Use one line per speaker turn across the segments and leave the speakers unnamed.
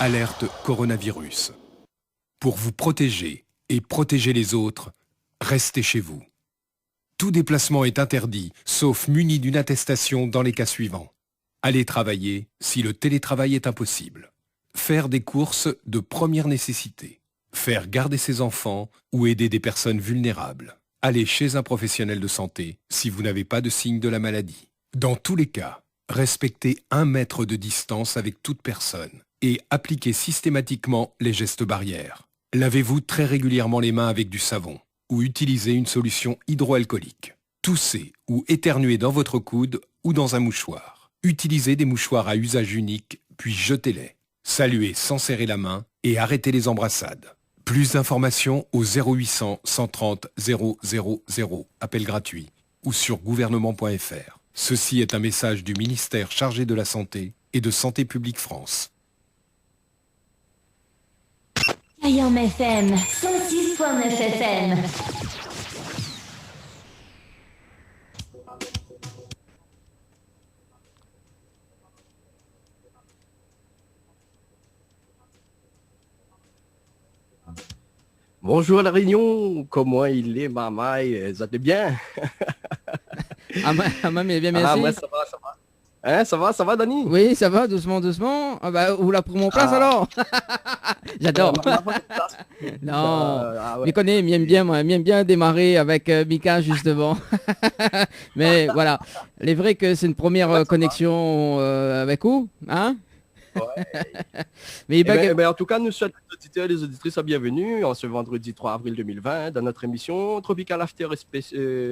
Alerte coronavirus. Pour vous protéger et protéger les autres, restez chez vous. Tout déplacement est interdit, sauf muni d'une attestation dans les cas suivants. Aller travailler si le télétravail est impossible. Faire des courses de première nécessité. Faire garder ses enfants ou aider des personnes vulnérables. Aller chez un professionnel de santé si vous n'avez pas de signe de la maladie. Dans tous les cas, respectez 1 mètre de distance avec toute personne et appliquez systématiquement les gestes barrières. Lavez-vous très régulièrement les mains avec du savon ou utilisez une solution hydroalcoolique. Toussez ou éternuez dans votre coude ou dans un mouchoir. Utilisez des mouchoirs à usage unique, puis jetez-les. Saluez sans serrer la main et arrêtez les embrassades. Plus d'informations au 0800 130 000, appel gratuit, ou sur gouvernement.fr. Ceci est un message du ministère chargé de la Santé et de Santé publique France.
IAM FM, 106.9 FM.
Bonjour La Réunion, comment il est, Mamaï? Ça va bien?
Mais bien, merci.
Moi, ça va, ça va. Hein, ça va, Dani?
Oui, ça va, doucement, doucement. Ah bah, vous la pris mon place alors? J'adore. Non,
ouais.
je connais, m'aime bien démarrer avec Mika justement. Mais voilà, il est vrai que c'est une première connexion avec vous, hein?
Ouais.
Mais
en tout cas, nous souhaitons les auditeurs et les auditrices la bienvenue en ce vendredi 3 avril 2020 dans notre émission Tropical After,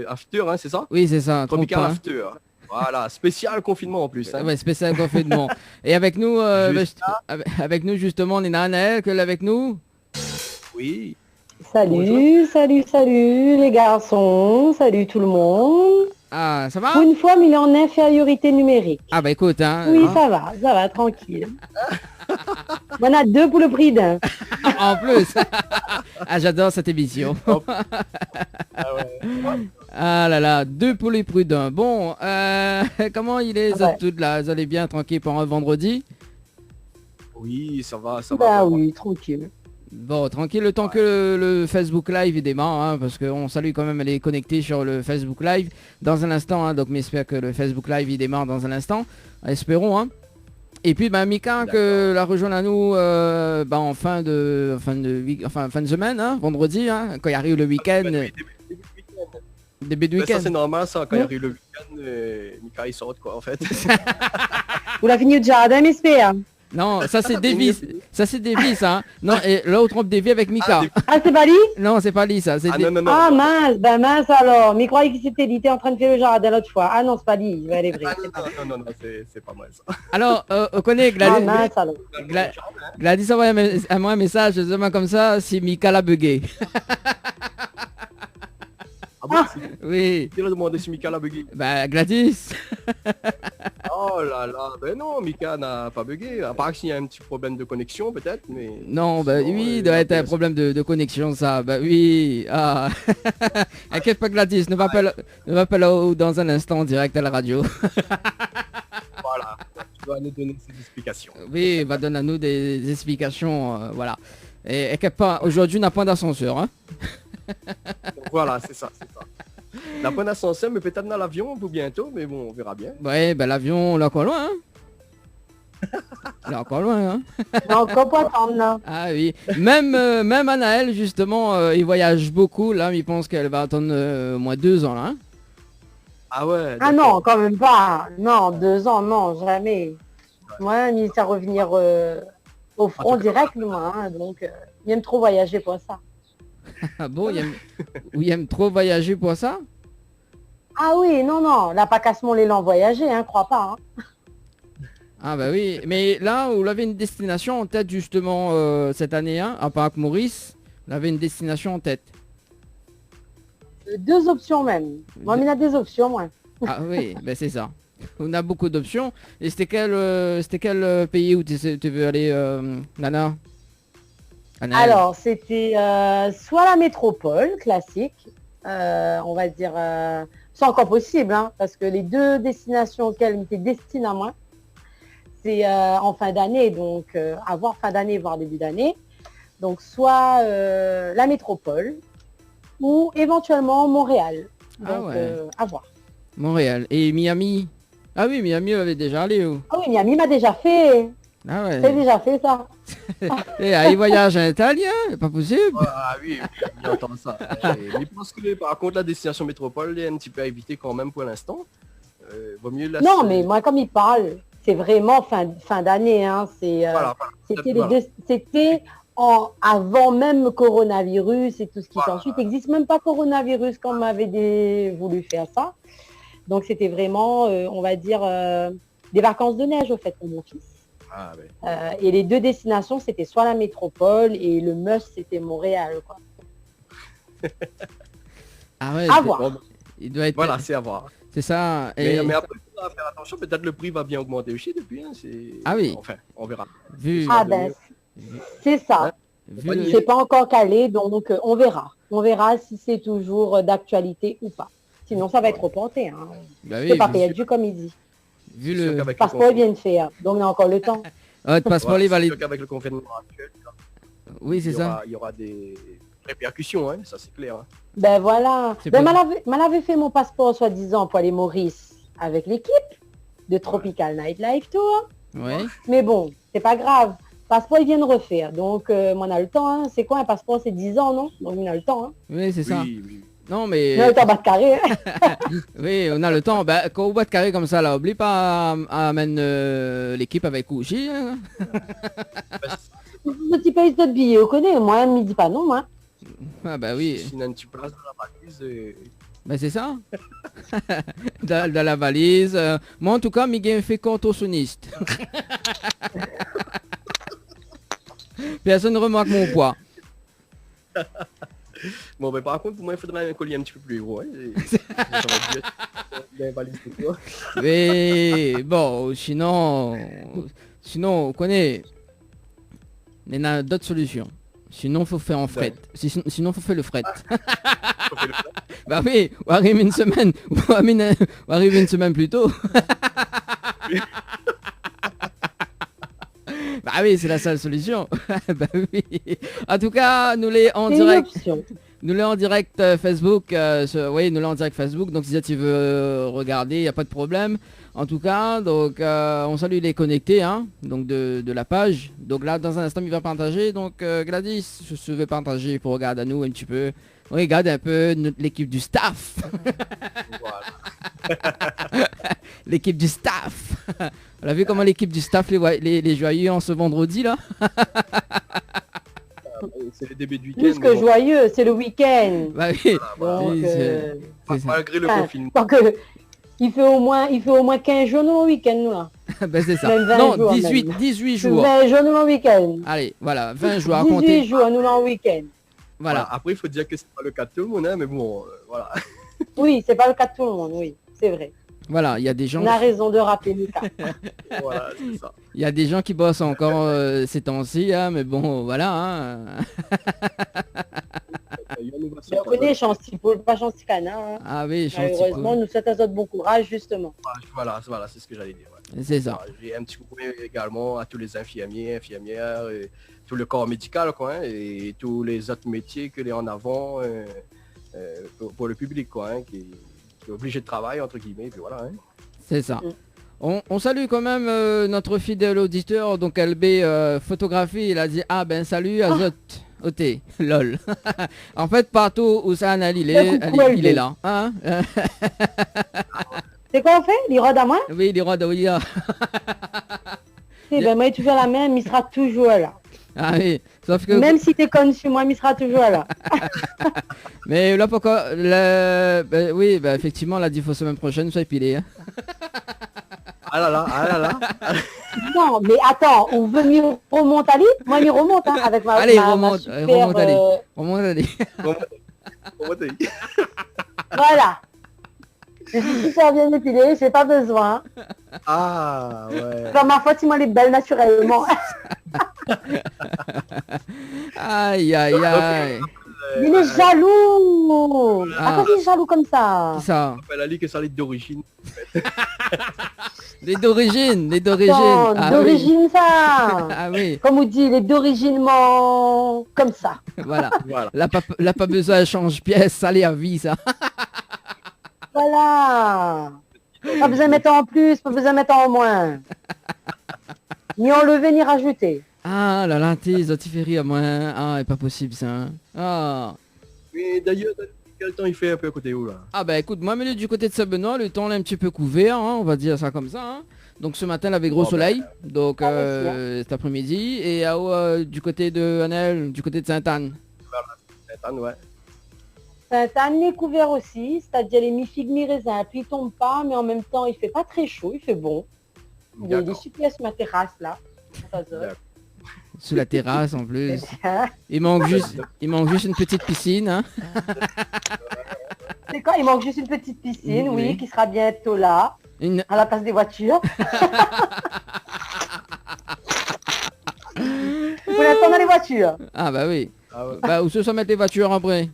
After, hein, c'est ça?
Oui, c'est ça.
Tropical After. Voilà, spécial confinement en plus. Hein.
Ouais, spécial confinement. Et avec nous, avec nous justement, on est Anaël, que avec nous.
Oui.
Salut les garçons, salut tout le monde.
Ah, ça va?
Pour une fois, mais il est en infériorité numérique.
Ah bah écoute, hein.
Oui, ça va, tranquille. On a 2 pour le prix d'un.
En plus. Ah, j'adore cette émission.
Ah ouais.
Ah là là, 2 pour les prudents. Bon, comment il est,
Ouais.
toutes là? Vous allez bien, tranquille pour un vendredi?
Oui, ça va.
Bah oui, tranquille.
Bon, tranquille, le temps que le Facebook Live il démarre, hein, parce qu'on salue quand même les connectés sur le Facebook Live dans un instant, hein, donc j'espère que le Facebook Live il démarre dans un instant, espérons. Hein. Et puis Mika que la rejoindre à nous en fin de semaine, hein, vendredi, hein, quand il arrive le week-end. Début de week-end.
Ça c'est normal ça, quand il arrive le week-end, Mika il sort quoi en fait.
Vous l'avez fini déjà, Adam espère.
Non, ça c'est Davis. Ça c'est Davis, hein. Non, et là on trompe Davy avec Mika.
Ah, c'est pas lui?
Non, c'est pas lui ça. C'est
Non.
Ah mince alors. Mais il croyait qu'il s'était en train de faire le jardin l'autre fois. Ah non, c'est pas lui, elle est vraie.
Non, c'est pas mal ça.
Alors, on connaît
Ah mince alors.
Gladys envoie un message demain comme ça si Mika l'a bugué.
Ah bon,
Oui.
il a demandé si Mika l'a bugué.
Bah Gladys.
Oh là là, ben non, Mika n'a pas bugué, à part s'il y a un petit problème de connexion peut-être, mais...
Non, bah oui, il doit être un problème de connexion ça. Bah oui. Ah. Inquiète pas Gladys, ne va pas là dans un instant direct à la radio.
Voilà, tu dois nous donner ces explications.
Oui, il va donner à nous des explications, voilà. Et inquiète pas, aujourd'hui on n'a pas d'ascenseur, hein.
Donc, voilà, c'est ça. La bonne ascenseur, mais peut-être dans l'avion pour bientôt, mais bon, on verra bien.
Ouais, bah l'avion, on l'a encore loin, hein. On l'a encore loin, hein.
Encore pas attendre là.
Ah oui, même Anaël, justement, il voyage beaucoup, là, il pense qu'elle va attendre au moins 2 ans, là, hein.
Ah ouais.
Ah non, quand même pas. Non, 2 ans, non, jamais. Moi, il à revenir au front directement, hein, donc il aime trop voyager pour ça.
Ah bon, il aime trop voyager pour ça?
Ah oui, non, la pas qu'à se l'élan voyager, hein, crois pas. Hein.
Ah bah oui, mais là, vous avez une destination en tête, justement, cette année, hein, à Parc Maurice, vous avez une destination en tête.
2 options même. Moi, il y a des options, moi.
Ah oui, ben c'est ça. On a beaucoup d'options. Et c'était quel pays où tu veux aller, Nana? Anaël.
Alors, c'était soit la métropole classique, on va dire, c'est encore possible, hein, parce que les 2 destinations auxquelles il était destiné à moi, c'est en fin d'année, donc à voir fin d'année, voire début d'année. Donc soit la métropole ou éventuellement Montréal.
Ah
Donc
ouais.
à voir.
Montréal. Et Miami? Ah oui, Miami, on avait déjà allé. Oh.
Ah oui, Miami m'a déjà fait.
Ah
J'ai
ouais.
déjà fait ça.
Et allez, voyage en italien, pas possible.
Ah oui, j'entends ça. Mais je pense que par contre la destination métropole est un petit peu à éviter quand même pour l'instant. Vaut mieux la...
Non, mais moi, comme il parle, c'est vraiment fin d'année. Hein.
Voilà,
C'était
voilà.
c'était avant même coronavirus et tout ce qui
Voilà.
s'ensuit. Il n'existe même pas coronavirus quand on m'avait voulu faire ça. Donc c'était vraiment, on va dire, des vacances de neige au fait pour mon fils.
Ah, ouais.
Et les deux destinations, c'était soit la métropole et le must, c'était Montréal. Quoi.
Ah ouais,
À voir.
Bon,
il doit être...
voilà, c'est à voir.
C'est ça. Et
Mais après, il faudra faire attention, peut-être le prix va bien augmenter aussi depuis. Hein,
Ah oui.
Enfin, on verra.
vu,
Ah ben, c'est ça.
vu le-
C'est pas encore calé, donc on verra. On verra si c'est toujours d'actualité ou pas. Sinon, ça va être reporté. Hein.
bah
C'est
oui,
pas
vu,
perdu comme il dit.
vu
C'est sûr
le...
qu'avec
Le passeport vient de faire, donc on a encore le temps.
Ah, le passeport
voilà,
les
c'est
valide.
sûr qu'avec le confinement actuel,
Oui, c'est ça.
il y aura des répercussions, hein, ça c'est clair. Hein.
Ben voilà.
C'est
Ben,
pas-
m'avait fait mon passeport, soi-disant, pour aller Maurice avec l'équipe de Tropical Nightlife Tour.
Ouais.
Mais bon, c'est pas grave. Passeport, il vient de refaire. Donc, on a le temps. Hein. C'est quoi un passeport? C'est 10 ans, non? Donc, on a le temps. Hein.
Oui, c'est ça.
Oui, oui.
Non,
On
mais...
a le temps battre carré. Hein.
Oui, on a le temps. Bah, quand on boit de carré comme ça, là, oublie pas à amener l'équipe avec Ouchi. Hein.
Petit pays de billets, on connaît. Moi, il me dit pas non, moi.
Ah bah oui,
Sinon, tu places dans la valise.
bah c'est ça. dans la valise. Moi, en tout cas, Miguel fait contorsionniste. Personne ne remarque mon poids.
Bon, ben par contre, pour moi, il faudrait un collier un petit peu plus gros. Hein. Ça va dû être dans la valise pour toi.
Mais bon, sinon, on connaît. Il y en a d'autres solutions. Sinon, faut faire en fret. Sinon, faut faire le fret. Bah oui, on arrive une semaine. On arrive une semaine plus tôt. Bah oui, c'est la seule solution. Bah oui. En tout cas, nous les en
C'est une
direct.
option.
Nous l'avons en direct Facebook, oui, nous l'avons en direct Facebook, donc si tu veux regarder, il n'y a pas de problème. En tout cas, donc on salue les connectés, hein, donc de la page. Donc là, dans un instant, il va partager. Donc Gladys, je vais partager pour regarder à nous un petit peu. On regarde un peu l'équipe du staff.
Voilà.
L'équipe du staff. On a vu comment l'équipe du staff les joyeux en ce vendredi là.
C'est le début du week-end.
Plus que
mais bon,
joyeux, c'est le week-end.
Bah oui.
Donc,
Oui, c'est- c'est ça.
malgré le
enfin,
confinement.
tant que il fait au moins 15 jours nous, le week-end, nous, là.
Bah, c'est ça.
Même 20
Non,
jours,
18
même.
18 jours.
20 jours, nous, le week-end.
Allez, voilà, 20 jours à
18
compter.
jours, nous, le week-end.
Voilà.
Après, il faut dire que c'est pas le cas de tout le monde, hein, mais bon, voilà.
Oui, c'est pas le cas de tout le monde, oui, c'est vrai.
Voilà, il y a des gens
On a raison de rappeler Lucas.
Voilà, c'est ça.
il y a des gens qui bossent encore ces temps-ci, hein, mais bon, voilà. Hein.
Mais on connaît Chancy Paul, pas Chancy Cana. Hein.
Ah oui, je suis
Malheureusement, nous souhaitons à bon courage, justement.
Voilà, c'est ce que j'allais dire. Ouais.
C'est ça.
Voilà, j'ai un petit coup également à tous les infirmiers, infirmières, et tout le corps médical, quoi, hein, et tous les autres métiers que les en avant pour le public, quoi, hein, qui est obligé de travailler, entre guillemets, et puis voilà. Hein.
C'est ça.
Mm.
On salue quand même notre fidèle auditeur, donc LB Photographie, il a dit ah ben salut Azot. OT, lol. En fait, partout où ça en a, il est là. Hein.
C'est quoi on fait? L'Irode à moi?
Oui, il est roi d'Aoulia.
Ben moi, il est toujours la même, il sera toujours là.
Ah oui, sauf que...
Même si t'es connu sur moi, il sera toujours là.
Mais là, pourquoi... oui, bah, effectivement, la diffo semaine prochaine, soit épilé. Hein.
Ah là là.
Non, mais attends, on veut m'y remonte à lui? Moi, il remonte, hein, avec ma
Allez,
ma
remonte,
super,
remonte, allez. Remonte, allez.
On va te dire.
Voilà. Je suis super bien épilée, j'ai pas besoin.
Ah, ouais.
Dans ma faute, moi, elle est belle naturellement.
Aïe, aïe, aïe.
Il est jaloux.
Ah.
Pourquoi il est jaloux comme ça?
Ça.
Elle a dit que ça allait d'origine.
Les d'origine, les d'origine.
Attends,
Ah oui.
d'origine ça.
Ah oui,
Comme on dit, les d'originement comme ça.
voilà.
Voilà.
Là, pas besoin de change pièce, ça l'est à vie, ça.
Voilà. Pas besoin de mettre en plus, pas besoin de mettre en moins. Ni enlever, ni rajouter.
Ah là là, t'es zotiférie à moi. Ah, c'est pas possible, ça. Hein. Ah.
Mais d'ailleurs, quel temps il fait un peu à côté où là?
Ah bah écoute, moi, mais du côté de Saint-Benoît, le temps est un petit peu couvert, hein, on va dire ça comme ça. Hein. Donc ce matin, il avait gros
Oh,
soleil, donc
merci,
cet après-midi. Et du côté de Annelle, du côté de Sainte-Anne.
Sainte-Anne, ouais.
Sainte-Anne est couvert aussi, c'est-à-dire les mi-figues, mi-raisins. La pluie tombe pas, mais en même temps, il fait pas très chaud, il fait bon. Il y a des
D'accord.
super sur ma terrasse là. Ça se-
D'accord.
Sur la terrasse en plus.
C'est bien.
Il manque juste une petite piscine. Hein.
C'est quoi? Il manque juste une petite piscine,
Oui.
oui, qui sera bientôt là,
Une...
à la place des voitures. Pour l'instant, on a les voitures.
Ah bah oui.
Ah ouais.
Bah où se sont mettre les voitures après?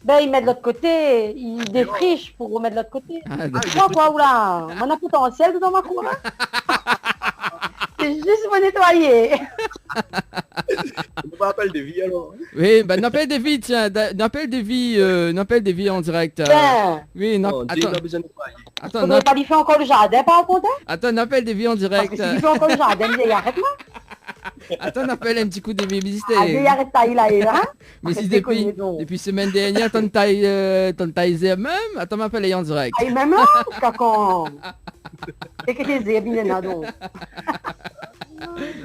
Ben, ils mettent de l'autre côté, ils défrichent pour remettre de l'autre côté.
Ah,
Moi, quoi, oula, on a potentiel dans ma cour, hein. C'est juste pour nettoyer.
On me rappelle des vies alors.
oui, bah n'appelle des vies, tiens, n'appelle des vies en direct.
Ben,
Oui,
Non, Dieu
attends,
a besoin de nettoyer.
attends,
faudrait pas lui faire encore le jardin, par contre, hein.
attends, n'appelle des vies en
Parce
direct.
que s'il fait encore le jardin, il arrête-moi.
Attends, n'appelle un petit coup des vies.
Ah, il arrête pas, il a, hein.
Mais si
Arrête
depuis,
déconner, donc.
depuis semaine dernière, t'en taille même, attends, m'appelle en direct.
Ah, même là, quand. C'est que t'es bien là, donc.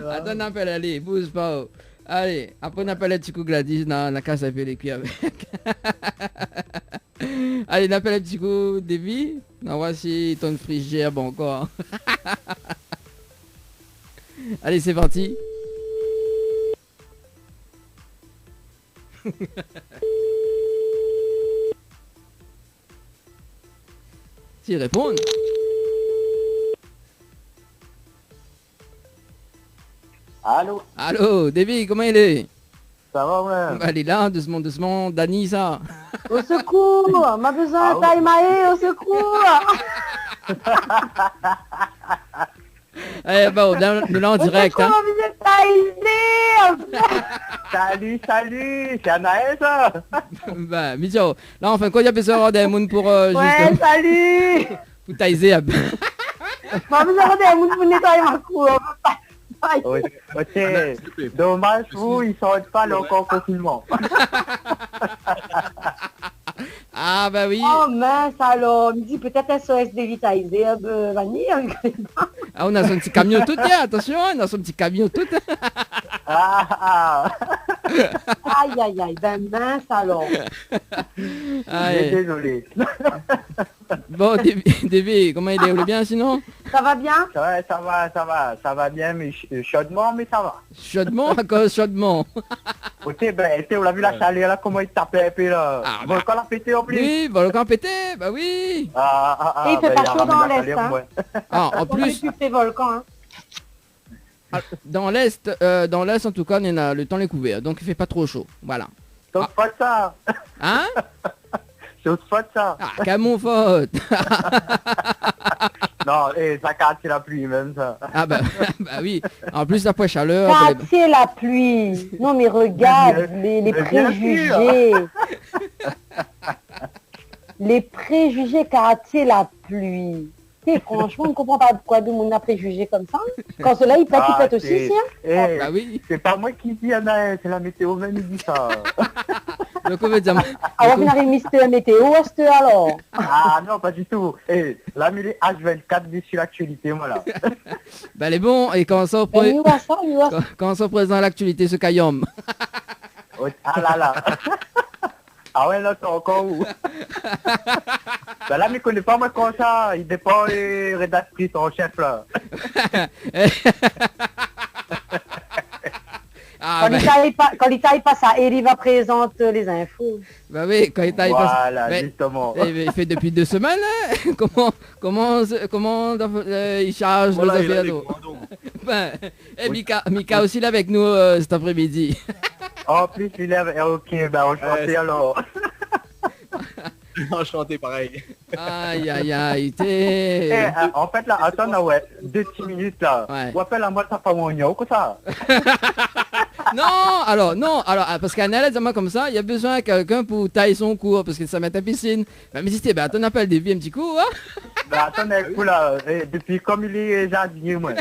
Attends, n'appelle, allez, bouge pas. Oh. Allez, après on appelle un petit coup Gladys dans la casse à les cuits avec. Allez, n'appelle un petit coup Davy. On voit si ton frigère bon encore. Allez, c'est parti. S'il répond.
Allô,
Allô, Davy, comment il est?
ça va, ouais?
Bah, il est là, doucement, doucement. Dani, ça.
Au secours, m'a besoin de taille maé, au secours.
Eh bah, nous là en direct, hein.
Au secours, m'a besoin de
Salut, c'est Anaël, ça?
Bah, Mijo, là, enfin, quoi, il y a besoin d'un monde pour,
Ouais,
juste,
salut.
pour tailler.
M'a besoin de monde pour nettoyer ma cour.
Oui, ok.
S'il te plaît.
Dommage, vous, ils sortent pas encore confinement.
Ah, bah oui.
Oh mince alors, il me dit peut-être SOS dévitalisé, vanille.
Ah, on a son petit camion tout, hein, attention, on a son petit camion tout.
Ah.
Aïe aïe aïe, ben mince alors.
Allez.
Désolé.
Bon, Davy, comment il est? Vous bien sinon?
Ça va bien?
Ça va bien, mais chaudement, mais ça va.
Chaudement, à cause chaudement.
Ok, ben, on a vu la chaleur, là, comment il tapait un peu, là.
Ah,
Bon, quand on a pété en plus.
Oui, volcan pété, bah oui.
Et il fait pas
ben,
chaud dans
ramène la
l'Est,
chaleur,
hein.
ouais.
Ah, en plus,
Tu fais volcan, hein.
dans l'Est, en tout cas, le temps est couvert, donc il fait pas trop chaud. Voilà.
Sauf pas ça.
Hein?
Sauf pas ça.
Ah, qu'à mon faute.
Non, ça casse la pluie, même ça.
Ah bah, bah oui. En plus, après chaleur. après les-
C'est la pluie. Non mais regarde les
mais bien
préjugés. Les préjugés c'est la pluie. Et franchement, on ne comprend pas pourquoi tout le monde a préjugé comme ça. Quand cela il pète aussi,
c'est-
c'est hein.
eh,
Bah oui.
c'est pas moi qui dis, Anna, c'est la météo même qui dit ça.
Donc on veut dire.
Alors on arrive Mister Météo, à cette heure, alors.
Ah non, pas du tout. La mêlée H24 dessus l'actualité, voilà.
Bah les bons, et quand on sort
Ben, nous, à ça, nous, à ça.
quand on sort présent à l'actualité, ce caillom.
Ah là là. Ah ouais, là, c'est encore où? Ben là, mais connaît pas moi comme ça. Il dépend des rédactrices en chef, là.
Ah bah,
Quand il taille pas ça, Eri va présenter les infos.
bah oui, quand il taille pas.
Voilà,
Mais-
justement.
Il fait depuis 2 semaines, hein. comment il charge
Voilà,
nos
il a
affaires
des
d'eau.
commandons.
Ben, et Mika aussi là avec nous cet après-midi.
En plus, il est... Ok, ben on chantait alors.
Enchanté pareil.
Aïe, aïe, aïe,
Eh,
t'es...
en fait, là, attends, là, ouais, 2 petites minutes, là.
Ouais.
Ou appelle à moi, ça fait mon gnon, quoi, ça.
Non, alors, parce qu'un élève comme ça, il y a besoin de quelqu'un pour tailler son cours, parce que ça met à piscine. Ben, mais si ben, ton appel des vies un petit coup, hein?
Ben, attends, écoute, là, depuis comme il est jardinier, moi.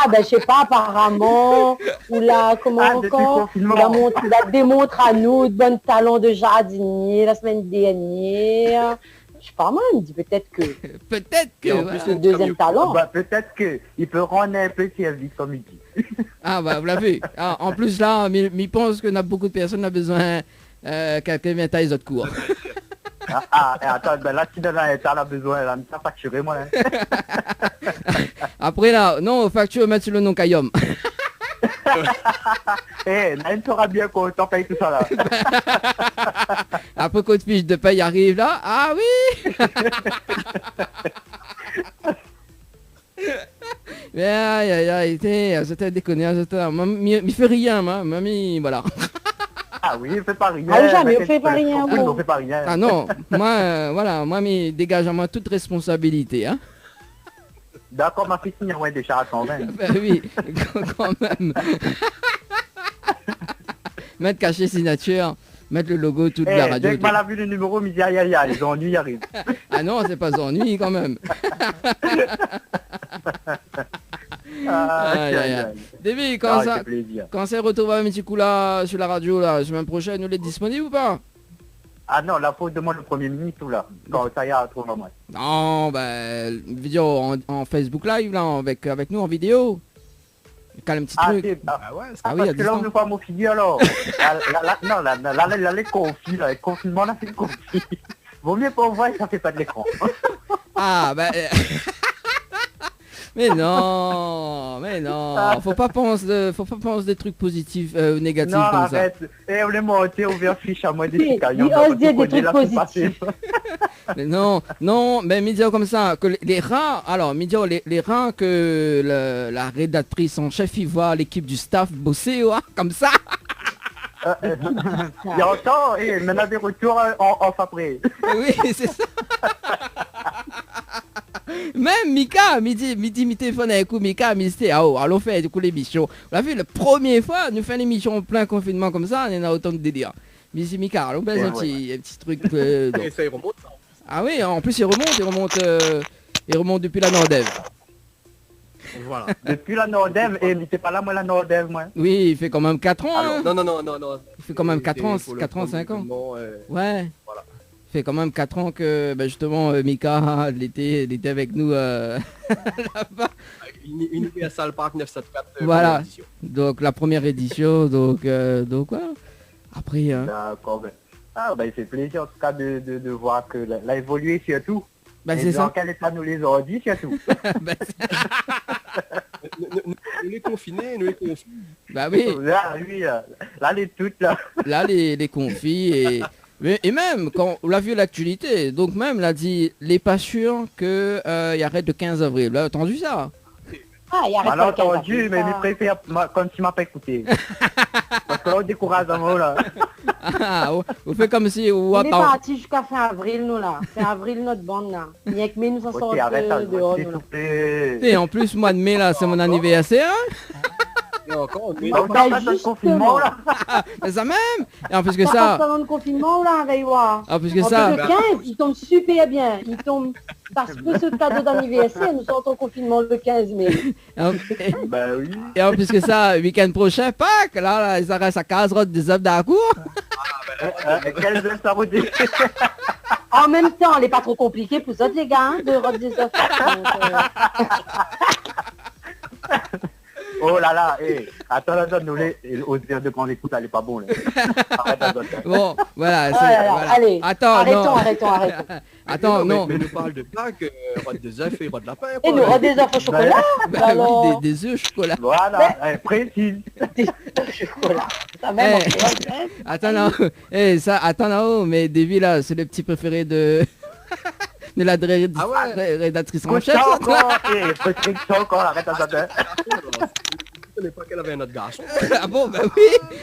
Ah ben je sais pas, apparemment, ou là, comment
Ah, depuis le
encore,
confinement.
il a démontré à nous de bons talents de jardinier la semaine dernière. Je sais pas, moi, il me dit peut-être que
Peut-être que...
Et en
voilà.
plus,
le deuxième talent.
Bah, peut-être qu'il peut rendre un peu service, comme il dit.
Ah, bah, vous l'avez. Ah, en plus, là, mais pense que beaucoup de personnes ont besoin quelqu'un vient tailler les autres cours.
Attends, ben là, si demain, t'en as besoin, là, ça facturer, moi, hein.
Après, là, non, facture, mettre sur le nom Kayom.
Eh, Naïm sera bien content paye tout ça, là.
Après, quand fiche de paye arrive là, ah oui. Mais aïe, aïe, aïe, c'était déconné, il fait rien, mamie, voilà.
Ah oui, il fait pas rien.
Ah, jamais,
mais
il fait pas
qu'est-ce que
rien,
tu fais,
bon.
on fait pas rien.
Ah non, moi, voilà, moi, mais dégage à moi toute responsabilité, hein.
D'accord, ma fille signe ouais, déjà à 120.
Ben oui, quand même. Mettre caché signature, mettre le logo, toute la radio.
Dès que
tout.
mal a vu le numéro, il me dit aïe aïe aïe, les ennuis arrivent.
Ah non, c'est pas ennui quand même. Aïe, aïe, aïe. David,
Ah,
quand
c'est plaisir.
c'est retrouvé un petit coup là sur la radio là, la semaine prochaine, nous est disponible ou pas?
Ah non, la faute demande le premier ministre ou là. Quand ça y est, à trop moment.
Non, ben, vidéo en Facebook Live là, avec nous en vidéo. Calme un petit
Ah,
truc.
c'est... Ah,
Ah ouais,
Ah oui,
parce
à
que là, on
distance.
ne voit mon fille alors. Non, là, les confis, là, le confinement, là, c'est le confit. Vaut mieux pas voir, ça fait pas de l'écran.
Ah, ben... mais non, faut pas penser des trucs positifs ou négatifs
Non,
comme
arrête. Eh, on est monté, on vient fiche à moi des
Oui,
caillons.
il ose dire des trucs positifs.
ça. Mais non, mais me dire comme ça, que les rats, alors, me dire les rats que la rédactrice en chef, il voit l'équipe du staff bosser, ouais, comme ça.
Il y a autant, et maintenant des retours en après.
Oui, c'est ça. Même Mika, midi téléphone avec vous, Mika, midi, allons faire du coup l'émission. On l'a vu la première fois, nous faisons l'émission en plein confinement comme ça, on a autant de délire. Mais c'est Mika, allons faire un petit truc. Donc.
Et ça, il remonte ça.
Ah oui, en plus il remonte depuis la Nordev.
Voilà.
Depuis la Nordev, et t'es pas là, moi, la Nordev, moi.
Oui, il fait quand même 4 ans.
Alors,
hein.
non.
Il fait quand même 4 ans,
Pour le
4 ans, 5 ans.
confinement,
Ouais.
Voilà.
Il fait quand même 4 ans que ben, justement Mika il était avec nous là-bas.
Universal Park 974.
Voilà.
première édition.
Donc la première édition, donc voilà. Après, hein,
D'accord, ben. Ah, ben, c'est plaisir, en tout cas, de voir que l'a évolué surtout.
bah
Et
c'est
dans
ça.
quel état nous les ordi, surtout.
Bah,
Nous les confiner, nous les confiner.
bah oui,
Là, lui, là, elle est toute, là.
là les confis et même quand on l'a vu à l'actualité, donc même l'a dit les pas sûrs que il arrête le 15 avril. Vous avez entendu ça?
Ah, il arrête
On a
pas le
entendu, mais il préfère comme tu m'as pas écouté. Parce que là, on décourage un mot, là.
Ah, vous faites comme si vous
On est
attendez.
parti jusqu'à fin avril, nous, là. Fin avril, notre bande, là. Il y a que nous, ça sort
Ok, arrête,
dehors,
s'il
nous,
te
là.
plaît.
Et en plus mois de mai là c'est mon anniversaire.
Et encore, mais
On
Bah,
a pas de
justement.
confinement, là.
Mais ça même. Et en plus que
Ça
ça.
passe pendant le confinement, là, avec moi.
En plus que
En
ça.
plus, le 15, il tombe super bien. Il tombe parce que ce cadeau d'anniversaire, nous sortons en confinement le 15 mai.
Bah oui.
Et en plus que ça, week-end prochain, Pâques, là, ça reste à 15 routes des œufs d'Acour.
Quelle belle saboté.
En même temps, elle n'est pas trop compliquée pour ça, les gars, hein, de Europe des Affaires.
Oh là là, attends, nous les, aux dire de prendre écoute, elle est pas bon, là. Arrête, attends.
Bon, voilà.
Oh là là,
voilà.
allez,
Attends,
arrêtons.
Attends, non.
Mais nous parle de Pâques, rôde des œufs et rôde de lapin.
Et nous, Europe des œufs au chocolat,
Bah oui,
alors,
des œufs au chocolat.
Voilà, précise.
des œufs au chocolat. Ça même,
Eh. Attends, non. Attends, non, mais Davy, là, c'est le petit préféré de la
Ah ouais.
rédactrice en
Couche
chef.
ça
ça.
encore, prescription ça encore, arrête, attends.
Je ne pas qu'elle avait un autre garçon.
Ah bon, bah oui.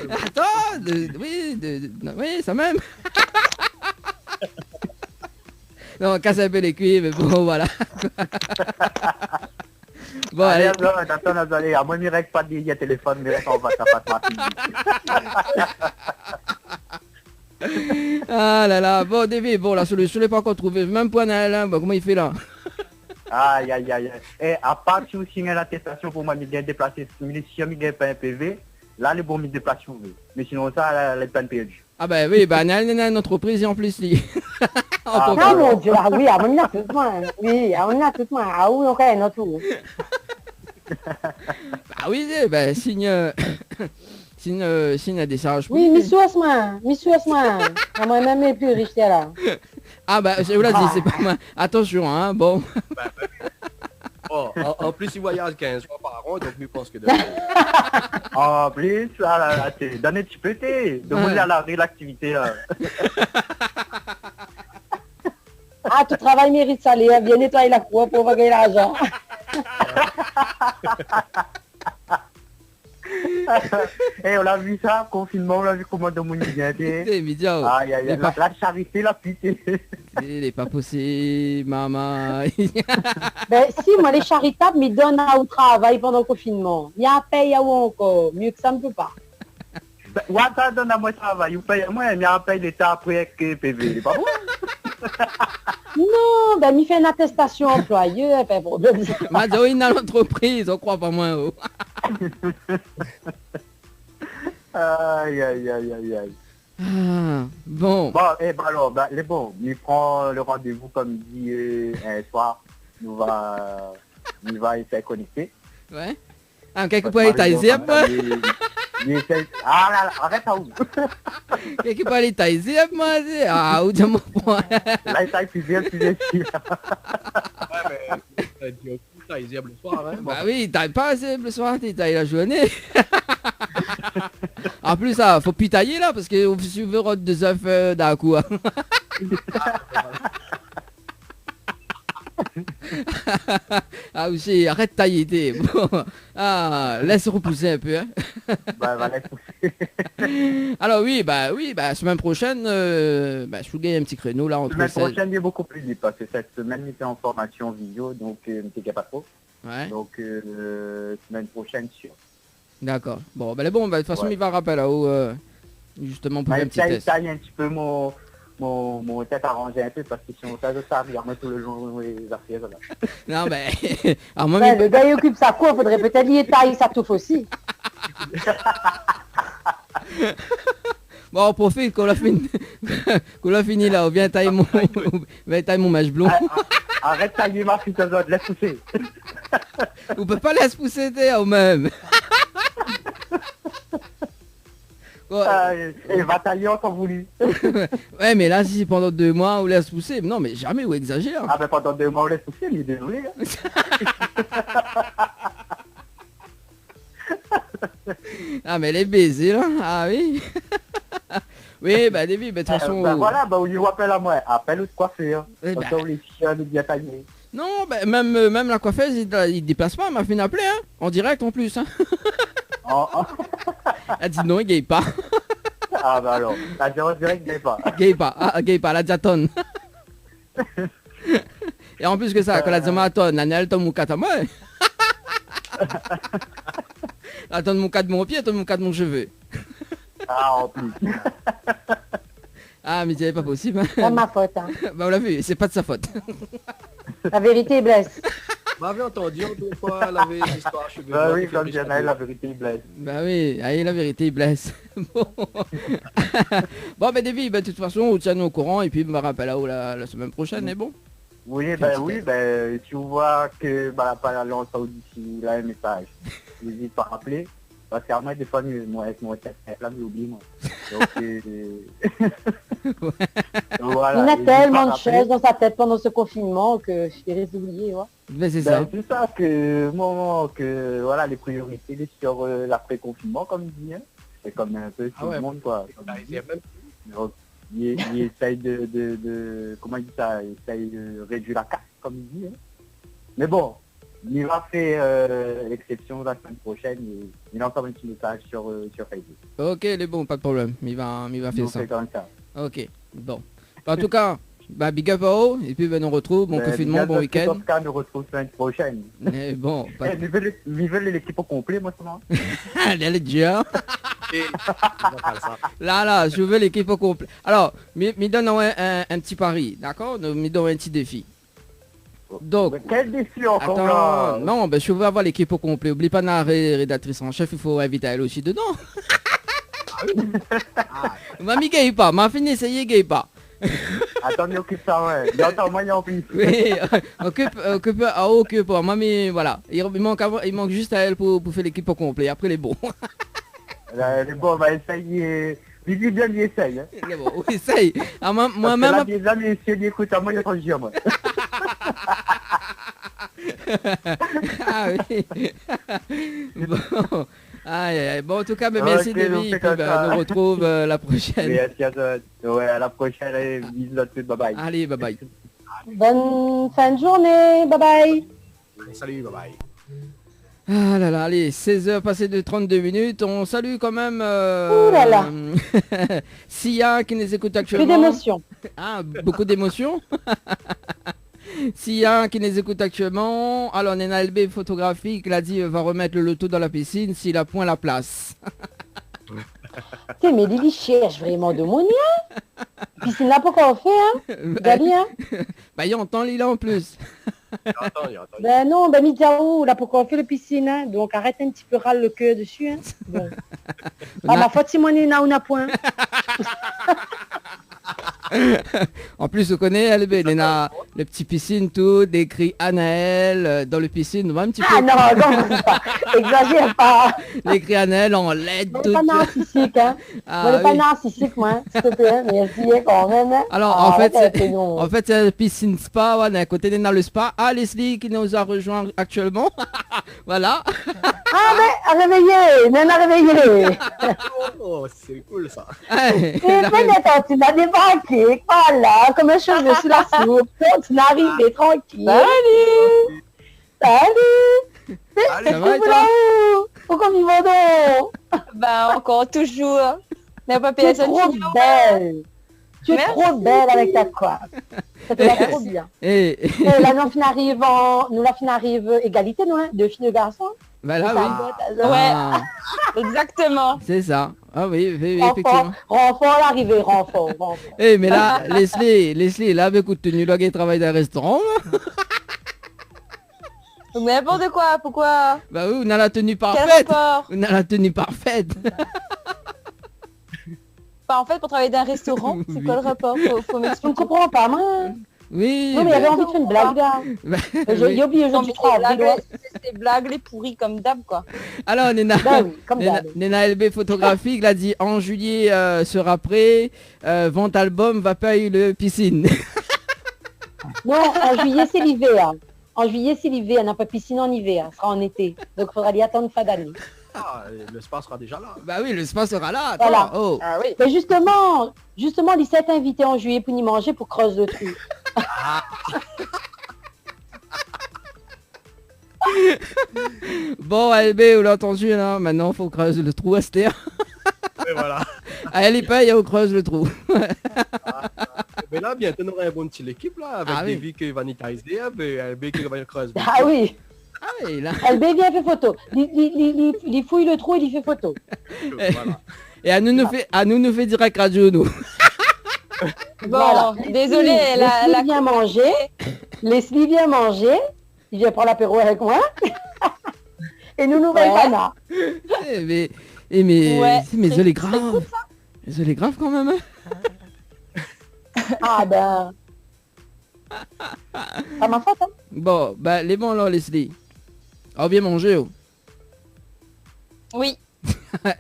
Attends, oui, ça même. Non, on casse un peu les cuivres, mais bon, voilà. Bon,
Allez,
allez.
allez, à moi, il reste pas de téléphone, mais reste en face à face, ma fille.
Ah là là, bon, David, bon, la solution n'est pas encore trouvée. Même point Alain, bon, comment il fait là?
Aïe, aïe, aïe. Et à part si vous signez l'attestation pour moi, il vient déplacer, si il n'y a pas un PV, là, les bons me déplacent. Mais sinon, ça, les peines perdues.
Ah ben oui, ben Alain est une entreprise et en plus, lui.
Ah,
Ah mon Dieu, ah oui, à mon a tout le monde. Oui, à mon a tout le monde. Ah oui, on connaît notre tour.
Bah oui, ben signe... signe un décharge.
Oui, monsieur Osman. Ah, moi-même, les plus riches, là.
Ah bah, je vous l'ai dit, c'est pas mal. Attention, hein, bon.
Oh, en plus, il voyage 15 fois par an, donc je pense que...
En plus, là, donne un petit peu, demandez à l'activité, là.
Ah, tout travail mérite salaire. Viens nettoyer la cour pour gagner l'argent.
Et on a vu ça, confinement, on a vu comment de mon vient.
C'est média.
Aïe, aïe, aïe, la charité, la pitié.
Il n'est pas possible, maman.
Ben si, moi, les charitables me donnent au travail pendant le confinement. Il y a un paye ou encore. Mieux que ça ne peut pas.
Ouais, ça donne à moi travail, vous payez moi, mais après l'État après que PV, pas bon.
Non, ben, il fait une attestation employeur, pas de problème.
M'a dit, oui, dans l'entreprise, on croit pas moins. Oh.
Aïe, aïe, aïe, aïe, aïe.
Ah, bon.
Bon, et ben alors, les bons, il prend le rendez-vous comme dit un soir, il va essayer de connecter.
Ouais. Ah, quelque part, il t'a
Ah là là, arrête à où.
quelque part, il t'a moi. Ah, où tu m'en prends.
Là, il t'a plus bien.
Ouais, mais... Ça, il le soir, hein.
Bah oui, il taille pas assez le soir, il taille la journée. En plus, ça, faut pitailler là, parce que si tu veux rôder des œufs d'un coup. Hein. Ah aussi, arrête de tailler, t'es. Bon. Ah, laisse repousser un peu. Hein.
Bah, va laisser pousser.
Alors oui, semaine prochaine, je vous gagne un petit créneau là entre
Semaine
16.
prochaine, il est beaucoup plus vite, parce que cette semaine, il était en formation vidéo, donc il n'était pas trop.
Ouais.
Donc, semaine prochaine, sûr.
D'accord. Bon, de toute façon,
Ouais.
il va rappeler là-haut, justement pour
Bah,
un petit
il
test.
taille un petit peu mon tête arrangée un peu, parce que sinon, ça regarde tout le jour les affaires, là.
Non, mais... Alors, moi,
Ben, le gars, il occupe sa cour, faudrait peut-être y tailler sa touffe aussi.
Bon, on profite qu'on l'a fini, qu'on l'a fini là, on vient tailler mon mèche blond.
Arrête de tailler ma fille, laisse pousser.
On peut pas laisser pousser, t'es, au même. Ouais.
Et va tailler en temps voulu.
Ouais, mais là, si pendant 2 mois, on laisse pousser, non, mais jamais, ou exagère.
Ah ben pendant 2 mois, on laisse pousser, il est désolé. Hein.
Ah, mais les baisers, là, ah oui. Oui, bah, David, de toute façon...
Voilà, on lui appelle à moi. Appelle ou de coiffeur.
Eh
Comme
ben.
ça, on les filles, on est bien taillés.
Non, bah, même la coiffeuse, il déplace pas, elle m'a fait appeler, hein, en direct en plus, hein. Elle dit non, il gagne pas.
Ah bah alors, la zéro direct, il n'est pas.
Gagne pas, la diatonne. Et en plus que ça, quand la diatonne, la nelle tombe mon cat à moi. La tonne mon cat de mon pied, tombe mon cat de mon cheveu.
Ah, en plus.
Ah, mais c'est pas possible.
C'est pas ma faute. Hein.
Bah, on l'a vu, c'est pas de sa faute.
La vérité blesse.
Vous m'avez entendu deux fois, elle avait une histoire cheveux.
Bah oui, comme Janaël, la vérité, il blesse.
Bah oui, allez, la vérité, il blesse. Bon, bon bah, David, bah, de toute façon, on tient nous au courant et puis on me rappelle là-haut la semaine prochaine, est bon?
Oui, si vous voyez que la parole en Saoudi, si vous avez un message, n'hésitez pas à rappeler. Parce qu'à moi, des fois, moi, avec mon tête, là, j'oublie, moi. Donc, voilà,
Il y a
n'hésitez pas à
tellement de
rappeler.
choses dans sa tête pendant ce confinement que je risque d'oublier. Ouais.
Ben, c'est ça.
C'est ça que, voilà, les priorités les sur l'après-confinement, comme il dit, hein. C'est comme un peu tout le monde, quoi. Comme il dit. Donc, il essaye comment il dit ça, il essaye de réduire la casse, comme il dit, hein. Mais bon, il va faire l'exception la semaine prochaine et il a encore un petit message sur Facebook.
Ok, les bons, pas de problème. Il va faire
Donc,
ça.
c'est comme ça.
Ok, bon. En tout cas, Bah big up à eux, et puis ben, on retrouve, bon confinement, bon week-end.
Tosca nous retrouve semaine prochaine.
Mais bon, pas...
Vive l'équipe au complet, moi, seulement.
Allez, allez, déjà. Là, je veux l'équipe au complet. Alors, me donne un petit pari, d'accord? Me donne un petit défi. Donc,
Mais quel défi encore
attends,
là?
non, ben je veux avoir l'équipe au complet. Oublie pas la rédactrice en chef, il faut inviter elle aussi dedans. Mamie gay pas, m'a fini essayer gay pas.
Attends, mais occupe ça, ouais. Il y a encore moyen en plus.
Oui, occupe, mamie, voilà. Il manque juste à elle pour faire l'équipe au complet. Après les bons.
Mais bon, on va essayer. Vivi bien, il essaye. Hein.
Les bons, oui, essaye. Ah, moi-même.
Là, messieurs, écoute, à moi, il y a trop de dire, moi.
Ah oui. Bon. Aïe, aïe. Bon, en tout cas, merci
Ok,
David.
on
Et
fait
puis,
comme ça.
on nous retrouve la prochaine.
Merci à toi. Ouais, à la prochaine. Et bisous à tous. Bye bye.
Allez, bye bye.
Bonne fin de journée. Bye bye.
Salut, bye bye.
Ah là là, allez, 16h passées de 32 minutes. On salue quand même
Ouh là là.
Sia qui nous écoute
Plus
actuellement.
d'émotions.
Ah, beaucoup d'émotions. Sia qui nous écoute actuellement. Alors, Nena LB photographique, l'a dit, va remettre le loto dans la piscine s'il a point la place.
Tu sais, mais Lily cherche vraiment de mon lien. Puis c'est n'a pas encore fait, hein. Dali, hein.
Bah, il entend Lila en plus.
Attends.
Ben non, ben Midiaou, là pourquoi on fait le piscine, hein. Donc arrête un petit peu râle le cœur dessus, hein. Bon. Ah, ma faute, Simonina, on a point.
En plus, on connaît LB, Nena, le petit piscine, tout, décrit Anaël dans le piscine, on va un petit
Ah
peu.
non, non, pas. Exagère pas.
Décrit Anaël en LED,
On
tout.
n'est pas narcissique, hein.
Ah,
On n'est pas
oui.
narcissique, moi, s'il te plaît. Merci, hein, quand même. Hein.
Alors,
Ah,
en fait,
arrête
c'est
avec nous.
la piscine spa, voilà, à côté d'Ena le spa. Ah, Leslie qui nous a rejoint actuellement. Voilà.
Ah, mais réveillé, même à réveiller.
Oh, c'est cool ça.
Ouais,
Et maintenant, tu m'as débarqué, voilà, comme un cheveu sous la soupe. Tu n'es arrivé tranquille. Salut. Salut.
ça va et toi?
Là-haut. Pourquoi vivons donc?
Bah encore toujours. N'a pas
Tu es
payé ça.
trop belle. Tu es
Merci.
trop belle avec ta coiffe. Ça te va trop bien.
Et,
Et la fin arrive la fin arrive égalité, non, hein, deux filles, deux garçons.
bah là,
Ça
oui.
botte, ça
Ouais.
Ah,
Exactement.
c'est ça. Ah oui, oui,
Renfort,
effectivement.
renfort, l'arrivée, renfort.
Eh, mais là, Leslie, là, avec coup de tenue, là, qui travaille dans un restaurant, là.
N'importe quoi. Pourquoi?
Bah oui, on a la tenue
Quel
parfaite.
rapport?
On a la tenue parfaite.
Bah, en fait, pour travailler dans un restaurant, c'est quoi le rapport? Faut
Je ne
m'expliquer.
comprends pas, moi.
Oui.
Non, mais
bah,
j'avais envie de faire une blague, là.
bah,
J'ai
oui.
oublié
Non,
aujourd'hui
mais
3 avril.
ces blagues, les pourris comme d'hab, quoi.
Alors, Nena,
Bah oui, comme
Nena,
d'hab.
Nena LB photographique, l'a dit en juillet sera prêt, vente album, va payer le piscine.
Non, en juillet, c'est l'hiver. En juillet, c'est l'hiver. On n'a pas piscine en hiver. Ce sera en été. Donc, il faudra y attendre fin d'année.
Ah, le spa sera déjà là.
Bah oui, le spa sera là. Attends.
Voilà.
Oh.
Ah oui.
Mais justement, Lissette a invité en juillet pour y manger pour creuser le trou.
Bon, LB, vous l'avez entendu, là. Maintenant, faut creuser le trou, Esther.
Et voilà.
Elle y paye et on creuse le trou.
Mais là, bientôt, on aura un bon petit équipe là, avec
Ah oui.
des vies qui va nettoyer, et LB qui va creuser.
Ah oui,
Ah oui, là.
LB vient faire photo. Il fouille le trou et il fait photo.
Voilà.
Et à nous fait direct radio, nous.
Bon,
Voilà.
désolé,
Leslie vient manger. Leslie vient manger. Il vient prendre l'apéro avec moi. Et nous nouvelle
Ouais.
Pana.
Mais
Ouais,
elle est
c'est
grave. Elle est grave quand même. Hein.
Ah ben. Pas ma faute, hein.
Bon, bah les bons là, Leslie. Oh, bien manger. Oh.
Oui.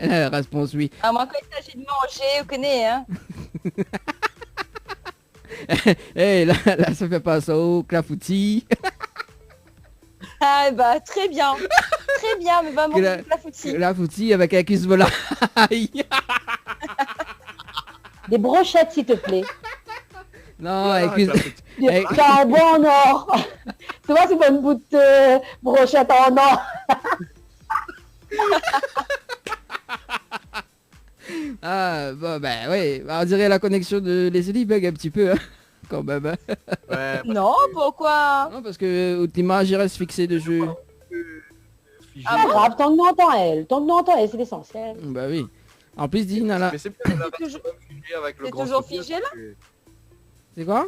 La réponse oui.
À moi, quand il s'agit de manger, vous connaissez, hein.
Eh, là, ça fait pas ça au clafoutis.
Ah bah, très bien. Très bien, mais va
Que la-
manger de la foutie.
Clafoutis avec un cuisse volaille.
Des brochettes, s'il te plaît.
Non, avec cuisse... Hey.
C'est un bon en or. Tu vois, c'est pas une bout de brochette en or.
Ah, bon, bah oui. On dirait la connexion de Leslie bug un petit peu. Hein. quand même. Hein.
Ouais,
Non, pourquoi?
Non, parce que l'image il reste fixée dessus.
figé.
Ah, grave, tant que nous entend elle. Tant que nous entend elle, c'est l'essentiel.
Bah oui. En plus, Dina, là...
Mais c'est bien la
toujours-
version figée avec le
c'est
grand
toujours
sourire,
figé, là
parce que-
C'est quoi?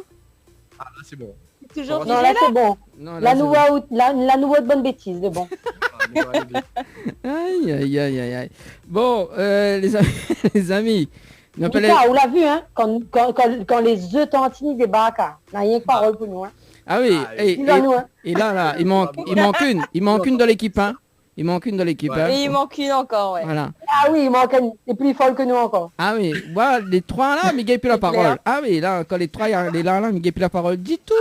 Ah là c'est bon.
C'est toujours
Non,
Non,
figé
là
là?
c'est bon.
Non, là,
La
c'est bon.
nouvelle, la nouvelle bonne bêtise, de bon.
Ah, mais ouais, les-
Aïe, aïe, aïe, aïe, aïe. Bon, les amis, les amis. n'appelez-
Mika, on l'a vu, hein, quand les œufs tantini débarquent, hein. N'a rien que parole pour nous, hein.
Ah oui,
Ah,
et,
Dis-le à nous, hein.
et là, il manque une dans l'équipe, hein. Il manque une dans l'équipe,
Ouais.
hein.
Et il manque une encore, ouais.
Voilà.
Ah oui, il manque une. C'est plus folle que nous encore.
Ah oui, voilà, les trois là, mais il gagne plus la
C'est clair.
parole. Ah oui, là, quand les trois, il est là, il gagne plus la parole. Dis tout.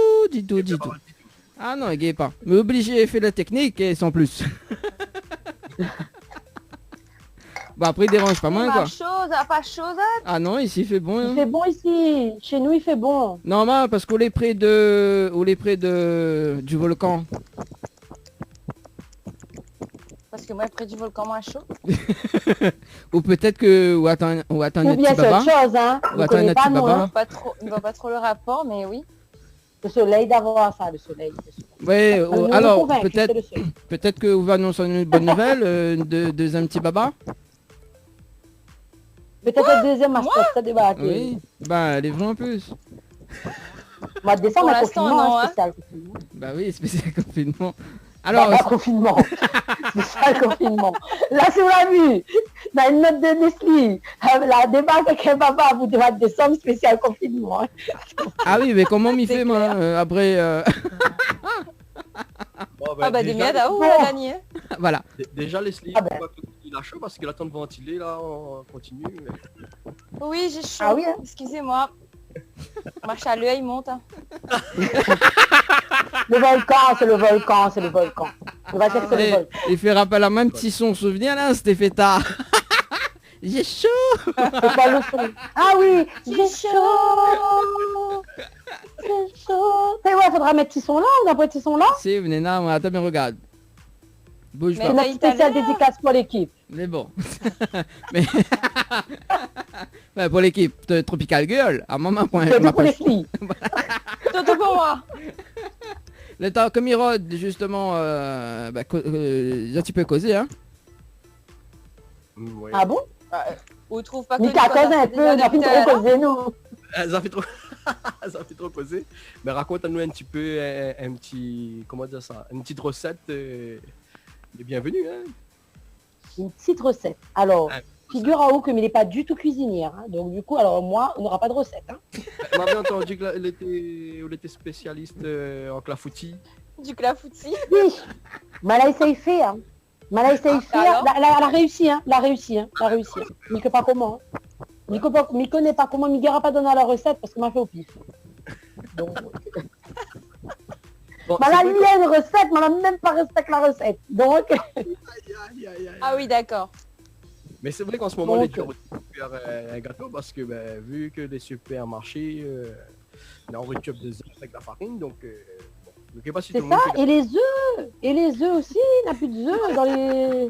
Ah non, il gagne pas. Mais obligé, il fait la technique et sans plus. Bon, après, il dérange pas moins,
Pas
quoi.
chose, pas chose.
Ah non, ici, il fait bon.
Il
Hein.
fait bon ici. Chez nous, il fait bon.
Normal, parce qu'on est près du volcan.
Parce que moi, près du volcan, moi, chaud.
Ou peut-être que... Ou attends un
Ou
petit
bien c'est
baba.
autre chose, hein.
Ou
Vous
attends,
connaissez
un
pas,
petit
nous,
baba.
hein.
Je vois pas trop le rapport, mais oui.
Le soleil d'avoir ça, le soleil.
Ouais,
Nous, on est
alors,
convaincus, c'est le soleil.
peut-être que vous va annoncer une bonne nouvelle de un petit baba.
Peut-être le deuxième mascotte, ça débarque.
Oui, bah, elle est vraiment en plus.
Mois de décembre,
Pour
un
l'instant,
confinement,
non,
hein,
hein.
spécial confinement.
Bah oui, spécial confinement.
Alors,
Alors,
confinement. Spécial confinement. Là, si vous l'avez vu, dans une note de Nestlé, la débarque avec un papa, vous devez être décembre, spécial confinement. Hein.
ah oui, mais comment m'y
C'est
fait, moi, après...
Bon,
Ah bah des
déjà,
miettes, ah
bon.
on a gagné.
Voilà.
déjà Leslie,
Ah ben.
on va continuer la chaud parce qu'il attend de ventiler là, on continue. Mais...
Oui, j'ai chaud.
Ah oui, hein.
Excusez-moi. Ma chaleur, il monte. Hein.
Le volcan, c'est le volcan, c'est le volcan. On va dire que c'est le
Et,
volcan.
il fait rappel à même petit son souvenir là, c'était fêtard. J'ai chaud.
C'est pas le son. Ah oui, j'ai chaud. J'ai chaud. Et ouais, faudra mettre petit son là, on a pas petit son là.
Si, venez là, moi, attends, mais regarde. Bouge
Mais
C'est
pas.
notre spécial dédicace pour l'équipe.
Mais bon. mais... Ouais, pour l'équipe de Tropical Girl, à un moment, point,
C'est tout pour les filles.
Toto pour moi.
le temps que Mirod, justement, un petit peu causé, hein.
Ouais.
Ah bon?
On trouve pas que
Mika
du
cause
quoi,
un
c'est
peu,
déjà
on a fait
depuis
trop
tout à l'heure.
causer nous.
Ça fait trop... ça fait trop causer. Mais raconte-nous un petit peu un petit... Comment dire ça? Une petite recette des bienvenus, hein?
Une petite recette. Alors,
Ah,
figure à vous que il n'est pas du tout cuisinière. Hein. Donc du coup, alors moi, on n'aura pas de recette. Hein.
On avait entendu qu'elle était spécialiste en clafoutis.
Du clafoutis.
Oui, mais elle a essayé de faire. Hein. Mais elle a essayé de faire.
alors
Elle a réussi, hein. Elle a réussi, hein. Elle a réussi. Mais que pas comment. Hein. Mais connaît pas comment. Mais n'ira pas donner la recette parce qu'il m'a fait au pif. Donc,
Bon,
elle a
c'est vrai
mis une recette, mais elle n'a même pas respecté la recette. Donc,
Ah oui, d'accord.
Mais c'est vrai qu'en ce moment,
Donc,
les gens faire un gâteau parce que ben, vu que les supermarchés nourriture des œufs avec la farine, donc bon, je sais pas si
c'est
tout le monde
ça.
fait
Et les œufs. Et les œufs aussi. Il n'y a plus d'œufs dans les...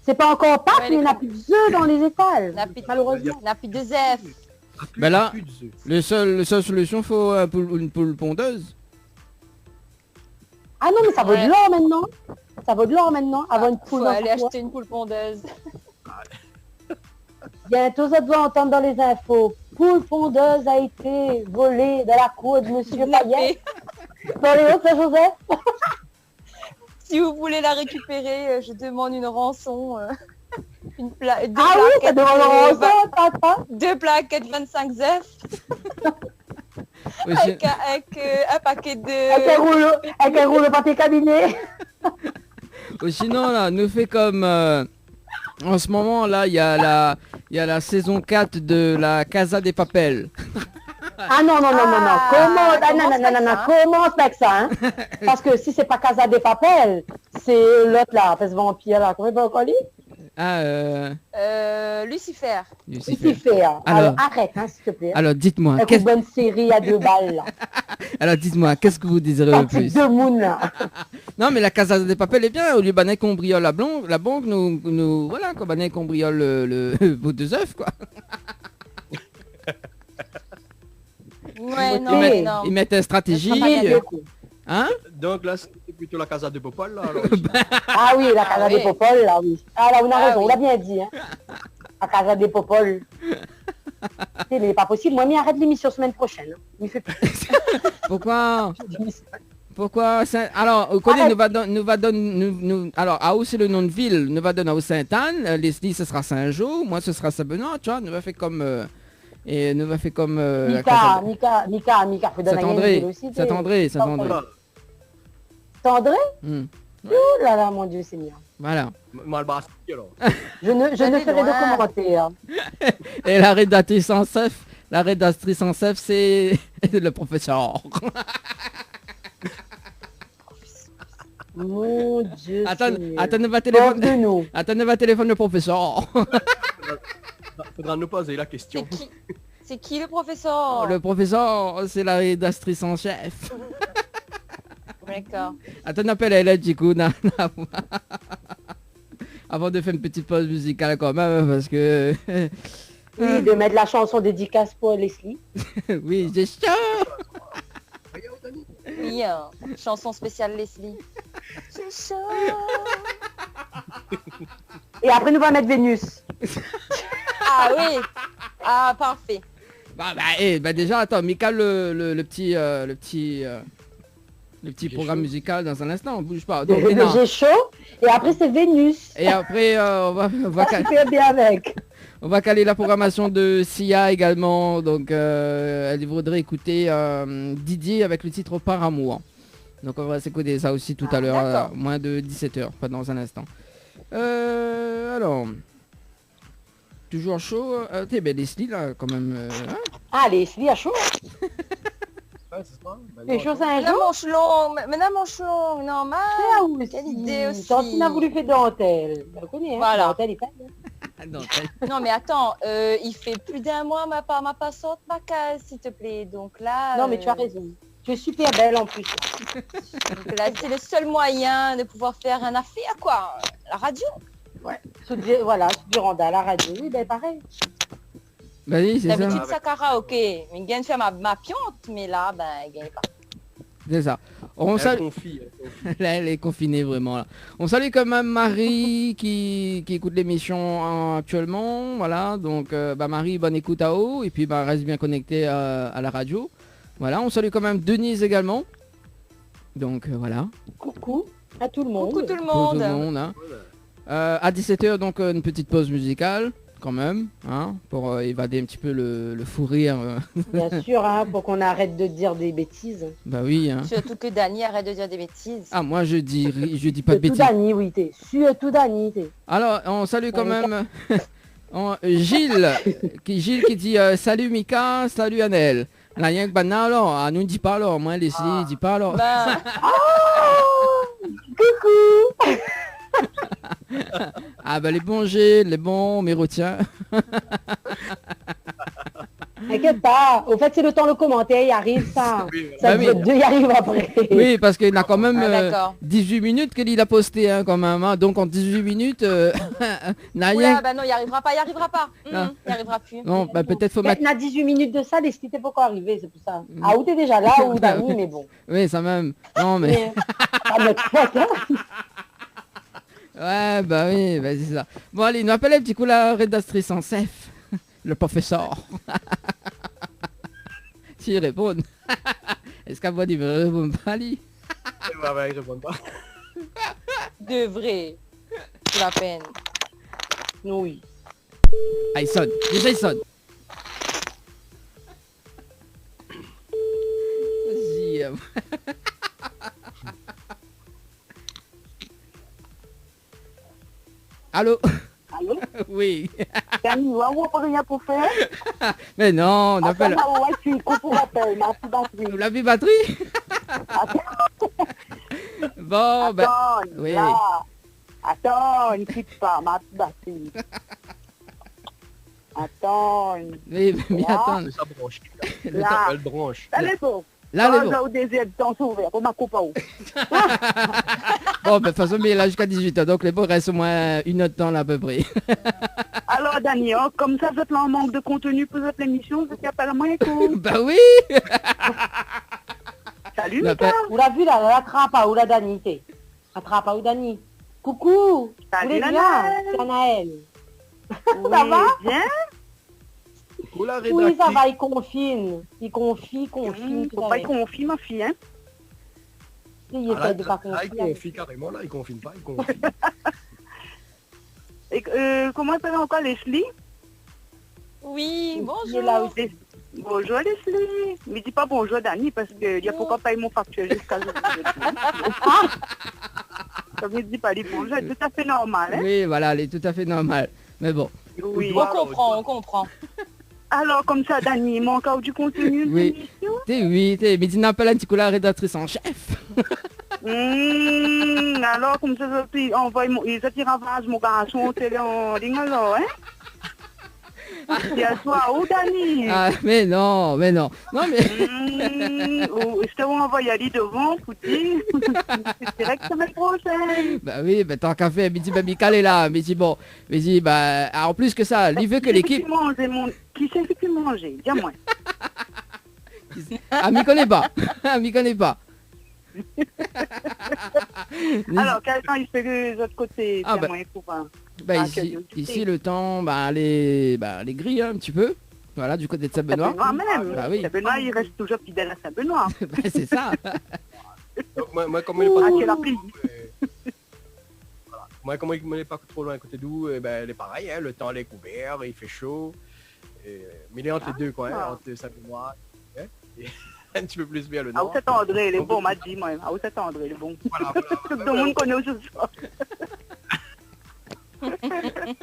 C'est pas encore Pâques,
Ouais,
mais il n'y a plus d'œufs dans les étals.
La petite-
Malheureusement.
La plus de zèf.
Ben là,
plus d'œufs.
la seule solution, faut une poule pondeuse.
Ah non, mais ça vaut
Ouais.
de l'or maintenant. Ça vaut de l'or maintenant. Avoir une poule
Faut
dans
aller
son toit.
acheter une poule pondeuse.
Bientôt, ça doit entendre dans les infos. Poule pondeuse a été volée de la cour de Monsieur Payet dans les Hauts-Saint-Joseph.
Si vous voulez la récupérer, je demande une rançon. Deux
Ah oui, ça
plaquettes
doit
de-
entendre, papa.
2 plaquettes 25 zèf
Aussi,
avec un paquet
Avec un rouleau papier cabinet.
ou sinon, là, nous fait comme... en ce moment, là, il y a la saison 4 de la Casa des Papel.
Ah non, non, non, non, non.
Ah,
Comment, ah, non,
commence
non, non, non, non,
avec ça,
commence avec ça, hein. Parce que si c'est pas Casa des Papel, c'est l'autre là, parce vampire là, comment il va encore lui?
Ah,
Lucifer.
Lucifer.
Lucifer.
Alors-
Alors arrête, hein, s'il te plaît.
Alors, dites-moi,
Avec une bonne série à 2 balles là.
alors dites-moi, qu'est-ce que vous désirez le
Avec
plus?
2 moons là.
Non, mais la Casa des Papel est bien. Au lieu de qu'on briole la banque, nous voilà, quoi, qu'on briole vos deux œufs, quoi.
Ouais, Ouais, non,
voter.
non.
Ils mettent une stratégie. Hein?
Donc là, c'est plutôt la Casa de Popol, là. Alors,
Ah oui, la Casa
Ah
des
oui.
Popol, là, oui. Ah là, on a
Ah
raison,
oui.
on l'a bien dit. Hein. La Casa des Popol. Mais c'est pas possible. Moi, arrête l'émission semaine prochaine. Hein. Il fait plus
Pourquoi?
d'émission.
Pourquoi alors, Colin
Arrête.
nous va donner... Alors, Aou, c'est le nom de ville. Nous va donner à Sainte-Anne. Leslie, ce sera Saint-Jean. Moi, ce sera Saint-Benoît. Tu vois, nous va faire comme... et nous va faire comme... la Casa de-
Mika, faut donner à
Saint-André.
une aussi.
Saint-André.
Saint-André?
Hmm.
Oh là là, mon Dieu Seigneur.
Voilà.
Malbasti, alors.
Je ne
Allez,
ferai
loin.
de commentaires.
Et la rédactrice en chef, c'est le professeur.
Mon Dieu
Attends,
Seigneur.
attends, ne va
Pauvre
téléphone.
de nous.
Attends, ne va téléphone le professeur.
Faudra nous poser la question.
C'est qui le professeur?
Le professeur, c'est la rédactrice en chef.
D'accord.
Attends, appelle elle, du coup, avant de faire une petite pause musicale quand même, parce que...
Oui, de mettre la chanson dédicace pour Leslie.
oui, j'ai chaud.
Oui, chanson spéciale Leslie. J'ai chaud.
Et après, nous va mettre Vénus.
Ah oui. Ah, parfait.
Bah déjà, attends, Mika, le petit programme musical dans un instant, on bouge pas. Donc, non.
J'ai chaud. Et après, c'est Vénus.
Et après, on va
Ça fait bien avec.
on va caler la programmation de Sia également. Donc, elle voudrait écouter Didier avec le titre Par amour. Donc, on va s'écouter ça aussi tout à l'heure,
d'accord.
moins de 17h, pas dans un instant. Alors, toujours chaud. T'es belle Leslie là, quand même. Hein.
Ah, Leslie a chaud.
Ouais, c'est ça. Ben,
Les
non,
choses à un
Madame
jour.
Monchelon, Madame Monchelon, non,
Ah oui,
quelle idée aussi.
Tantine a voulu faire dentelle. On connaît, hein.
Voilà.
Dentelle est pas bien.
Non,
Non mais attends, il fait plus d'un mois m'a pas sorti ma case, s'il te plaît. Donc là,
Non, mais tu as raison. Tu es super belle en plus.
donc là, c'est le seul moyen de pouvoir faire un affaire, quoi. La radio.
Voilà, sous Duranda, la radio. Oui, ben pareil.
Vas-y, c'est ça.
D'habitude, ça karaoké. Mais il gagne faire ma piante, mais là, ben, il gagne pas.
C'est ça. On
elle
salue...
confie, elle confie.
Là, elle est confinée vraiment là. On salue quand même Marie qui écoute l'émission actuellement. Voilà, donc Marie, bonne écoute à haut. Et puis reste bien connecté à la radio. Voilà, on salue quand même Denise également. Donc voilà.
Coucou à tout le monde.
Coucou tout le
Pour
monde.
tout le monde, hein. À 17h, donc une petite pause musicale quand même, hein, pour évader un petit peu le fou rire.
Bien sûr, hein, pour qu'on arrête de dire des bêtises.
Bah oui, hein.
Surtout que Dani arrête de dire des bêtises.
Ah, moi je dis pas de
Tout
bêtises.
Dani, oui, t'es. Surtout Dani, t'es.
Alors, on salue quand même Gilles qui dit salut Mika, salut Annelle. Là, rien que Bana alors, nous dit pas alors, moi Leslie dit pas alors.
Ben,
Coucou.
Ah bah les bons Gilles, les bons Mérotiens.
T'inquiète pas. Au fait, c'est le temps le commentaire, il arrive ça.
Oui,
Ça
Bah
veut
oui.
dire deux, il arrive après.
Oui, parce qu'il a quand même
d'accord.
18 minutes qu'il a posté hein, quand même. Hein. Donc en 18 minutes, n'a
oula,
rien.
ben non, il arrivera pas.
Ah.
Il arrivera plus.
Non, bah peut-être faut mettre.
On a 18 minutes de ça, Leslie, t'es pas encore arrivé, c'est pour ça. Ah, ou t'es déjà là, ou Dani, mais bon.
Oui, ça même. Non mais.
Mais, pas notre faute, hein.
Ouais, bah oui, bah c'est ça. Bon allez, nous appelle un petit coup la rédactrice en chef, le professeur. S'il répond. Est-ce qu'à moi il me répond pas lui?
Ouais, je réponds pas.
De vrai. C'est la peine.
Oui.
Ah il sonne, déjà il sonne. Vas-y. Allô?
Allô?
Oui.
Dani, on n'a pas rien pour faire.
Mais non, on appelle.
Attends, ouais, tu coupes pour appel, merci batterie.
La vie batterie? Bon, ben.
Attends,
oui.
là. Attends, ne quitte pas, ma batterie. Attends.
Oui, mais
Là.
attends.
C'est sa branche.
Là.
Elle branche.
Elle est bon.
Là, les
Là, au désert, dans son verre, on m'a coupé.
bon, de toute façon, mais là jusqu'à 18h, donc les beaux restent au moins une heure de temps là à peu près.
Alors, Dani, comme ça, vous êtes là en manque de contenu pour votre émission, vous êtes à moi écoute.
Bah oui.
Salut,
Bah,
Mika.
Où l'a vu là, la trapa, où la Dani t'es? La trapa, où Dani? Coucou.
Salut,
Vous allez bien?
Nanaël.
C'est Anaël.
Oui,
Ça va?
bien.
Pour la
Oui, ça
rédactrice.
va, il confine. Il confie, tout
Faut
ça.
pas y confier, ma fille, hein.
Il
Ah,
essaie de pas
là, il
confier.
confie carrément, là, il confine pas, il confie.
Et, comment s'appelle encore Leslie?
Oui,
Il est
bonjour.
là aussi.
Bonjour Leslie. Mais dis pas bonjour Dani parce que il y a pourquoi pas mon facture jusqu'à aujourd'hui. Ça me dit pas les bonjour, c'est tout à fait normal, hein.
Oui, voilà, elle est tout à fait normale. Mais bon.
Oui.
On comprend, on comprend.
Alors comme ça Dani, il manque encore du contenu de
Oui.
l'émission.
Mais tu n'appelles un petit coup la rédactrice en chef.
Alors comme ça, ils envoient ils attirent avant mon garçon télé en ligne alors, hein. C'est à toi, où Dani?
Ah, mais non. Non, mais...
Je te renvoie aller devant, Pouti. C'est direct semaine prochaine.
Bah oui, bah tant qu'à faire, Midi, bah Michael est là. Mais dis bon, mais dis, bah, en plus que ça, il veut que l'équipe...
Qui c'est que tu manges? Dis-moi.
Ah, m'y connaît pas. Ah, m'y connaît pas.
Alors, quel temps il fait de l'autre côté?
Ah,
Dis-moi, copain.
Bah
Ah,
ici,
quel
ici le temps, bah les grilles un petit peu. Voilà, du côté de Saint-Benoît.
Saint-Benoît même.
Bah oui.
Saint-Benoît, il reste toujours fidèle à Saint-Benoît.
Bah, c'est ça.
Donc, moi, comme il n'est pas
Ah,
trop
quelle
loin,
appli.
voilà. Moi, comme il n'est pas trop loin à côté d'où, ben, il est pareil, hein, le temps il est couvert, il fait chaud. Mais il est entre les deux, quoi, hein, entre Saint-Benoît, hein, et un petit peu plus vers le
Ah, où
nord.
c'est André, il est bon, m'a dit, moi. Ah, où c'est André, il est bon.
Voilà,
Tout le monde connaît où ce soir.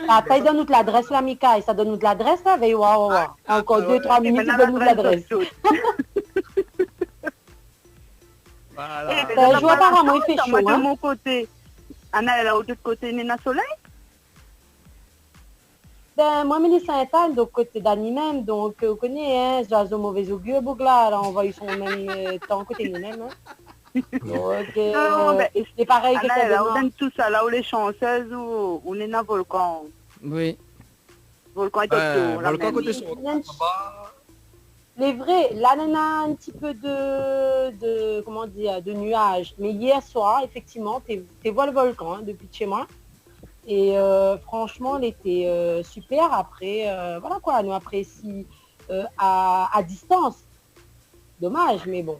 Après, il donne nous l'adresse, là, Mika. Et ça donne nous l'adresse, là, veille, waouh. Encore 2-3 minutes, il donne nous l'adresse.
voilà.
Je vois apparemment, il fait chaud,
De
hein.
mon côté, Anna, elle a de l'autre côté, Nina Soleil.
Ben, moi, Mélissa Saint-Anne, donc côté d'Annie même, donc vous connaissez, hein, j'ai un mauvais augure, Bougla, là, on va eu son même temps côté nous-mêmes, hein. Donc,
Non, ben,
c'est pareil que
Anna,
ça
elle a
demain.
donné tout ça, là où les chanceuses, où Nina Volcan.
Oui.
Volcan est autour, la
Volcan
même.
côté son là-bas.
Les vrais, là, on a un petit peu de comment dire, de nuages. Mais hier soir, effectivement, tu vois le volcan, hein, depuis de chez moi. Et franchement, elle était super. Après, voilà quoi, nous apprécie à distance. Dommage, mais bon.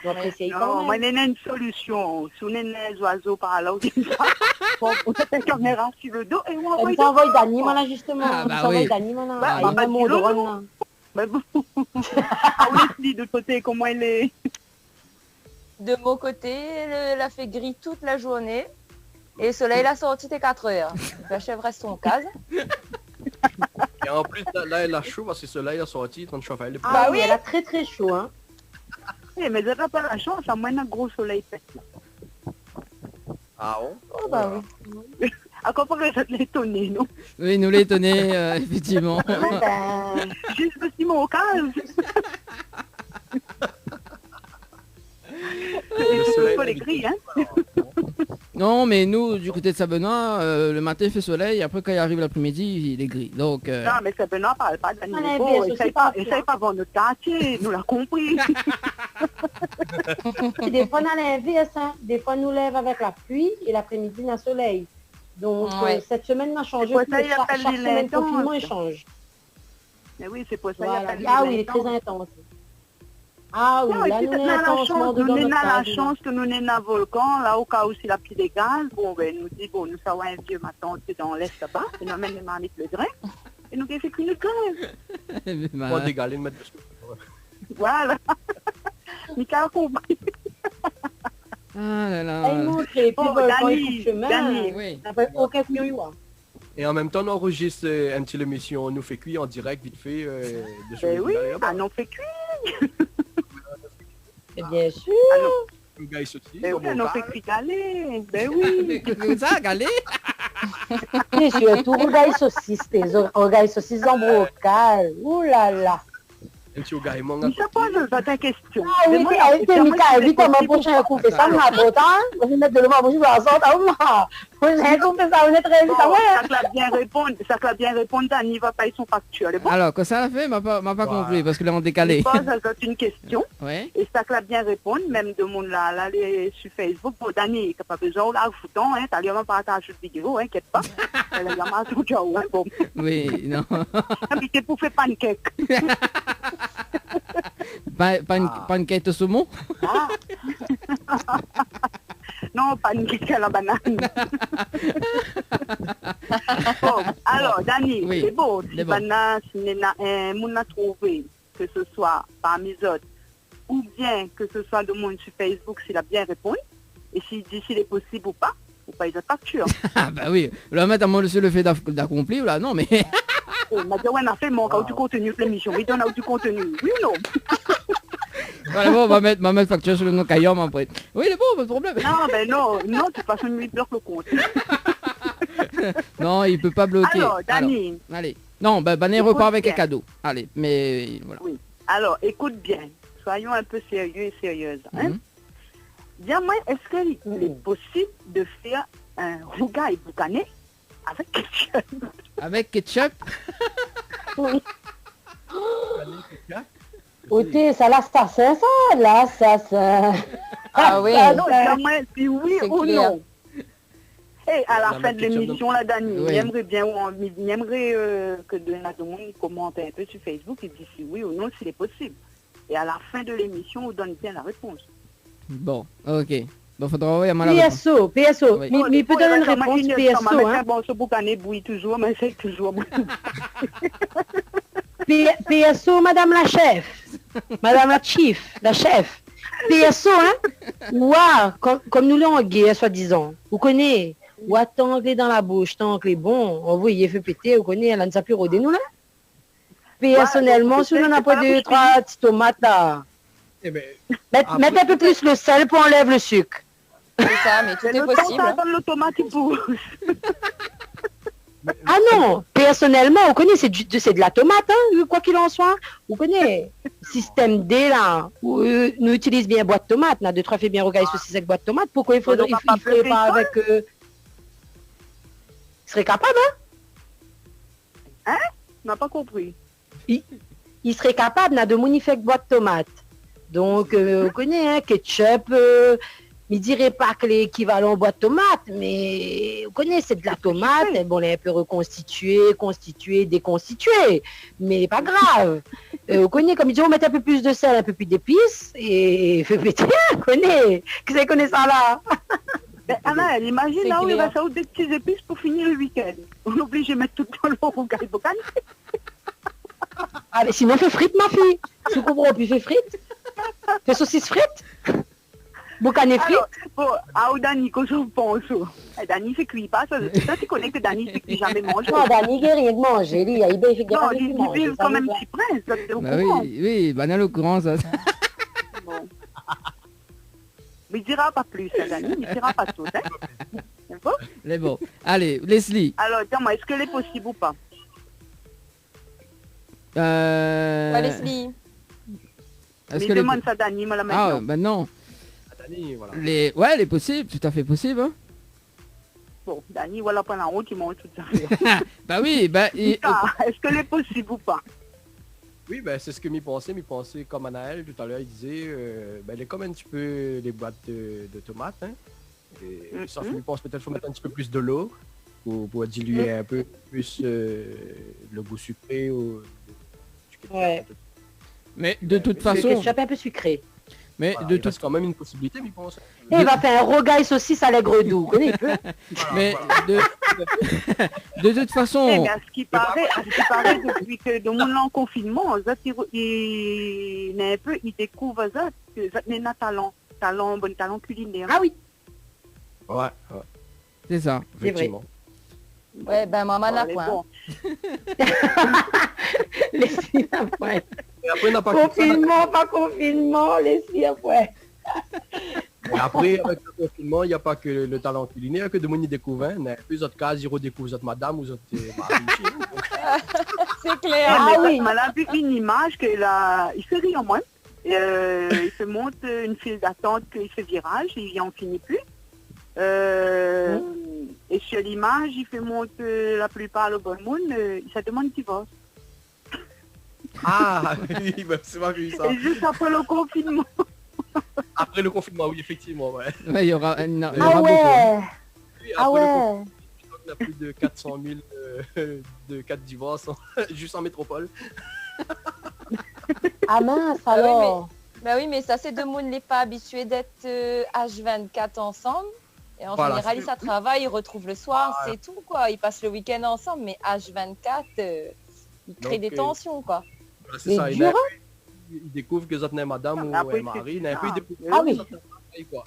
On apprécie quand
Non,
même.
moi, il y a une solution. Si on a des oiseaux par là, on fait une caméra sur le dos et on envoie
Elle s'envoie d'animaux là, justement.
Ah, bah
Elle s'envoie
oui.
d'animaux là.
Bah,
Il y a
bah,
même mon
dis-le,
drone
non.
là.
Mais bon. Ah, on explique de côté comment il est.
De mon côté, elle a fait gris toute la journée. Et le soleil l'a sorti à 4 heures. La chèvre reste son case.
Et en plus, là, elle a chaud parce que le soleil a sorti, en train de chauffer. Elle est
Ah oui, elle a très très chaud. Hein.
Eh, mais elle n'a pas la chance, à moins d'un gros soleil fait.
Ah bon?
Oh bah oui.
À comparer, ça te l'étonner, non?
Oui, nous l'étonner, effectivement.
Ouais, ben,
Juste petit mot au calme.
Le soleil,
Pas les gris, hein?
Non, mais nous, du côté de Saint-Benoît, le matin il fait soleil, après quand il arrive l'après-midi, il est gris. Donc,
Non, mais c'est Benoît parle pas d'animaux.
On est
Bon,
bien,
essaye pas vendre notre quartier, nous l'a compris.
des fois, on a l'inverse. Hein. Des fois, on nous lève avec la pluie et l'après-midi, on a le soleil. Donc,
Ouais.
cette semaine, on a changé.
C'est pour ça,
Chaque
il appelle les
semaine,
intenses.
confinement, il change.
Mais oui, c'est pour ça
Voilà.
il appelle
Ah
les
oui, il est très
intenses.
intense. Ah oui,
Non,
là,
ici,
nous,
c'est
on est
la
intensement
chance,
dedans
nous
notre
avons la
case.
chance que nous sommes un volcan, là, au cas où c'est la pluie des gaz, bon, ben, nous dit, bon, nous savons un vieux matin, c'est dans l'est là-bas, et nous amène les marmites le grain, et nous avons fait qu'une grève.
Moi, d'égaler, de mettre dessus.
Voilà. Mika a compris.
Ah là là.
Ah, il montre, et puis,
Oh,
volcan,
Dani,
il coupe chemin.
Dani.
Oui.
On n'a pas aucun coup, quoi.
Et en même temps, on enregistre un petit émission, on nous fait cuire en direct, vite fait. De
Ben oui,
là-bas.
ah non, fait cuire.
Et bien sûr.
Ah non,
Le gars, il saute ici,
ben
au
oui, ah non,
bocal.
fait cuire galer. Ben oui.
Comme ça, galé.
Et surtout, orgaille saucisse, tes orgaille saucisse en brocal. Ouh là là.
Un petit gars,
Je sais pas ta question.
Ah oui, Mika, évidemment, prochain coup, ça m'a pourtant, je vais mettre de l'eau, je vais en sorte, je vais couper ça, on est très vite,
ça que la bien répondre, Dani va payer son facture. Bon?
Alors, que ça a fait, m'a pas compris, parce que là, on décalé.
Je pose une question,
ouais.
et ça que la bien répondre, même de monde là, sur Facebook, pour Dani, qui n'a pas besoin, là, fouton, hein, t'as lui même partage cette vidéo, inquiète pas. Elle a mal tout cas, ouais, bon.
Oui, non.
Habité pour faire pancake.
Pancake au saumon.
Non, pancake à la banane. Bon, alors, Dani,
oui,
c'est beau. Si banane, si on a trouvé, que ce soit parmi les autres, ou bien que ce soit de monde sur Facebook, s'il a bien répondu, et s'il dit s'il est possible ou pas les autres factures.
Ah bah oui, là mettre à moi le fait d'accomplir, là, non mais...
On m'a dit, ouais, on a fait mon cas du contenu de l'émission. Oui, on a du contenu. Oui ou non?
Voilà, bon, on va mettre facture sur le nom Caillom après. Oui, il est bon, pas de problème.
Non, ben non, de toute façon, il bloque le compte.
Non, il peut pas bloquer.
Alors, Dani.
Allez. Non, ben, Banet repart avec un cadeau. Allez, mais voilà.
Oui. Alors, écoute bien. Soyons un peu sérieux et sérieuses. Hein? Dis-moi, est-ce qu'il est possible de faire un rougail boucané avec ketchup?
Avec ketchup?
Oui. Ôtez, ça l'assassin, ça, l'assassin.
Ah oui.
Non, dis-moi si oui ou non. Et à la fin de l'émission, là, Dani,
oui.
j'aimerais bien, que tout le monde commente un peu sur Facebook et dit si oui ou non, s'il est possible. Et à la fin de l'émission, on donne bien la réponse.
Bon, ok. Bon, faudra envoyer à ma réponse.
PSO.
Oui.
Mais peut donner une réponse PSO, hein.
Bon, ce boucané bouille toujours, mais c'est toujours...
PSO, madame la chef. Madame la chief, la chef. PSO, hein. Ouah, comme nous l'avons gué, soi-disant. Vous connaissez. Ouah, t'anglais dans la bouche, t'anglais bon. On vous y fait péter, vous connaissez, elle ne sait plus rôder nous, là. Personnellement, si on n'a pas 2-3 petites tomates, là. Mettez un peu plus le sel pour enlever le sucre.
C'est ça, mais tout est possible.
Le tomate pour...
Ah non, personnellement, vous connaissez, c'est de la tomate, hein, quoi qu'il en soit. Vous connaissez, système D, là, où nous utilisons bien boîte de tomate, là, 2-3 fait bien regarder ceci avec boîte de tomate. Pourquoi il ferait pas avec... Il serait capable,
hein? On n'a pas compris.
Il serait capable, là, de modifier avec boîte de tomate. Donc, vous connaissez, hein, ketchup... Je ne dirais pas que l'équivalent boîte de tomate, mais vous connaissez, c'est de la tomate, bon, elle est un peu reconstituée, constituée, déconstituée, mais pas grave. Vous connaissez, comme ils disent, on met un peu plus de sel, un peu plus d'épices, et fait péter, vous connaissez, que vous connaissez ça là.
Anna, imagine là où il va faire des petits épices pour finir le week-end. On est obligé de mettre tout dans le rougail boucané.
Ah, mais sinon, fais frites, ma fille. Si vous comprenez, puis fais frites. Fais saucisses frites. Boucané frites.
Bon, à Dani, que je pense. Dani, c'est cuit pas. Ça, tu connais que Dani, c'est cuit jamais mange.
Non, Dani, il n'y a rien de manger. Il fait
non, il vit comme un petit prince. Ça, c'est au courant.
Oui, banal au courant, ça.
Bon. Mais il dira pas plus, Dani. Il dira pas tout. Hein. C'est bon?
C'est bon. Allez, Leslie.
Alors, dis-moi, est-ce que c'est possible ou pas?
Ouais, Leslie.
Mais demande ça à Dani, moi, la maintenant.
Ah, ben non.
Dani, voilà.
Ouais, elle est possible, tout à fait possible. Hein.
Bon, Dani, voilà, pendant la route, il mange tout ça.
Bah oui, bah...
Est-ce que c'est possible ou pas?
Oui, ben c'est ce que m'y pensais comme Anaël tout à l'heure, il disait, ben il est comme un petit peu les boîtes de tomates, hein. Et, sauf que m'y pense peut-être faut mettre un petit peu plus de l'eau pour diluer un peu plus le goût sucré ou du ketchup.
Ouais.
Mais de toute façon...
Le ketchup un peu sucré.
Mais
voilà,
de
il reste quand même une possibilité, m'y pense.
Et il va faire un rogaille saucisse à l'aigre doux, vous connaissez?
Mais de toute façon...
Eh bien, ce qui paraît depuis que de mon en confinement, il découvre ça, que ça n'est pas bon talent culinaire.
Ah oui.
Ouais.
C'est ça.
Effectivement.
Ouais, ben maman n'a point.
Bon.
Les filles après.
Et après, on n'a pas
Confinement, pas confinement, les filles après.
Et après, avec le confinement, il n'y a pas que le talent culinaire que de mon découvert. Mais plus autres cas, ils redécouvrent autres madame ou autres
C'est clair.
Ah oui, il m'a vu une image que là, il fait rire moins. Il se monte une file d'attente qu'il fait virage, il en finit plus. Et sur l'image, il fait monter la plupart le bon monde, il se demande divorce.
Ah, oui, bah, c'est pas vu ça.
Et juste après le confinement.
Après le confinement, oui, effectivement, ouais.
Ouais, il y aura, il y aura
Ah
beaucoup.
ouais.
Oui,
Ah
après le
ouais.
confinement, on a plus de 400 000 de cas de divorce juste en métropole.
Ah mince
Ah oui,
alors.
Bah oui, mais ça, c'est deux monde n'est pas habitué d'être H24 ensemble. Et en
Voilà,
général,
c'est-
ils ça travaille, ils retrouvent le soir, c'est tout, quoi. Ils passent le week-end ensemble, mais H24, ils créent
Donc,
des tensions, quoi.
Voilà, c'est
Mais
ça.
dur,
Ils découvrent que autres n'est madame
Non,
ou
mais après,
un mari.
c'est-
Ils
Ah
découvrent
oui.
que autres n'est pareil, quoi.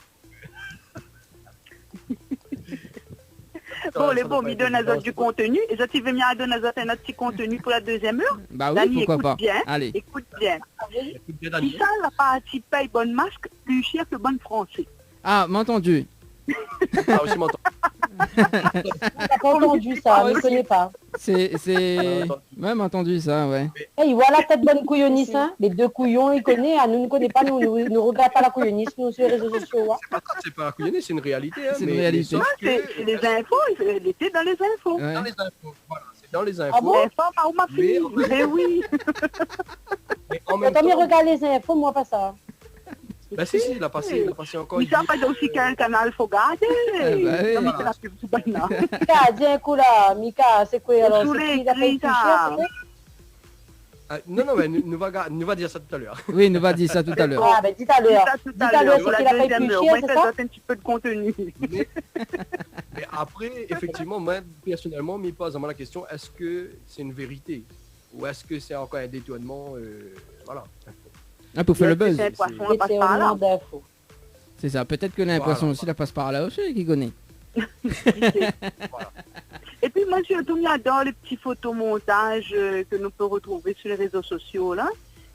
Bon,
Ça
les
doit
bons,
pas
ils
être
donnent à
évident,
eux du contenu. Et ça, tu veux bien donner à eux un autre petit contenu pour la deuxième heure.
Bah oui,
Dani,
pourquoi
écoute
pas.
bien.
Allez.
Écoute bien.
Écoute bien,
Si
Dani.
ça, la partie paye bonne masque, plus cher que bonne français.
Ah, m'a entendu.
Ah, aussi m'entend.
T'as pas entendu ça,
Ah,
je ne
aussi.
connais pas.
C'est...
Ah,
Ouais, m'a entendu ça, ouais.
Eh, il voit la tête bonne couillonniste, hein. Les deux couillons, il connaît, ah, nous ne connaît pas, nous regarde pas la couillonniste, nous sur les réseaux sociaux. Hein.
C'est pas couillonné, c'est une réalité. Hein,
C'est une
mais-
réalité.
mais sauf
C'est
que-
c'est les infos, il était dans les infos.
Ouais.
Dans les infos. Voilà, c'est dans les
Ah
infos.
bon
Info, par où ma fille. Mais oui.
Mais en même
Quand il
temps,
regarde les infos, moi pas ça.
bah si, il a passé encore.
Il savent pas aussi qu'un canal faut garder.
bah oui.
Non, mais c'est la pub tout maintenant.
Mika, dis un coup là, Mika, c'est quoi alors?
Tous
C'est
les
qui la paye plus
cris,
cher,
ça.
c'est quoi?
Non, mais nous va dire ça tout à l'heure.
Oui, il nous va dire ça tout à l'heure.
Ah, ben dis à l'heure.
Ça tout
Dis
à
à
l'heure,
l'heure,
pour
c'est
la
qu'il a paye
deuxième
plus
heure.
cher,
Moi,
c'est
ça
ça?
donne un petit peu de contenu.
Mais après, effectivement, moi, personnellement, me pose vraiment la question, est-ce que c'est une vérité? Ou est-ce que c'est encore un détournement? Voilà.
Ah, pour faire le buzz.
C'est un poisson, on
C'est
passe par là.
tellement d'infos.
C'est ça. Peut-être que l'impression
Voilà.
aussi la passe par là aussi, qui connaît.
Et puis moi surtout j'adore les petits photomontages que nous pouvons retrouver sur les réseaux sociaux là.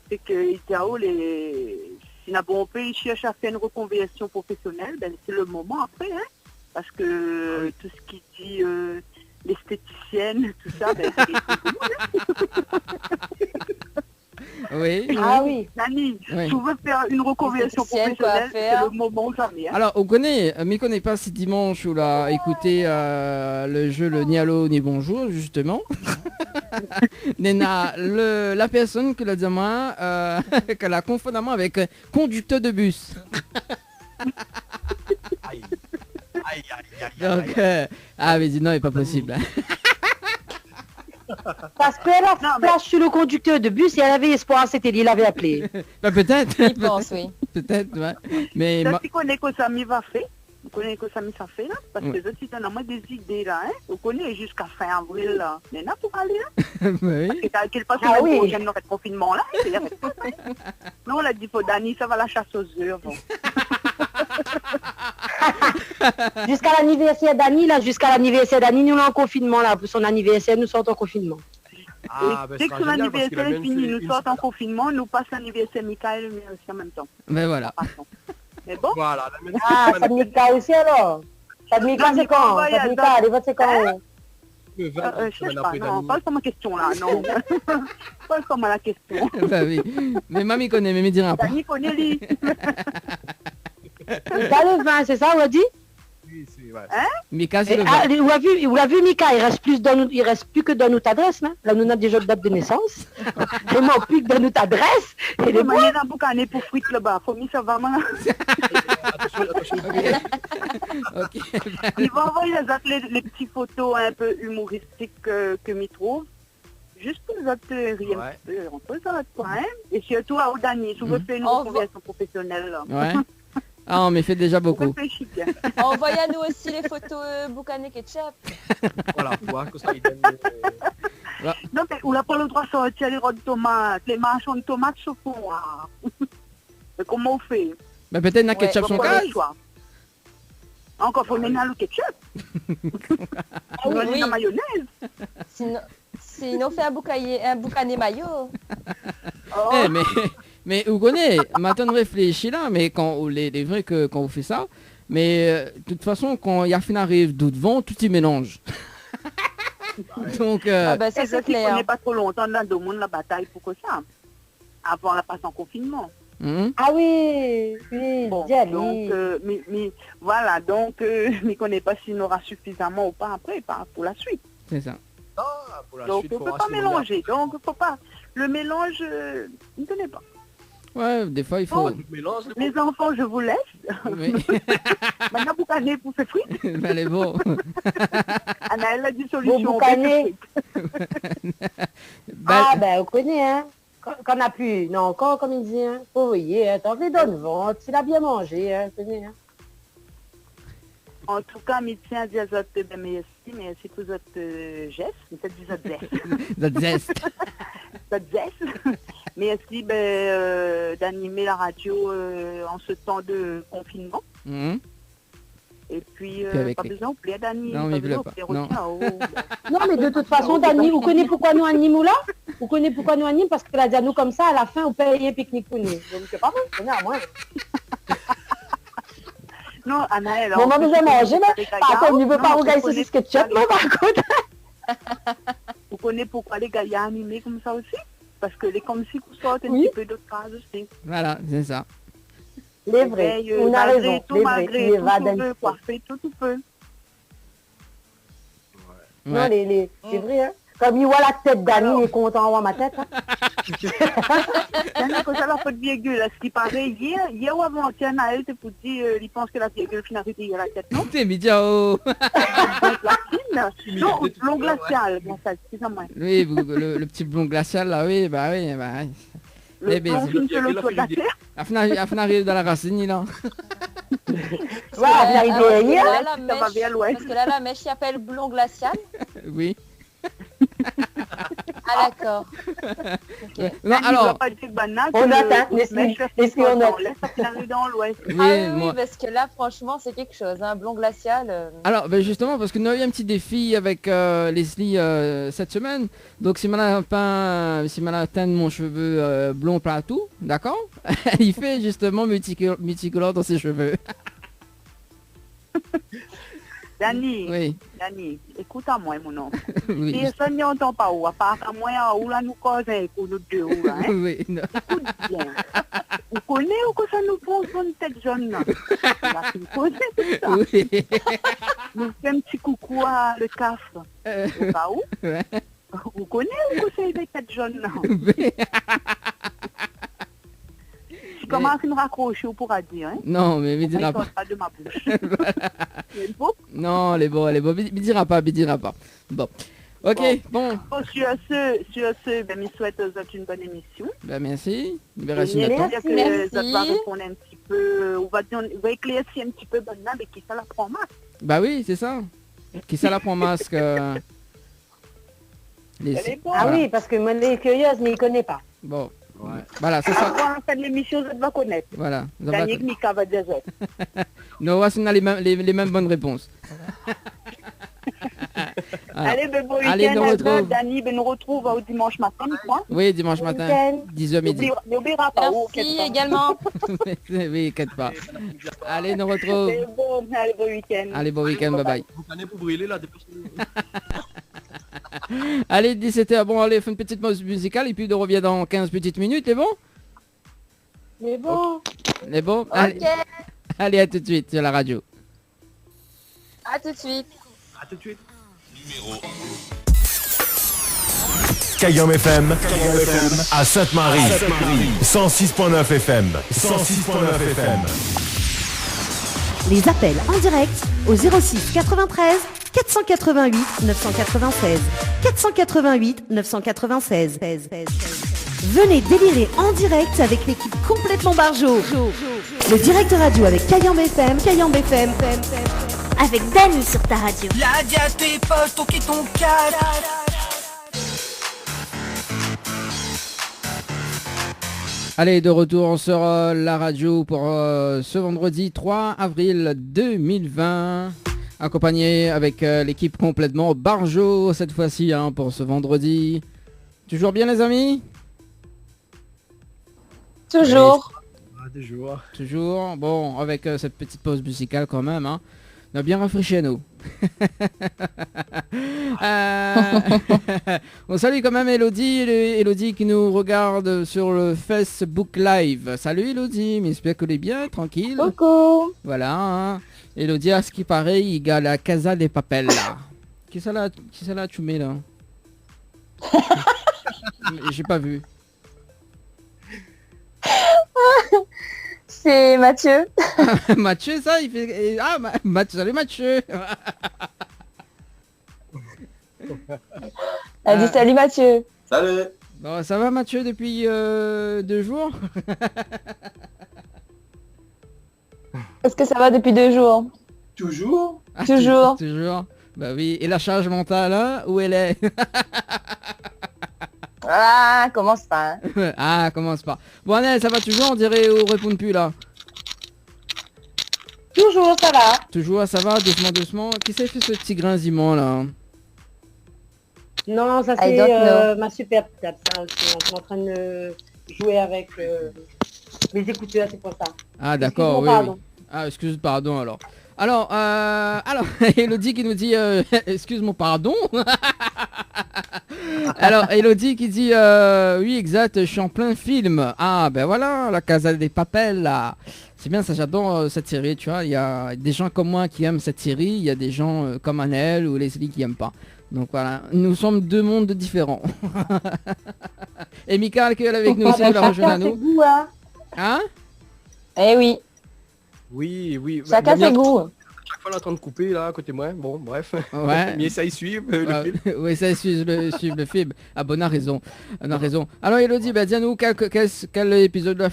C'est que Itao, si n'a bon pays cherche à faire une reconversion professionnelle, ben c'est le moment après, hein. Parce que tout ce qui dit l'esthéticienne, tout ça, ben c'est quelque chose.
Oui.
Ah oui.
Nani,
Oui.
si vous voulez faire une reconversion
Esthéticienne, quoi,
professionnelle, c'est
faire.
le moment jamais. Hein.
Alors, on connaît, mais on connaît pas si dimanche ou là, écoutez le jeu le ni allô ni bonjour, justement. Nena, la personne que la diamant, qu'elle a confondamment avec conducteur de bus.
Aïe. Aïe, aïe, aïe, aïe,
Donc,
aïe.
ah, mais dis non, il n'est pas possible.
Parce qu'elle a
Non, mais-
flash sur le conducteur de bus et elle avait espoir, c'était lui, il avait appelé.
Bah, peut-être,
Ils pensent, oui.
peut-être, ouais. Mais
Ça,
ma-
tu connais que Samy va faire. Vous connaissez que Samy ça fait là. Parce
Oui.
que les autres, ils donnent moi des idées là. Hein. Vous connaissez jusqu'à fin avril là. Mais là, pour aller là.
oui.
Parce que t'as qu'il passe
Ah
le
oui.
prochain aurait confinement là. Il y avait pas, hein. Non, on l'a dit pour Dani, ça va la chasse aux œufs. Bon.
Jusqu'à l'anniversaire d'Annie, là, jusqu'à l'anniversaire d'Annie, nous, on est en confinement, là. Pour son anniversaire, nous sommes en confinement.
Ah,
Et
ben,
dès
ce
que
sera
son
génial parce qu'il a
anniversaire est
même
fini,
fait
nous
une-
sortons en confinement, nous passons l'anniversaire Michael mais aussi en même temps.
Ben voilà.
Passons. Mais bon,
Voilà, la même
Ah, Sadmika aussi, alors? Sadmika, c'est quand? Sadmika, les votes, c'est quand?
le 20,
je
semaine
sais pas,
après
non,
Dani.
pas sur ma question là, non. Pas sur la question.
Bah oui. Mais mamie connaît, mais me dira pas.
Dani connaît lui.
Mika, le 20, c'est ça, on a dit?
Oui, c'est vrai.
Mika, c'est
Et,
le
ah,
vin.
vous l'avez vu, Mika, il reste plus que dans notre adresse, là. Là, nous avons déjà une date de naissance. Il manque plus que dans notre adresse. Et les
Il y a un boucané pour frites là-bas. Faut mis ça vraiment.
Attention, attention.
Ok.
Il va envoyer les petites photos un peu humoristiques que m'y trouve. Juste pour les autres rire un petit peu entre eux autres, quoi, hein. Et surtout à Dani, si vous voulez faire une
Au
reconversion professionnelle là.
Ouais. Ah, on m'y fait déjà
Vous
beaucoup.
réfléchissez bien.
Envoyez à nous aussi les photos Boucané Ketchup.
Voilà, pour voir que ça il donne,
Non, mais on n'a pas le droit de sortir les rots de tomates, les marchands de tomates se font. Ah. Mais comment on fait?
Bah peut-être na ketchup
Ouais,
son
On a
cas.
le choix. Encore faut mener le ketchup. On va
oui.
la mayonnaise.
Sinon, on fait un boucané maillot.
Oh,
Eh, Mais vous connaissez, maintenant réfléchis là, mais quand les vrais que quand vous faites ça, mais de toute façon quand il y a fin arrive d'où devant, tout y mélange. Donc
bah, ça
Et
c'est
ce qui
clair.
connaît pas trop longtemps dans le monde la bataille pour que ça. Avant la passe en confinement.
Ah oui, oui,
Bon,
Diali.
donc, mais voilà, donc, je ne connais pas s'il y en aura suffisamment ou pas après, pas pour la suite.
c'est ça.
Ah, pour la
Donc,
suite,
on ne peut
faudra
pas
se
mélanger. Donc, faut pas. Le mélange, je ne connais pas.
Ouais, des fois il faut.
mélange.
Les enfants, je vous laisse.
Oui.
Maintenant, vous canez pour faire frites.
Ben, elle est bon.
Anaëlle a dit solution.
Bon,
on fait
boucané.
frites.
Ah ben, on connaît, hein. Quand on a pu, non, quand, comme il dit, hein, faut voyer, hein, t'en fais donne vente, s'il a bien mangé, hein, connais, hein.
En tout cas, je tiens à dire aux autres, ben, merci pour votre geste. Peut-être vous autres gestes.
The zest.
Votre geste. Merci d'animer la radio en ce temps de confinement.
Mhm.
Et puis,
avec
pas
les-
besoin de d'Annie.
Non, mais il voulait pas. Non.
Non, mais de toute façon, Dani, vous connaissez pourquoi nous animons là? Vous connaissez pourquoi nous animons? Parce qu'elle a dit à nous comme ça, à la fin, on paye un pique-nique pour nous. Donc, c'est pas vrai, on est à moi.
Non, Anaëlle.
Bon, on a besoin de manger, mais par contre, on ne veut pas regarder ce SketchUp, moi, par contre.
Vous connaissez pourquoi les gars y a animé comme ça aussi? Parce que les comme si vous sortent un
Oui.
petit peu d'autres phrases aussi.
Voilà, c'est ça.
Les vrais,
Et,
on a
malgré
raison,
tout,
les vrais,
malgré
les
tout,
va
tu peux, quoi, fais tout, tu peux.
Non,
Ouais.
c'est vrai, hein. Comme il voit la tête d'Annie, il est content de voir ma tête, hein.
Dani, quand ça leur fait de virgule, ce qui paraît hier ou avant-hier, Naël te pour dire, il pense que la virgule finalité à la tête, non?
T'es midiao.
La fine? Non, long glacial, excusez-moi.
Oui, le petit blond glacial là, oui, bah oui, bah oui.
Le
Eh ben,
long
c'est-
film sur le toit de la terre.
À fin arrive dans la racine là.
Ouais, on arrive
Alors,
hier.
là, la
Ça va
mèche-
bien loin.
parce que là, la mèche il appelle blond glacial.
Oui.
Ah d'accord.
Non,
Il ne
alors,
doit pas dire que banane,
On
que
attend,
le-
laisse-lui-
mais je fais
laisse-lui
pas
en
dans
note.
l'est, ça finit dans l'ouest.
oui,
Ah oui,
moi-
oui, parce que là, franchement, c'est quelque chose. Un blond glacial.
Alors, ben justement, parce que nous avons eu un petit défi avec Leslie cette semaine. Donc, si m'a teint mon cheveu blond plateau, d'accord. Il fait justement multicolore dans ses cheveux.
Dani,
Oui,
Dani, écoute à moi, mon nom.
oui.
Si ça n'y entend pas où, à part à moi, où là nous causons pour nous deux, où là, hein?
Oui, non.
Écoute bien. Vous connaissez ou que ça nous prend sur une tête jaune, là? Là, tu connais tout ça.
Oui.
Nous fait un petit coucou à le CAF. Au cas où.
Ouais.
Vous connaissez ou que c'est des têtes jaunes, là? Si commence à nous raccrocher, on pourra dire, hein?
Non, mais il
Mais
dira
il
pas.
sort pas de ma bouche. C'est beau.
Non, elle est bon. Il dira pas. Bon. Ok, bon.
Bon, sur ce, ben, je souhaite aux autres une bonne émission.
Ben merci. Ben,
Et
reste une
j'espère
attente.
que
Merci.
ça va répondre un petit peu, on va éclaircir un petit peu Bonna, mais qui ça la prend mal.
Bah oui, c'est ça. Qui ça la prend masque les...
Elle est bonne.
Ah
Voilà.
oui, parce que moi, elle est curieuse, mais il ne connaît pas.
Bon.
Ouais.
Voilà, c'est ça.
Avant en fin de l'émission, je dois connaître.
Voilà. Nous avons-
Daniel Mika va dire ça.
nous voici les mêmes bonnes réponses. Alors,
Allez, ben, bon
allez, nous
week-end,
retrouve.
Dani, ben, nous retrouve au dimanche matin, quoi.
Oui, dimanche matin,
Week-end.
10h midi.
N'oubliera pas. oh,
Merci
quelque
également.
Oui, inquiète pas. Allez, nous retrouve.
C'est bon, allez, bon week-end.
Allez, bon week-end, bye bye.
Vous prenez pour brûler là, dépêchez-vous.
Allez, 17h, bon, allez, fais une petite pause musicale et puis on revient dans 15 petites minutes, c'est bon?
Mais bon.
C'est bon? Allez,
Ok,
allez, à tout de suite sur la radio.
à tout de suite.
À tout de suite.
Kayam FM à Sainte-Marie 106.9 FM 106.9 FM.
Les appels en direct au 06 93 488 996 488 996. Venez délirer en direct avec l'équipe complètement barjo. Le direct radio avec Kayam FM,
Avec Dani sur ta radio.
La dia tes poches, ton qui ton cadre.
Allez, de retour sur la radio pour ce vendredi 3 avril 2020. Accompagné avec l'équipe complètement Barjo cette fois-ci pour ce vendredi. Toujours bien les amis?
Toujours.
Toujours.
Toujours. Bon, avec cette petite pause musicale quand même, hein. On a bien rafraîchi nous. On salue quand même Elodie qui nous regarde sur le Facebook Live. Salut Elodie, mais j'espère que tu es bien, tranquille.
Coucou.
Voilà, hein. Elodie, à ce qui paraît, il y a la Casa des Papel là. Qui ça là tu mets là? J'ai pas vu.
C'est Mathieu.
Mathieu, ça, il fait... Ah, salut Mathieu.
Elle dit salut Mathieu.
Salut.
Bon, ça va Mathieu depuis 2 jours?
Est-ce que ça va depuis 2 jours?
Toujours.
Toujours.
Toujours. Bah oui, et la charge mentale, hein, où elle est?
Ah, commence pas. Hein.
Ah, commence pas. Bon, Annelle, ça va toujours? On dirait on répond plus là.
Toujours, ça va.
Toujours, ça va, doucement, doucement. Qui s'est fait ce petit grinzement là?
Non, ça
I don't
c'est ma super table, ça aussi. On est en train de jouer avec mes écouteurs, c'est pour ça.
Ah d'accord, oui,
Pardon.
oui. Ah, pardon alors. Alors, Elodie qui nous dit, excuse-moi, pardon. Alors, Elodie qui dit, oui, exact, je suis en plein film. Ah, ben voilà, la Casa des Papel, là. C'est bien, ça, j'adore cette série, tu vois. Il y a des gens comme moi qui aiment cette série, il y a des gens comme Annelle ou Leslie qui aiment pas. Donc voilà, nous sommes 2 mondes différents. Et Michael qui est avec nous aussi, la rejoint à nous.
Goût, hein.
Hein?
Eh oui.
Oui.
Chacun ses goûts.
Chaque fois, là, en train de couper, là, à côté de moi. Bon, bref.
Ouais.
Mais ça y suit le film.
Oui, ça suit le film. Ah bon, on a raison. On a raison. Alors Elodie, bah, dis-nous quel épisode la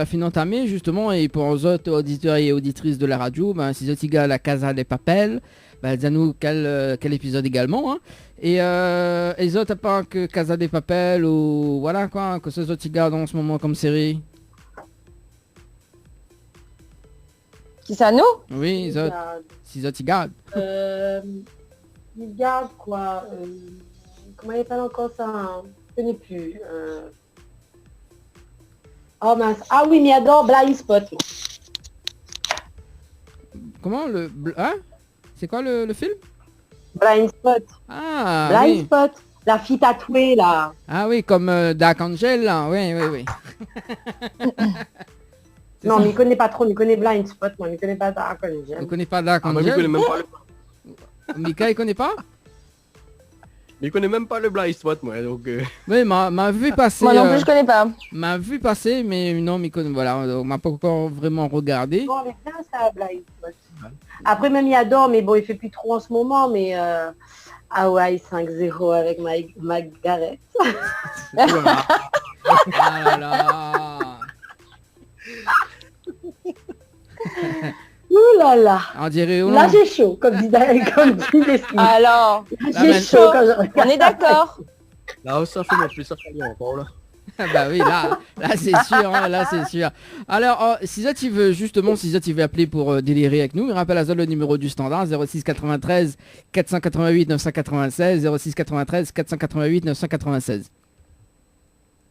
fin entamé justement, et pour les autres auditeurs et auditrices de la radio, bah, si Zotiga la Casa des Papel, bah, dis-nous quel épisode également. Hein. Et les autres, à part que Casa des Papel ou voilà quoi, que ce Zotiga en ce moment comme série.
Qui ça nous?
Oui, les autres. Si Zotiga.
Il garde quoi comment il appelle encore ça hein? Je ne connais plus. Oh mince. Ah oui, mais adore Blind Spot.
Comment le... Hein? C'est quoi le film?
Blind Spot.
Ah,
Blind
oui.
Spot. La fille tatouée là.
Ah oui, comme Dark Angel là. Oui.
Non, mais il connaît pas trop, il connaît Blind Spot, moi, il connaît pas Dark Angel.
Il connaît pas Dark
Ah,
Angel.
mais il connaît même pas le...
Mika, il connaît pas?
Mais il connaît même pas le Blind Spot, moi, donc...
Oui, m'a vu passer.
Moi non plus, je connais pas.
M'a vu passer, mais non, mais voilà, on m'a pas encore vraiment regardé.
Bon, mais bien ça, Blind Spot. Après, même il adore, mais bon, il fait plus trop en ce moment, mais Hawaii 5-0 avec Margaret.
Ah là là.
Ouh là là.
On dirait où?
Là j'ai chaud, comme dit Leslie.
Alors,
J'ai chaud quand je regarde.
on est d'accord.
Là, ça fait mon plus, ça fait encore, là.
Bah oui, là c'est sûr, hein, là c'est sûr. Alors, si ça tu veux justement, si ça tu veux appeler pour délirer avec nous, il rappelle à ça le numéro du standard 06 93 488 996 06 93 488 996.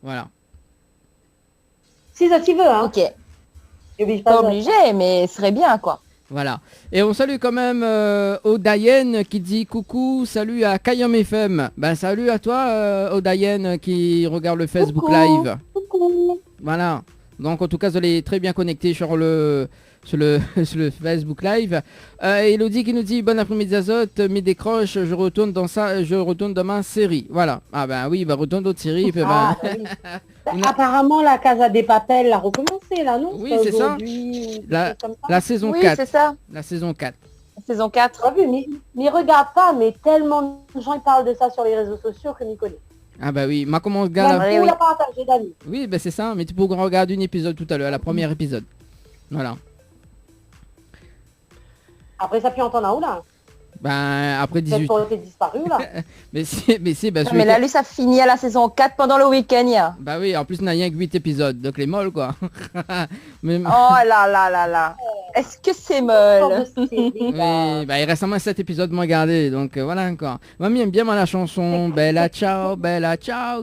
Voilà.
Si ça tu veux, hein.
Ok. Pas obligé, mais ce serait bien quoi.
Voilà. Et on salue quand même Odayen qui dit coucou, salut à Kayam FM. Ben salut à toi Odayen qui regarde le Facebook
Coucou.
Live.
Coucou.
Voilà. Donc en tout cas, vous allez très bien connecté sur le sur le Facebook Live. Elodie qui nous dit bon après-midi Azote, mais décroche, je retourne dans ma série. Voilà. Ah ben oui, retourne d'autres séries. Puis,
Ah, oui. Apparemment, la Casa des Papel a recommencé là, non?
Oui, c'est ça. La saison
Oui,
4.
c'est ça.
La saison 4.
Saison 4.
T'as vu, mais regarde pas, mais tellement de gens ils parlent de ça sur les réseaux sociaux que m'y connaît.
Ah bah oui, ma comment regarde.
Même la partagé d'amis.
Oui, ben c'est ça, mais tu peux regarder un épisode tout à l'heure, la première épisode. Voilà.
Après ça, puis on t'en a où là?
Ben après 18.
Peut-être qu'on était disparu là.
mais c'est bah,
Mais là, lui, ça finit à la saison 4 pendant le week-end. Yeah.
Bah oui, en plus, il n'y a rien que 8 épisodes, donc les molles quoi. Mais...
Oh là là là là. Est-ce que c'est molle?
Oui, bah il reste au moins 7 épisodes moins gardés, donc voilà encore. Mamie aime bien moi la chanson Bella ciao,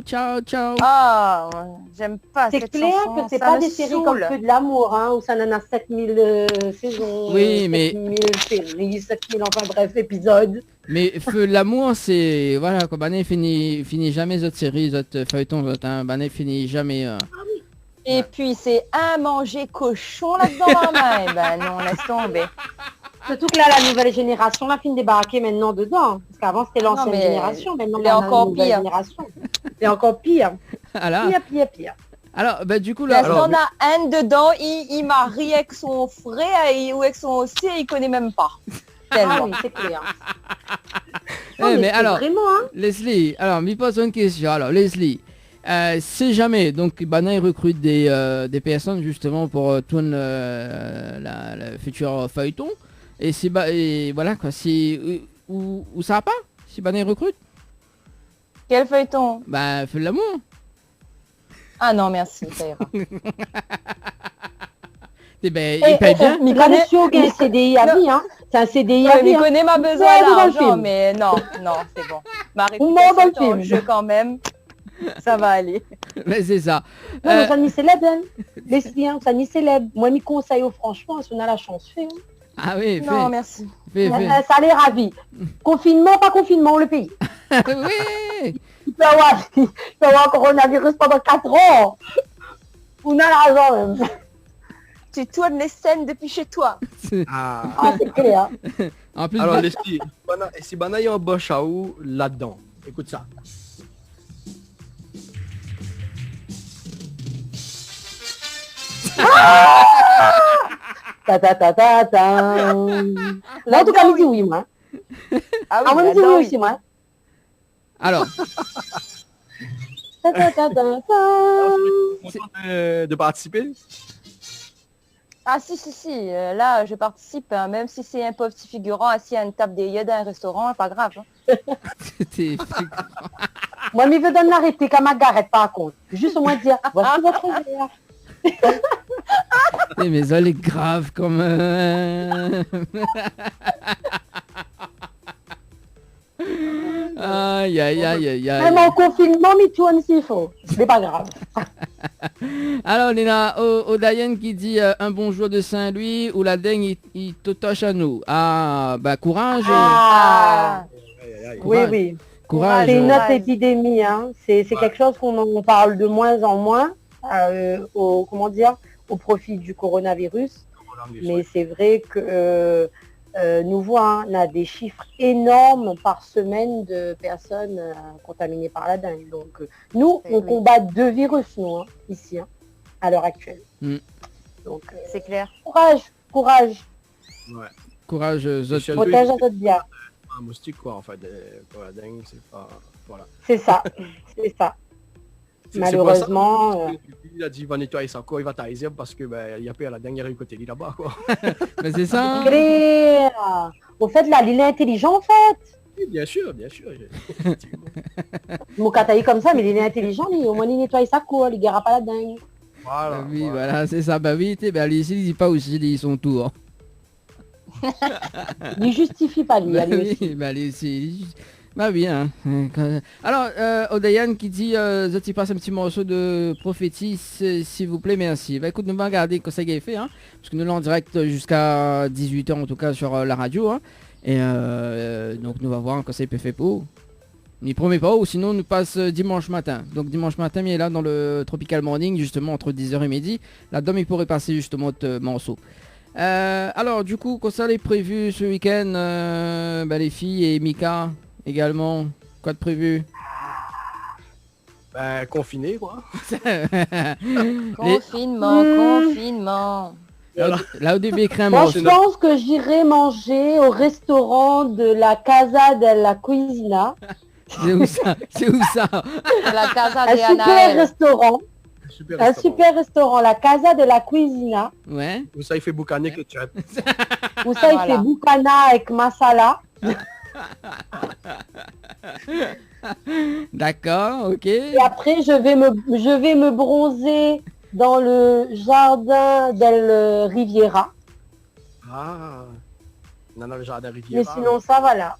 ciao, ciao.
Ah, j'aime pas
C'est
cette
clair
chanson,
que c'est
ça
pas
me
des séries comme
saoule.
Feu de l'amour, hein, où ça en a 7000 saisons,
Oui, mais-
7000 séries, 7000, enfin bref, épisodes.
Mais Feu de l'amour, c'est... Voilà, quoi, Banet finit jamais les autres séries, les autres feuilletons, les autres, hein, Banet finit jamais...
Et puis c'est un manger cochon là-dedans, maman. Eh ben non, laisse tomber.
Surtout que là, la nouvelle génération, la fin débarquée maintenant dedans. Parce qu'avant, c'était l'ancienne
mais
génération, maintenant,
elle est
on a la
encore
nouvelle
pire.
génération. C'est encore pire.
Voilà.
Pire.
Alors, bah du coup, là...
Là, on a un dedans, il marie avec son frère ou avec son aussi, il connaît même pas.
Ah
Tellement.
oui, c'est clair.
mais
c'est
alors,
vraiment, hein.
Leslie, alors, m'y pose une question. Alors, Leslie, si jamais, donc, Banet recrute des personnes, justement, pour tourner le futur feuilleton, et si, et voilà, quoi, si... Où ça va pas, si Banet recrute?
Quel feuilleton?
Bah, Feu de l'amour.
Ah non, merci, ça ira.
Eh ben, il paye bien.
Mais quand même sûr qu'il y a un CDI à vie, hein. C'est un CDI à vie.
Il connaît ma besoin
Ouais, dans le
d'argent,
film.
mais non, c'est bon. Ma
Ou non, dans le
réputation est en
film.
jeu quand même, ça va aller.
Mais c'est ça.
Non, mais ça n'y célèbre, hein. Leslie, hein, ça n'y célèbre. Moi, mes conseils, franchement, si on a la chance, fait. Hein.
Ah oui,
Non, merci.
Fais.
Ça les ravit. Confinement, pas confinement, le pays.
Oui.
Il peut y avoir coronavirus pendant 4 ans. On a l'argent, même.
Tu tournes les scènes depuis chez toi.
Ah, c'est clair.
En plus,
Alors, Leslie, si Bana y embauche à où là-dedans? Écoute ça.
Ta. Là, en tout cas, me dit oui, moi.
Ah
Ah, moi, me dit
j'adore,
oui aussi, moi.
alors,
Ta.
Content de participer?
Ah si, là je participe, hein, même si c'est un pauvre petit figurant assis à une table des yeux d'un restaurant, pas grave. Hein.
c'était...
Moi, me veut donner l'arrêter comme Margaret, par contre. Juste au moins dire, voici votre verre.
Mais ça, elle est grave comme... Aïe.
Même en confinement, mais tourne s'il faut. C'est pas grave.
Alors, Léna, au Diane qui dit un bonjour de Saint-Louis, ou la dingue, il totoche à nous. Ah, bah courage.
Ah,
Courage.
oui.
Courage.
C'est une autre épidémie, hein. C'est quelque chose qu'on en parle de moins en moins, au profit du coronavirus. Mais c'est vrai que nous voyons, on a des chiffres énormes par semaine de personnes contaminées par la dengue. Donc nous, on combat 2 virus, nous, hein, ici, hein, à l'heure actuelle. Donc
c'est clair.
Courage.
Ouais.
Courage, Zot.
Protège à votre bien.
Un moustique, quoi, en fait, pour la dengue, c'est pas... Voilà.
C'est ça. Malheureusement...
Il a dit il va nettoyer sa cour, il va tailler parce que il y a pas la dernière côté là-bas, quoi.
Mais c'est ça.
Claire. Au fait, là, il est intelligent, en fait.
Oui, bien sûr.
Mon cataï comme ça, mais il est intelligent, lui. Au moins, il nettoie sa cour, il guérira pas la dingue.
Voilà.
Bah oui, voilà, c'est ça. Bah oui, tu sais, ici, il dit pas aussi, ils sont tours.
Il justifie pas, lui.
Bah
lui
oui,
aussi.
bah ici, bah oui, hein. Alors, Odayan qui dit, je passe un petit morceau de prophétie, s'il vous plaît, merci. Bah écoute, nous allons regarder ce qu'il a fait, hein, parce que nous l'avons en direct jusqu'à 18h en tout cas sur la radio, hein, et donc nous allons voir quand ça peut faire pour. N'y promet pas, ou sinon nous passe dimanche matin. Donc dimanche matin, il est là dans le Tropical Morning, justement entre 10h et midi. Là-dedans, il pourrait passer justement ce morceau. Alors du coup, quand ça est prévu ce week-end, les filles et Mika également, quoi de prévu?
Confiné, quoi.
Confinement.
Là au début, écrit
Moi, je pense que j'irai manger au restaurant de la Casa de la Cuisina.
C'est où ça?
La Casa
Un
de
super
Anaël.
restaurant. Un super restaurant, la Casa de la Cuisina.
Ouais.
Où ça, il fait boucaner que tu as.
Où ça, il fait boucana avec masala.
D'accord, ok.
Et après, je vais me bronzer dans le jardin del Riviera.
Ah, on a le jardin
Mais
Riviera.
sinon, ça va là.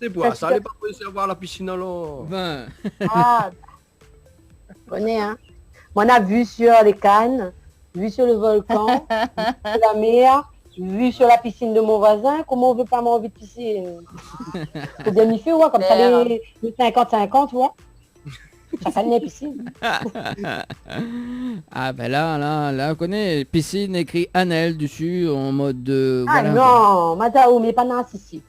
C'est pour ça, allez pas essayer de voir la piscine alors.
Ben,
Ah, je connais, hein. Moi, on a vu sur les Cannes, vu sur le volcan, sur la mer, vu sur la piscine de mon voisin. Comment on veut pas avoir envie de piscine? Faut bien y faire, ouais, comme ça, les 50-50, ouais. Chacun a une piscine.
ah ben là, on connaît piscine écrit Anel dessus en mode de...
Ah non, Madao, mais pas narcissique.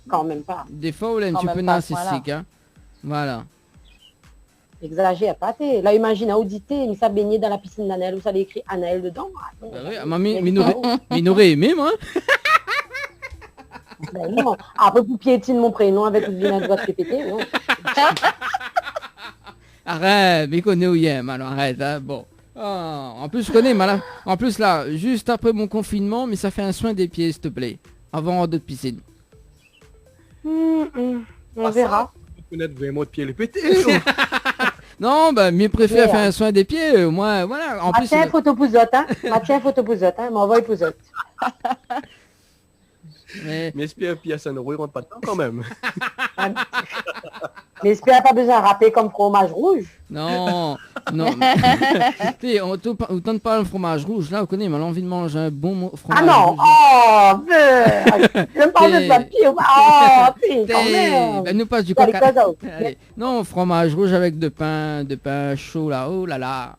Quand même pas.
Des fois, on est un
Quand
petit
même
peu
pas,
narcissique, hein. Voilà.
Exagère, pas t'es. Là, imagine à auditer, mais ça baigner dans la piscine d'Anel, où ça avait écrit Anel dedans. Ah, non,
Bah oui, mais il aurait aimé, moi.
Ben non. Après, pour piétiner mon prénom avec le vilain doigt de péter, non.
Arrête, mais connais où il est, alors arrête, hein, bon. Ah, en plus, je connais, malin. En plus, là, juste après mon confinement, mais ça fait un soin des pieds, s'il te plaît. Avant d'autres piscines.
On verra.
Connaître vraiment de pied les pétés.
Non, bah, mieux préfère faire un soin des pieds, moi, voilà. En plus,
Tiens, photo pouzotte, hein. Tiens, photo pouzotte, hein. M'envoie une pouzotte.
Mais espère puis à Saint-Noro, il rentre pas dedans quand même.
Mais espère pas besoin de râper comme fromage rouge.
Non, non. Autant de parler de fromage rouge, là, on connaît, mais l'envie de manger un bon fromage rouge.
Ah non, je me parle de papier. Oh, quand même.
Ben, nous passe du coca. Allez. Non, fromage rouge avec de pain chaud, là, oh là là.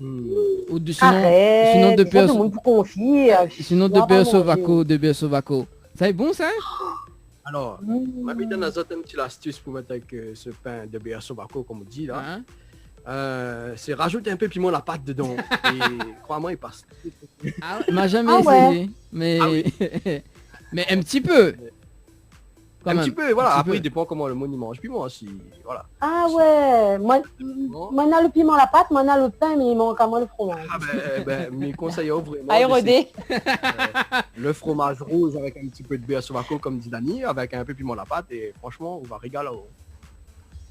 Ou sinon de beurre. Sinon de beurre sovaco, Ça est bon, ça?
Alors, ma vie dans un petit astuce pour mettre avec ce pain de beurre sovaco, comme on dit là. C'est rajouter un peu piment la pâte dedans. Et crois-moi, il passe.
M'a jamais essayé. Mais... mais un petit peu.
Un petit peu, voilà. Après, il dépend comment le monde y mange piment aussi. Voilà.
Ah ouais, moi on a le piment la pâte, moi on a le pain, mais il manque à moi le fromage.
Ah ben mes conseils vraiment.
Aérodé.
Le fromage rouge avec un petit peu de beurre sovaco comme dit Dani, avec un peu piment la pâte et franchement on va régaler.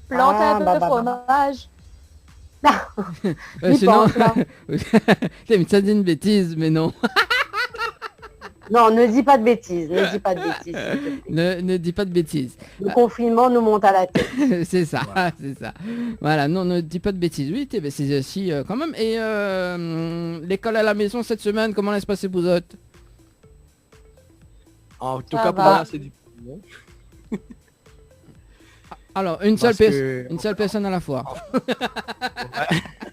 Plante un peu de fromage.
Sinon, ça dit une bêtise, mais non.
Non, ne dis pas de bêtises, ne dis pas de bêtises.
Ne dis pas de bêtises.
Le confinement nous monte à la tête.
C'est ça, c'est ça. Voilà, non, ne dis pas de bêtises. Oui, c'est aussi quand même. Et l'école à la maison cette semaine, comment laisse passer Bouzotte?
En tout cas, pour moi, c'est du...
Alors, une seule personne à la fois.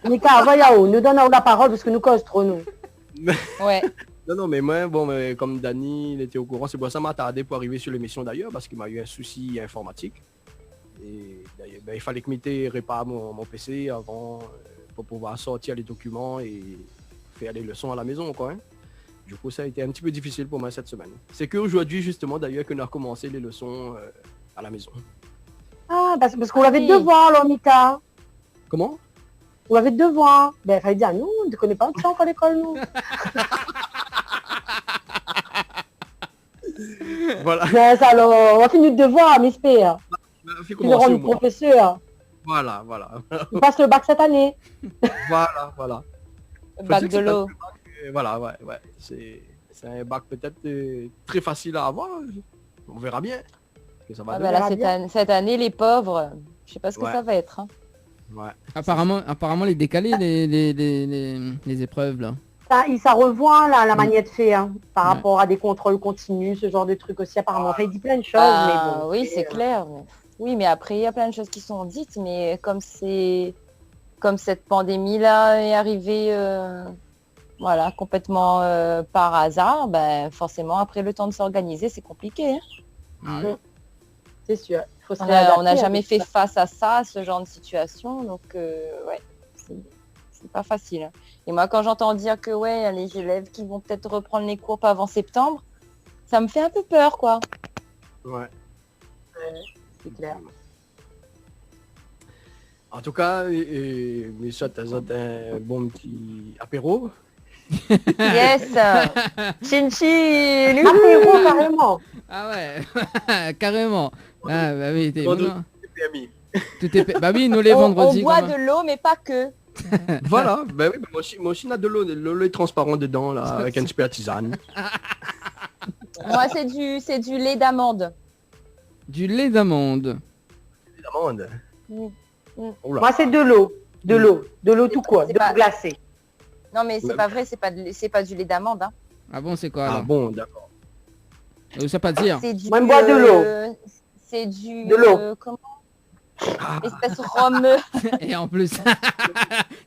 Nika, voyons, nous donnons la parole parce que nous cause trop, nous.
Ouais.
Non, mais moi, mais comme Dani, il était au courant, c'est pour ça que m'a tardé pour arriver sur l'émission d'ailleurs, parce qu'il m'a eu un souci informatique. Et ben, il fallait que Mité répare mon PC avant pour pouvoir sortir les documents et faire les leçons à la maison, quoi. Hein. Du coup, ça a été un petit peu difficile pour moi cette semaine. C'est qu'aujourd'hui, justement, d'ailleurs, qu'on a recommencé les leçons à la maison.
Ah, parce qu'on avait devoir, alors, Mika.
Comment?
On avait devoir. Ben, il fallait dire, nous, on ne connaît pas ça encore à l'école, nous.
Voilà.
Ben, alors, on a fini de devoir, m'espère. Tu le rends le professeur.
Voilà.
Il passe le bac cette année.
Voilà.
Bac de l'eau.
Voilà, ouais. C'est un bac peut-être très facile à avoir. On verra bien. Que ça va
cette année, les pauvres, je sais pas ce que ça va être. Hein.
Ouais.
Apparemment, les décalés, les épreuves, là.
Ça revoit la manière de faire par rapport à des contrôles continus, ce genre de trucs aussi. Apparemment, il dit plein de choses. Mais bon,
oui, c'est clair. Oui, mais après, il y a plein de choses qui sont dites, mais comme cette pandémie-là est arrivée complètement par hasard, ben, forcément, après le temps de s'organiser, c'est compliqué. Hein.
C'est sûr.
On n'a jamais fait face à ça, à ce genre de situation, donc c'est pas facile. Et moi, quand j'entends dire que les élèves qui vont peut-être reprendre les cours pas avant septembre, ça me fait un peu peur, quoi.
Ouais.
C'est clair.
En tout cas, mais ça, t'as un bon petit apéro.
Yes. Chin-chin.
Apéro, carrément.
Ah ouais, carrément. Ah, bah oui,
Tout est permis.
Bah oui, nous les vendredis.
On boit de l'eau, mais pas que.
Voilà, ben oui, moi aussi, on a de l'eau est transparent dedans, là, avec un petit peu de tisane.
Moi, c'est du lait d'amande.
Du lait d'amande.
D'amande.
Moi, c'est de l'eau. De l'eau tout court, de l'eau glacée.
Non, mais c'est pas vrai, c'est pas du lait d'amande. Hein.
Ah bon, c'est quoi alors?
Ah bon, d'accord.
Ça pas dire.
Moi, je bois de l'eau.
C'est du...
De l'eau.
Comment? Espèce rhum.
Et en plus...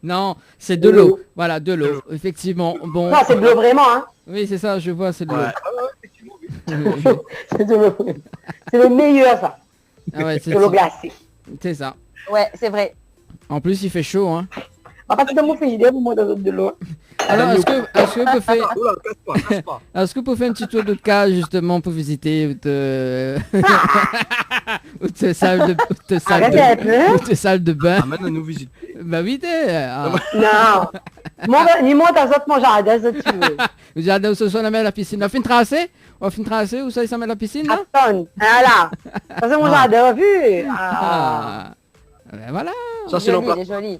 non, c'est de l'eau. Voilà, de l'eau. Effectivement. Bon.
Non, c'est de l'eau vraiment, hein.
Oui, c'est ça, je vois, c'est de l'eau.
C'est de l'eau. C'est le meilleur, ça.
Ah ouais,
de l'eau glacée.
C'est ça.
Ouais, c'est vrai.
En plus, il fait chaud, hein.
À partir de mon frigidaire, pour moi, dans de l'eau.
Alors, est-ce que vous pouvez... Est-ce que vous pouvez faire un petit tour de cas, justement, pour visiter votre salle de bain?
Ah, maintenant, nous visiter.
Bah oui,
Non. Ni moi, t'as autres mon jardin, ça tu veux.
Le jardin où ce soit, on met la piscine. On fait une tracée? On fait une tracée où ça, ça met la piscine, là?
Attends, voilà. Ça, c'est mon jardin, vu.
Ben voilà.
Ça, c'est
joli, il est joli.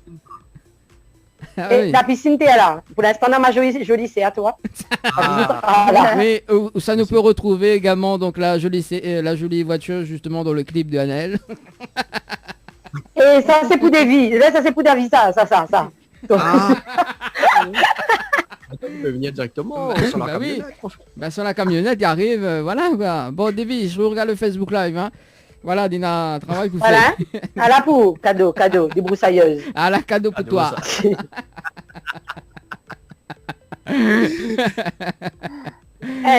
Et la piscine, t'es là. Pour l'instant, dans ma jolie, c'est à toi.
Mais où ça nous peut retrouver également donc la jolie voiture justement dans le clip de Annelle.
Et ça c'est pour des vies. Là ça c'est pour des vies ça. Donc...
Tu peux venir directement sur la camionnette.
Oui. Sur la camionnette, il arrive, voilà quoi. Bon Davy, je regarde le Facebook Live. Hein. Voilà, Dina, travail pour faire.
À la pour cadeau, des broussailleuses.
À la cadeau pour toi.
Elle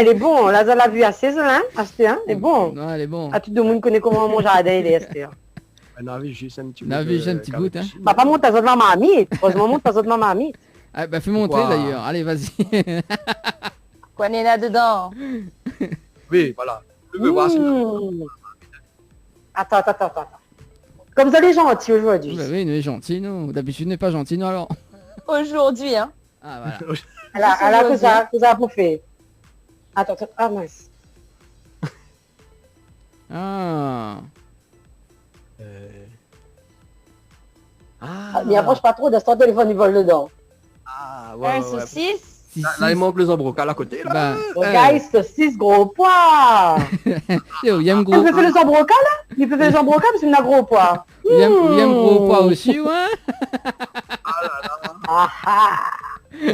est bon, là, on l'a vu à 16 ans, hein, elle est bon.
Non, elle est bon.
Tout le monde connaît comment mon jardin il est, Esther.
On a vu juste un petit bout.
On a vu juste un petit bout, hein.
Papa monte à zone ma mamie, heureusement monte à zone ma mamie.
Ah, bah fais montrer d'ailleurs, allez vas-y.
Quoi n'est là dedans?
Oui, voilà. Je veux voir
Attends. Comme vous allez gentil aujourd'hui.
Bah oui, nous est gentil, nous. D'habitude, n'est pas gentil, nous alors.
Aujourd'hui, hein.
Ah, voilà.
Elle a que ça pour faire. Attends, ah mince. Mais approche pas trop, de ton téléphone, il vole dedans.
Ah, ouais.
Un saucisse.
Là, il manque les embrocailles à côté, là.
Guys, saucisse, gros poids.
Il y a un gros...
Tu peux faire les embrocailles, là? Il peut faire les embrocailles parce qu'il a gros poids.
Il y a un gros poids aussi, ouais.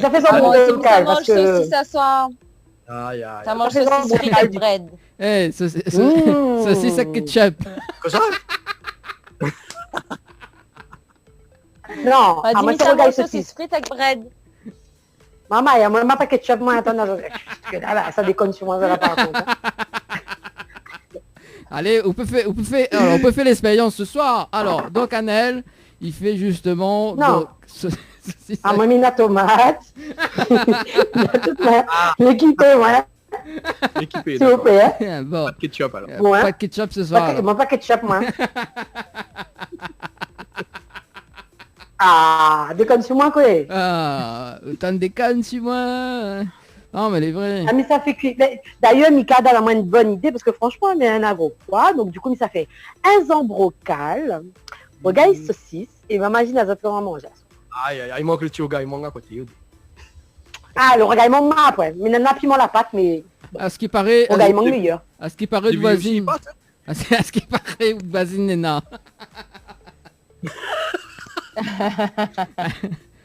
Ça fait ça embrocailles parce que...
saucisse à soir. Ça mange saucisse frites avec bread.
Eh, saucisse à ketchup.
Quoi ça?
Non,
moi ça mange saucisse frites avec bread.
Maman, il y a moi pas ketchup, moi attends, ça déconne sur moi, ça va pas raconter.
Allez, on peut faire l'expérience ce soir. Alors, donc Annelle, il fait justement...
Non.
Donc,
moi, mis la tomate. L'équipé, ouais.
L'équipé,
s'il vous plaît.
Bon.
Pas de ketchup, alors.
Bon,
pas de ketchup ce soir.
Moi, pas ketchup, moi. Déconne sur moi, quoi.
T'en déconnes sur moi. Non, mais elle est vraie.
Mais ça fait cuire. D'ailleurs, Mika a la moins une bonne idée, parce que franchement, on est un agro poids. Donc, du coup, ça fait un embrocal, regarde, saucisse, et imagine la autres comment manger.
Aïe, il manque le tioga, il manque à côté.
Le regard, il manque ma, ouais. Mais n'a piment la pâte, mais...
À ce qui paraît...
Regarde, il manque meilleur.
À ce qui paraît de voisine... À ce qui paraît de voisine Nena.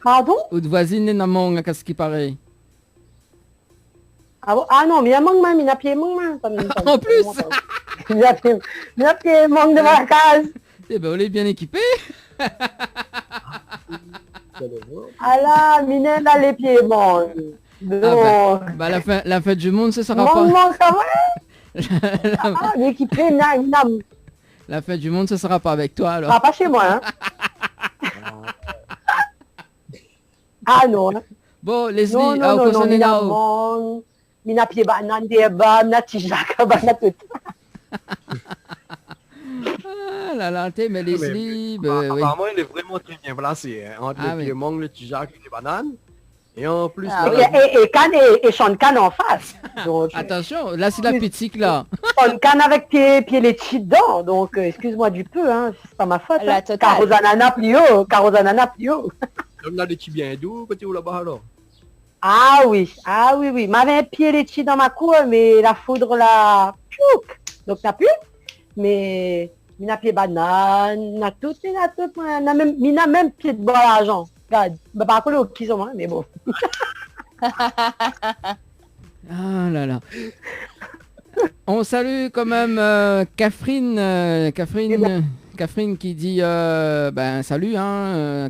Pardon?
Ou de voisine Nena manque, à ce qui paraît.
Ah non, mais il y a manque même, il y a pied manque même.
En plus.
Il y a pied manque devant la case.
Eh ben, on est bien équipé.
Ah là, Mine, là, les pieds manquent.
La fête du monde, ce sera pas...
Manque quand même. L'équipé, nam.
La fête du monde, ce sera pas avec toi, alors.
Pas chez moi, hein. Non.
Bon, Leslie, non,
mina pied banane, des bas, mina tijak, banane tout.
Ah là là, mais Leslie...
Apparemment, il est vraiment très bien placé. Entre les pieds mangue, le tijak et les bananes. Et en plus...
Et canne et chante canne en face. Donc,
attention, là c'est la petite là.
Chante canne avec pied laitiers dedans. Donc excuse-moi du peu, hein, c'est pas ma faute.
La
totale. Carozanana plus haut.
On a des petits bien doux côté où là-bas alors.
Ah oui. M'avait un pied les dans ma cour, mais la foudre là, piouk. Donc n'a plus. Mais il n'a pied banane, n'a tout, n'a même pied de bois l'argent. Regarde, bah pas collé au qui sont, mais bon.
Ah là là. On salue quand même Catherine qui dit salut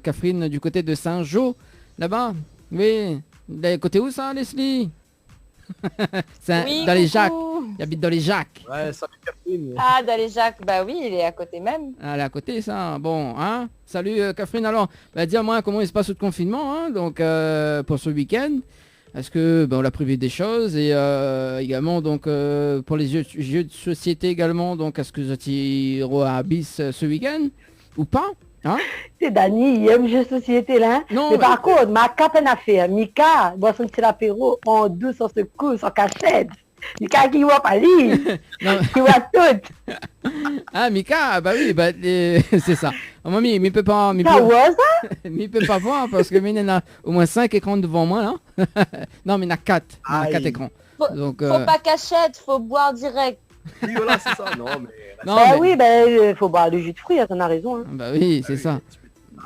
Catherine du côté de Saint-Jean là-bas. Oui, côté où ça Leslie?
Oui,
dans les
coucou.
Jacques. Il habite dans les Jacques.
Ouais, salut Catherine.
Ah, dans les Jacques, bah oui, il est à côté même.
Elle est à côté ça. Bon, hein. Salut Catherine. Alors, dis-moi comment il se passe le confinement, hein, donc pour ce week-end. Est-ce que on l'a prévu des choses et également donc pour les jeux de société également, donc est-ce que vous êtes à Abyss ce week-end ou pas, hein?
C'est Dani, il aime jeux de société là. Hein?
Non,
mais par contre, ma cape en affaire, Mika, boit son petit apéro en douce, sans secousse, sans cachette. Mika qui voit pas lire, qui voit tout.
Ah Mika, bah oui, c'est ça. Oh, mamie, mais il peut pas, mais il peut pas voir parce que il y en a au moins 5 écrans devant moi là. Non mais il y en a 4, il y en a 4 écrans. Donc,
faut pas cachette, faut boire direct.
Oui voilà c'est ça, non mais...
Non,
oui, faut boire du jus de fruits, t'en as raison. Hein.
Bah oui, c'est ça.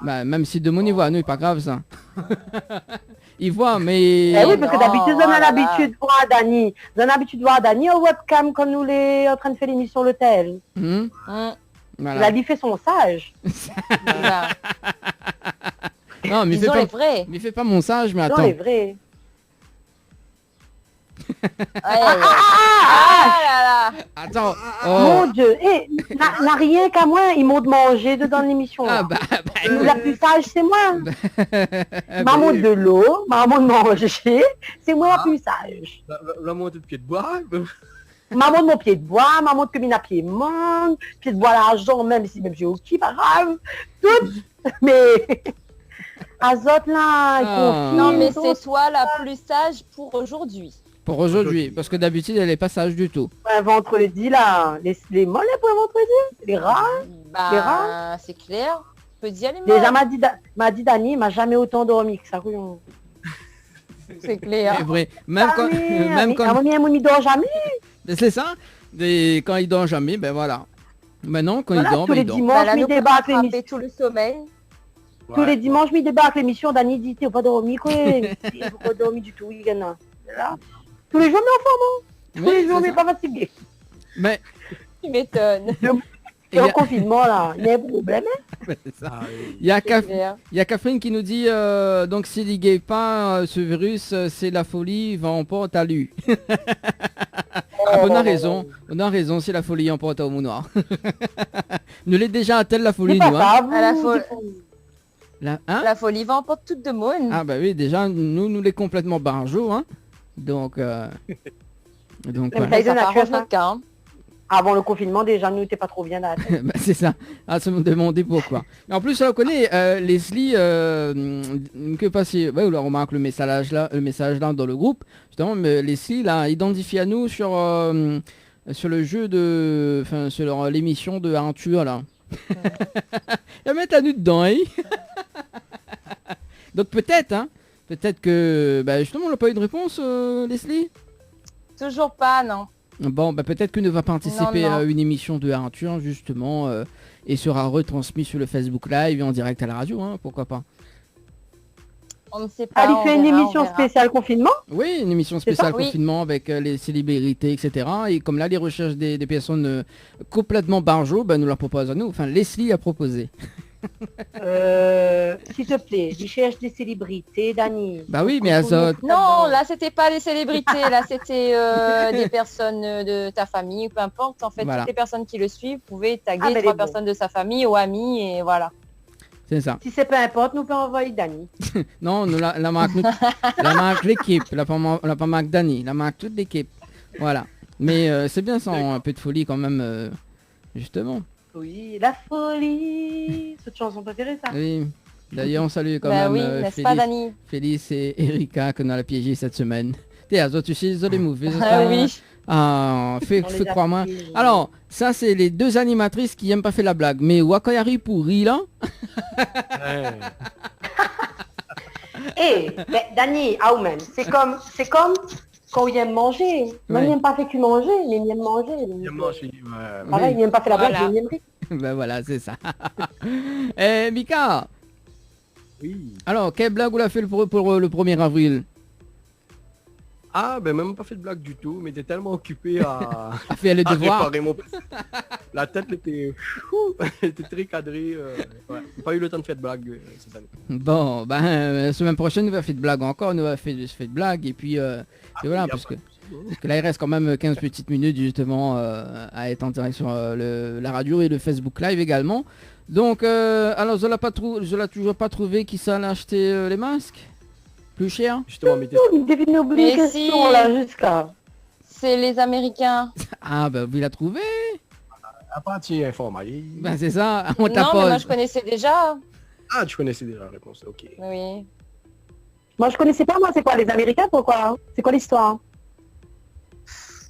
Bah, même si de mon niveau à nous, pas grave ça. Il voit, mais...
oui, parce que d'habitude, on a l'habitude de voir Dani. On a l'habitude de voir Dani au webcam quand nous les en train de faire l'émission l'hôtel.
Voilà.
Il fait son sage.
Non, mais
ils ont les vrais.
Mais fais pas mon sage, mais attends.
Ils ont les vrais.
Attends.
Mon Dieu, n'a rien qu'à moi, ils m'ont demandé dedans l'émission.
Ah
la plus sage, c'est moi. Maman de l'eau, maman de manger, c'est moi la plus sage.
La montée de pied de bois.
Maman de mon pied de bois, maman de commune à pied mangue, pied de bois l'argent, même si même j'ai au qui, pas grave. Tout, mais... Azote là,
non mais c'est toi la plus sage pour aujourd'hui.
Pour aujourd'hui, parce que d'habitude elle est pas sage du tout.
Un vendredi là, les mollets pour un vendredi, les rats, les rats.
C'est clair, on peut dire les
molles. Déjà m'a dit Dani, m'a jamais autant dormi que ça.
C'est clair.
C'est vrai, même quand...
il dort jamais.
C'est ça, quand il dort jamais, ben voilà. Maintenant quand il dort,
tous les dimanches, il débarque l'émission.
Tout le sommeil.
Tous les dimanches, il débarque l'émission, Dani dit, t'es pas dormi quoi. T'es pas dormi du tout, week-end. Tous les jours, mais en forme. Tous les jours, mais pas fatigué.
Mais...
Tu m'étonnes.
Le confinement, là, il y a un problème.
Il y a Catherine qui nous dit, donc s'il n'y gagne pas ce virus, c'est la folie, va en porte à lui. On a raison, c'est la folie en porte au mounoir. Nous l'est déjà à-t-elle la folie, nous, hein?
La folie va emporter toute de monde.
Ah bah oui, déjà, nous les complètement barjots, hein. Donc
voilà.
Avant le confinement, déjà, nous n'étions pas trop bien là.
Bah, c'est ça, à se demander pourquoi. Et en plus, on connaît Leslie, que passer. Ouais, on remarque le message là dans le groupe. Justement, mais Leslie là identifie à nous sur le jeu de, enfin sur l'émission de Arthur là. Elle met à nous dedans, hein. Donc peut-être que, bah, justement, on n'a pas eu de réponse, Leslie.
Toujours pas, non.
Bon, bah peut-être que nous va participer à une émission de Arthur, justement, et sera retransmis sur le Facebook Live et en direct à la radio, hein, pourquoi pas.
On ne sait pas.
Elle fait une émission spéciale confinement?
Oui, une émission spéciale confinement avec les célébrités, etc. Et comme là, les recherches des personnes complètement barjots, bah, nous la proposons à nous. Enfin, Leslie a proposé.
S'il te plaît, je cherche des célébrités, Dani.
Bah oui, mais Azote.
Non, là c'était pas les célébrités, là c'était des personnes de ta famille, peu importe. En fait,
voilà.
Toutes les personnes qui le suivent pouvaient taguer 3 personnes de sa famille ou amis et voilà.
C'est ça.
Si c'est peu importe, nous pouvons envoyer Dani.
Non, nous la marque l'équipe, la pas marque Dani, la marque toute l'équipe. Voilà. Mais c'est bien ça, un peu de folie quand même, justement.
Oui, la folie. Cette chanson préférée, ça.
Oui. D'ailleurs, on salue quand
bah
même
oui, pas, Dani
Félix et Erika que nous a piégé cette semaine. T'es à tu sais, les mauvais.
Ah oui.
Ah, fais croire-moi. Alors, ça, c'est les 2 animatrices qui aiment pas faire la blague. Mais Wakayari pourri, là.
Dani, Aoumen, c'est comme quand il aime manger. Moi, il n'aime pas fait que manger, mais il aime manger. Donc, pareil, il n'aime pas fait la blague, il aime rire.
Ben voilà, c'est ça. Eh, Mika.
Oui.
Alors, quelle blague vous l'a fait pour le 1er avril?
Ah, ben même pas fait de blague du tout, mais t'es tellement occupé à
faire les devoirs.
réparer mon PC. La tête était très cadrée. Ouais. J'ai pas eu le temps de faire de blague cette année.
Bon, la semaine prochaine, nous va faire de blague encore, nous va faire de blague, et puis voilà, parce que là, il reste quand même 15 petites minutes, justement, à être en direct sur la radio et le Facebook Live également. Donc, alors, je l'ai toujours pas trouvé qui s'en a acheté les masques plus cher.
Justement,
oublié une question, là, jusqu'à...
C'est les Américains.
Ah, ben, vous l'avez trouvé.
À partir informatique.
Ben, c'est ça, on
Non,
t'appose.
mais moi, je connaissais déjà.
Ah, tu connaissais déjà la réponse, ok.
Oui.
Moi, je connaissais pas, moi, c'est quoi, les Américains, pourquoi? C'est quoi l'histoire?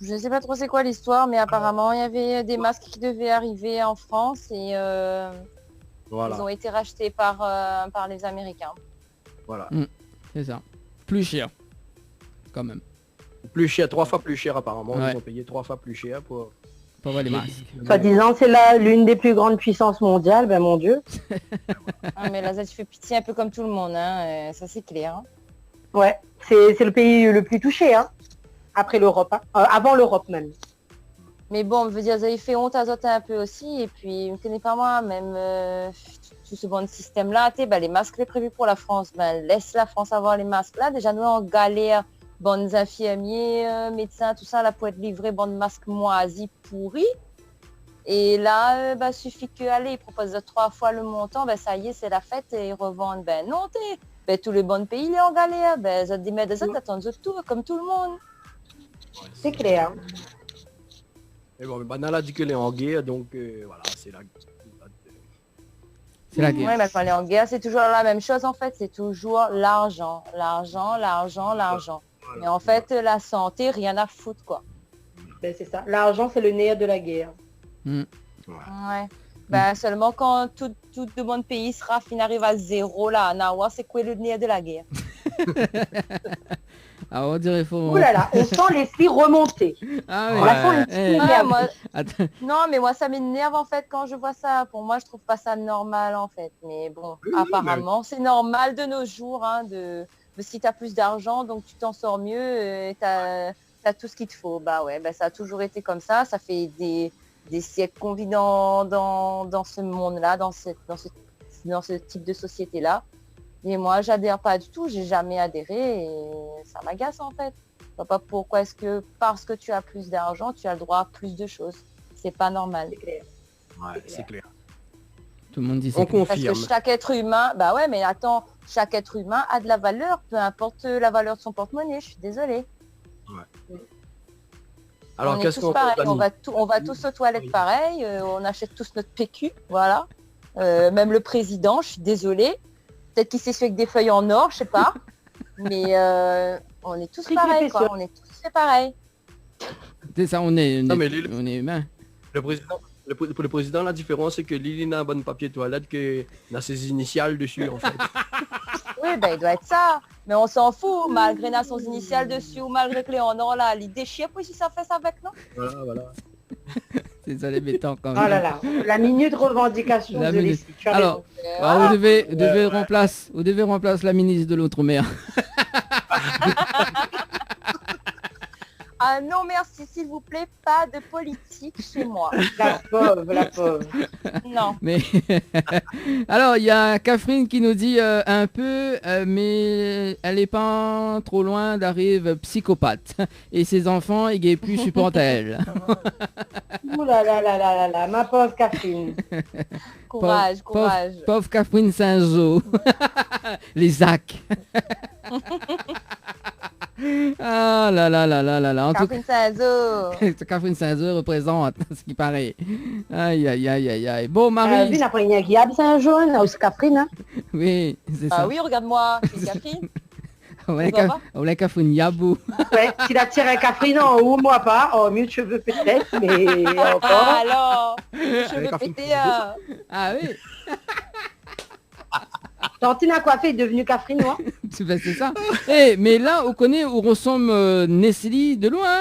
Je ne sais pas trop c'est quoi l'histoire, mais apparemment, il y avait des masques qui devaient arriver en France et
voilà.
ils ont été rachetés par les Américains.
Voilà.
C'est ça. Plus cher. Quand même.
Plus cher, 3 fois plus cher apparemment.
Ouais.
Ils ont payé 3 fois plus cher pour
avoir les masques.
Soi-disant, c'est l'une des plus grandes puissances mondiales, ben mon Dieu.
Ah, mais là, ça te fait pitié un peu comme tout le monde, hein. Ça c'est clair. Hein.
Ouais, c'est le pays le plus touché, hein. Après l'Europe, hein. Avant l'Europe même.
Mais bon, je veux dire, vous avez fait honte à Zot un peu aussi, et puis, je ne connais pas moi, même tout ce bon système-là, les masques les prévus pour la France, laisse la France avoir les masques là, déjà nous en galère, bonnes infirmiers, médecins, tout ça, là, pour être livré, bonnes masques moisis, pourris, et là, suffit que, allez, ils proposent 3 fois le montant, ça y est, c'est la fête, et ils revendent, non, tous les bons pays, ils sont en galère, Zot des médecins, attendent tout, comme tout le monde.
C'est clair.
Mais bon, Banal a dit qu'elle est en guerre, donc voilà, c'est la guerre.
C'est la guerre.
Oui, mais quand elle est en guerre, c'est toujours la même chose en fait, c'est toujours l'argent, l'argent, l'argent, l'argent. Mais en fait, la santé, rien à foutre quoi.
Ben, c'est ça, l'argent c'est le nerf de la guerre.
Ouais. Seulement quand tout le monde pays sera arrive à 0 là, Nawa, c'est quoi le nerf de la guerre?
Ah, on dirait faut...
Ouh là là, on sent les filles remonter.
Ah
oui.
Non, mais moi ça m'énerve en fait quand je vois ça. Pour moi, je trouve pas ça normal en fait. Mais bon, apparemment, c'est normal de nos jours, hein, si t'as plus d'argent, donc tu t'en sors mieux, t'as tout ce qu'il te faut. Ça a toujours été comme ça. Ça fait des siècles qu'on vit dans ce monde-là, dans ce type de société-là. Et moi, j'adhère pas du tout, j'ai jamais adhéré et ça m'agace en fait. Je vois pas pourquoi est-ce que parce que tu as plus d'argent, tu as le droit à plus de choses. C'est pas normal.
C'est clair.
Ouais, c'est clair.
Tout le monde dit ça.
On confirme.
Parce que chaque être humain, mais attends, chaque être humain a de la valeur, peu importe la valeur de son porte-monnaie, je suis désolée.
Ouais. Alors,
on est tous pareils, on va tous aux toilettes pareil, on achète tous notre PQ, voilà. Même le président, je suis désolée. Peut-être qu'il s'essuie avec des feuilles en or, je sais pas. Mais on est tous pareils, quoi. On est tous fait pareil.
C'est ça, on est humain.
Pour le président, la différence, c'est que Lily n'a un bon papier toilette que n'a ses initiales dessus, en fait.
Oui, il doit être ça. Mais on s'en fout, malgré n'a son initiales dessus ou malgré que les en or, là, l'idée déchire, puis si ça fait ça avec, non?
Voilà.
C'est ça les bétons quand même.
Oh là là, la minute revendication de l'esprit.
Alors, vous devez remplacer la ministre de l'Outre-mer.
Ah non merci, s'il vous plaît, pas de politique chez moi.
La pauvre.
Non.
Mais alors, il y a Catherine qui nous dit un peu, mais elle est pas trop loin d'arriver psychopathe. Et ses enfants, ils n'ont plus supporter elle.
Ouh là là, ma pauvre Catherine.
Courage.
Pauvre Catherine Saint-Jean. Les Zac. Ah là. En
Catherine Saint-Jean.
Catherine Saint-Jean représente ce qui paraît. Aïe. Bon, Marie.
Vu après il y a Guillaume Saint-Jean, aussi Catherine.
Oui, c'est ça.
Ah oui, regarde-moi, c'est Catherine.
On l'a Catherine Yabou.
Ouais, s'il a tiré un Catherine en haut, moi pas. Oh, mieux cheveux peut-être, mais encore.
Alors, cheveux pétés.
Ah oui.
Tantine a coiffé, est devenue cafrinois.
C'est ça. Mais là, on connaît où ressemble Nestlé de loin.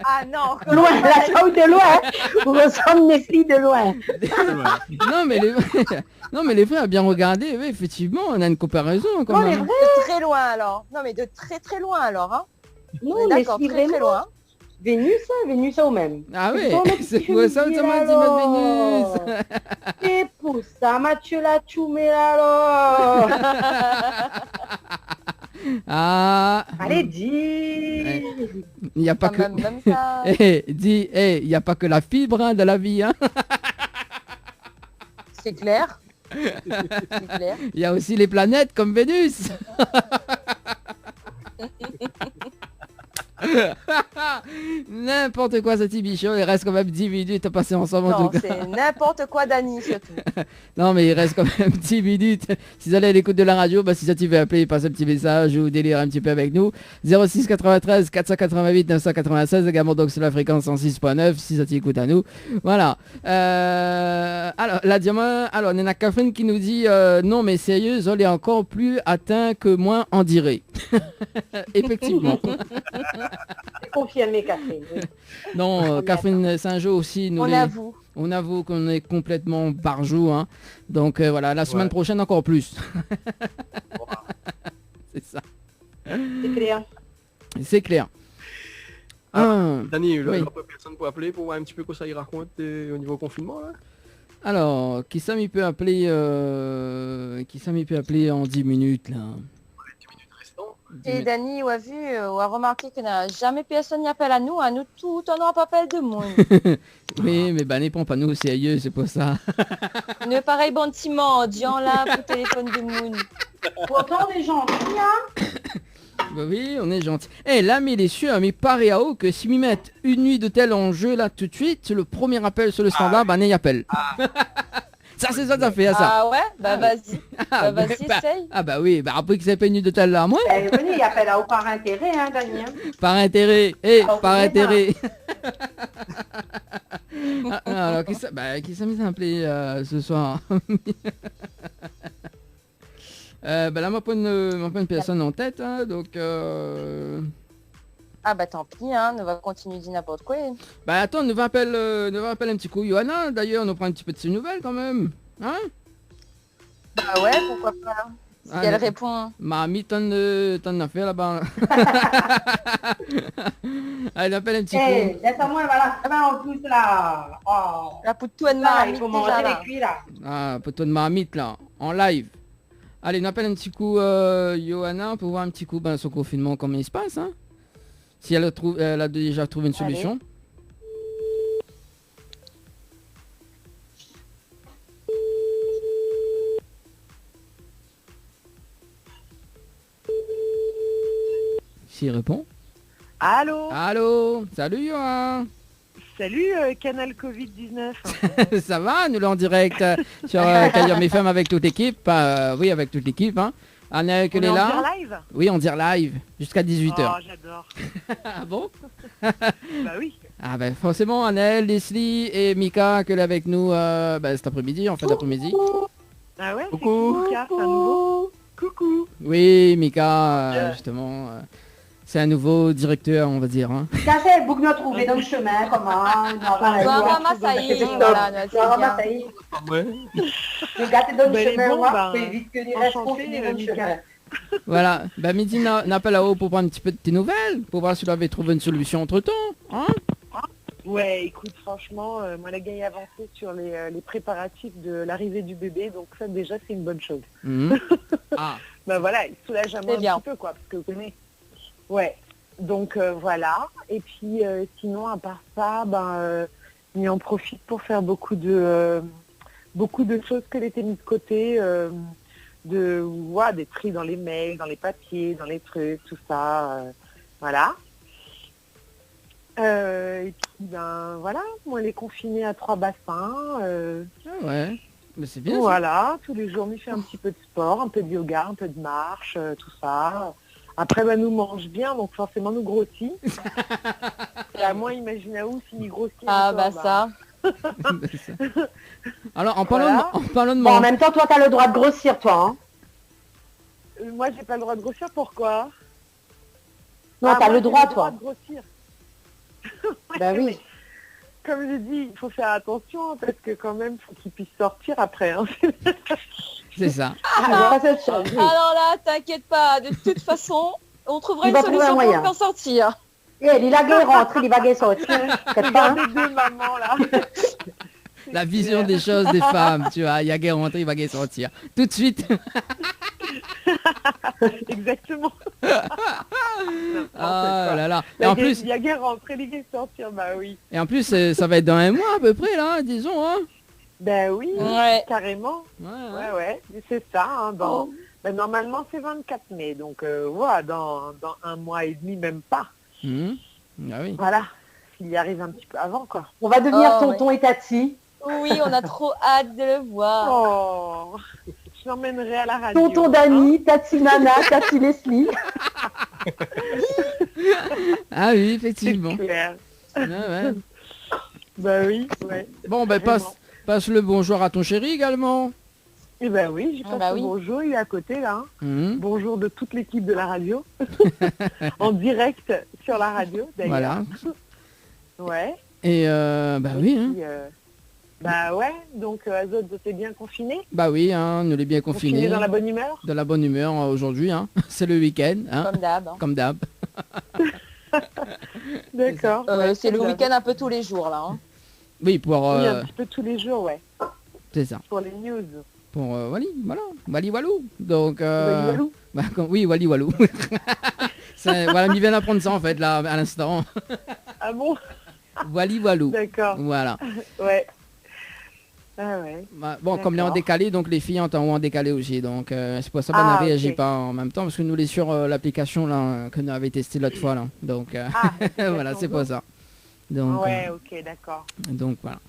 Ah non,
loin, la chaude de loin. On ressemble Nestlé de loin.
non, mais les frères, à bien regarder, oui, effectivement, on a une comparaison quand même.
De très loin alors. Non mais de très très loin alors. Hein.
Non,
d'accord, très très loin.
Vénus au même.
Ah oui, c'est quoi ça, ça m'a dit ma Vénus.
Et pour ça, Mathieu l'a choumé alors.
Ah.
Allez, dis.
Il n'y a pas que...
Même ça.
Dis, il n'y a pas que la fibre hein, de la vie. Hein.
C'est clair. C'est clair.
Il y a aussi les planètes comme Vénus. N'importe quoi, ce petit bichon, il reste quand même 10 minutes à passer ensemble en tout cas.
C'est n'importe quoi, Dani, surtout.
Non, mais il reste quand même 10 minutes. Si vous allez à l'écoute de la radio, si ça tu veux appeler, passe un petit message ou délire un petit peu avec nous. 06 93 488 996, également donc sur la fréquence 106.9, si ça t'écoute à nous. Voilà. Alors, la diamant, alors, on a Catherine qui nous dit non, mais sérieux, on est encore plus atteint que moi en dirait. Effectivement.
C'est confirmé, Catherine. Oui.
Non, Catherine Saint-Jean aussi.
On avoue.
On avoue qu'on est complètement barjou. Hein. Donc voilà, la semaine prochaine encore plus. C'est ça.
C'est clair.
C'est clair.
Dani,
oui.
personne pour appeler pour voir un petit peu quoi ça y raconte au niveau confinement là.
Alors, qui ça m'y peut appeler en 10 minutes là.
Et Dani, on a vu, on a remarqué que n'a jamais personne n'y appelle à nous tout, on n'a pas appel de monde.
Oui, mais n'est pas nous sérieux, c'est pour ça.
Ne pareil bon timent, disant là pour téléphone de monde.
Pourtant, on est gentils, hein.
Bah oui, on est gentil. Là, mais les sûr, mais pareil à haut que si m'y mettent une nuit d'hôtel en jeu là tout de suite, le premier appel sur le standard, n'y appelle. Ça c'est ça fait à ça.
Ah ouais, vas-y. Vas-y, essaye.
Ah bah oui, après que c'est pas une nuit d'hôtel là, moi.
Venez, il appelle à haut par intérêt, hein, Daniel.
Par intérêt, par intérêt. Alors, qui ça m'a appelé ce soir. Là, m'a pas une personne en tête, hein, donc...
Ah bah tant pis, hein, on va continuer de dire n'importe quoi.
Attends, nous va appeler un petit coup Johanna, d'ailleurs, on nous prend un petit peu de ses nouvelles quand même. Hein?
Bah ouais, pourquoi pas. Si elle répond.
Mamie, t'en as fait là-bas. Elle appelle un petit coup.
Laisse-moi, voilà, en plus là. Oh.
La pour toi de marmite,
il faut manger les cuits là.
Ah, pour toi de marmite là, en live. Allez, on appelle un petit coup Johanna pour voir un petit coup son confinement, comment il se passe, hein. Si elle a déjà trouvé une solution. Allez. S'il répond.
Allô.
Allô. Salut Johan.
Salut Canal Covid-19.
Ça va, nous l'en en direct sur Cayenne FM avec toute l'équipe. Oui, avec toute l'équipe. Hein. Anna, qu'elle est là.
On dit live.
Oui, on dit live jusqu'à 18h.
Oh, j'adore.
Ah bon?
Bah oui.
Ah ben forcément, Annelle, Leslie et Mika qu'elle est avec nous cet après-midi, en fin d'après-midi.
Ah ouais.
Coucou.
C'est Mika, c'est un nouveau. Coucou.
Oui, Mika, justement. C'est un nouveau directeur, on va dire. Hein.
Ça fait le bouc nous trouver dans le chemin, comment. Regardez dans le chemin, plus vite que les restes confinés dans le chemin.
Voilà, midi n'appelle là-haut pour prendre un petit peu de tes nouvelles, pour voir si vous avez trouvé une solution entre-temps. Hein?
Ouais, écoute, franchement, moi la gagne avancée sur les préparatifs de l'arrivée du bébé, donc ça déjà c'est une bonne chose.
Ah.
Voilà, il soulage un petit peu, quoi, parce que vous connaissez. Ouais, donc voilà. Et puis sinon, à part ça, il en profite pour faire beaucoup de choses qu'elle était mises de côté, des tris dans les mails, dans les papiers, dans les trucs, tout ça. Voilà. Et puis voilà, moi elle est confinée à 3 bassins.
Ah ouais, mais c'est bien.
Voilà, tous les jours, on fait un petit peu de sport, un peu de yoga, un peu de marche, tout ça. Après, nous mange bien, donc forcément nous grossit. Et à moi, imagine à où s'il grossit.
Ah encore, ça.
Alors, en parlant,
Voilà.
en parlant de
Bon, en
mon...
même temps, toi, t'as le droit de grossir, toi. Hein.
Moi, j'ai pas le droit de grossir, pourquoi?
Non,
Ah,
t'as
moi,
le
j'ai
droit, toi.
de grossir.
Bah oui.
Mais, comme je dis, il faut faire attention, hein, parce que quand même, faut qu'il puisse sortir après. Hein.
C'est ça.
Ah, ça, c'est sûr, oui.
Alors là, t'inquiète pas, de toute façon, on trouvera
Il
une
va trouver un
solution pour
moyen.
le faire sortir.
Et il a gay rentré, il va gay sortir. T'inquiète pas, hein.
Regardez deux mamans, là.
La vision des choses des femmes, tu vois. Il y a guère rentrer, il va guère sortir. Tout de suite.
Exactement.
Ah là là. Et en plus,
Il y a guère rentrer, les gays sortir, bah oui.
et en plus, ça va être dans un mois à peu près, là, disons, hein.
Ben oui,
Ouais.
carrément.
Ouais.
Ouais, c'est ça. Hein, ben, normalement, c'est 24 mai, donc voilà, dans un mois et demi, même pas.
Mhm. Ah oui.
Voilà, s'il y arrive un petit peu avant, quoi.
On va devenir
Oh,
tonton et tati.
Oui, on a trop hâte de le voir.
Oh, je l'emmènerai à la radio.
Tonton Dani, tati Nana, tati Leslie.
Ah oui,
C'est
effectivement.
clair.
Ouais, ouais.
Bah oui, ouais.
Bon, ben passe le bonjour à ton chéri également.
Eh ben oui, j'ai
Ah
pas
bah
ce
oui.
bonjour, il est à côté, là. Hein.
Mhm.
Bonjour de toute l'équipe de la radio. En direct sur la radio, d'ailleurs.
Voilà.
Ouais.
Et bah oui, hein.
Puis, bah ouais, donc Azot, t'es bien confiné?
Bah oui, hein, nous l'est bien confiné.
Dans la bonne humeur?
De la bonne humeur aujourd'hui, hein. C'est le week-end, hein.
Comme d'hab. Hein.
Comme d'hab.
D'accord.
C'est le week-end un peu tous les jours là. Hein.
Oui, pour
Oui, un petit peu tous les jours, ouais.
c'est ça.
Pour les news.
Pour Wally Walou. Donc
Wally Walou.
bah, oui, Wally Walou. Voilà, il vient d'apprendre ça en fait là à l'instant.
Ah bon?
Wally Walou.
D'accord.
Voilà.
Ouais. Ah ouais.
Bah, bon, comme les en
D'accord.
décalé, donc les filles entendent en décalé aussi. Donc c'est pour ça qu'on
Ah,
ne réagit
ok.
pas en même temps parce que nous les sur l'application là que nous avait testé l'autre fois là. Donc
Ah,
voilà, c'est pour ça. Donc,
ouais, ok, d'accord.
donc voilà.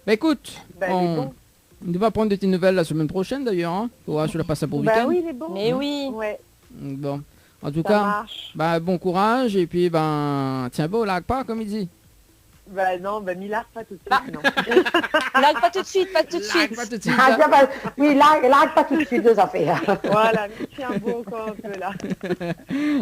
Bah écoute,
Bah, il est bon.
on va prendre de tes nouvelles la semaine prochaine d'ailleurs. Hein, pour voir si tu la passes pour le
Bah
week-end.
oui, il est bon.
Mais oui.
Ouais,
Bon, en tout
ça
cas,
marche.
bah bon courage et puis ben tiens bon, lag pas comme il dit.
Bah non, bah Millard, pas tout de suite,
Bah.
non.
Là, pas tout de suite, pas tout de suite.
Lag pas tout de suite.
Ah,
hein.
tiens, bah, oui, là, pas tout de suite, deux affaires.
Voilà, mais tiens bon encore un peu là.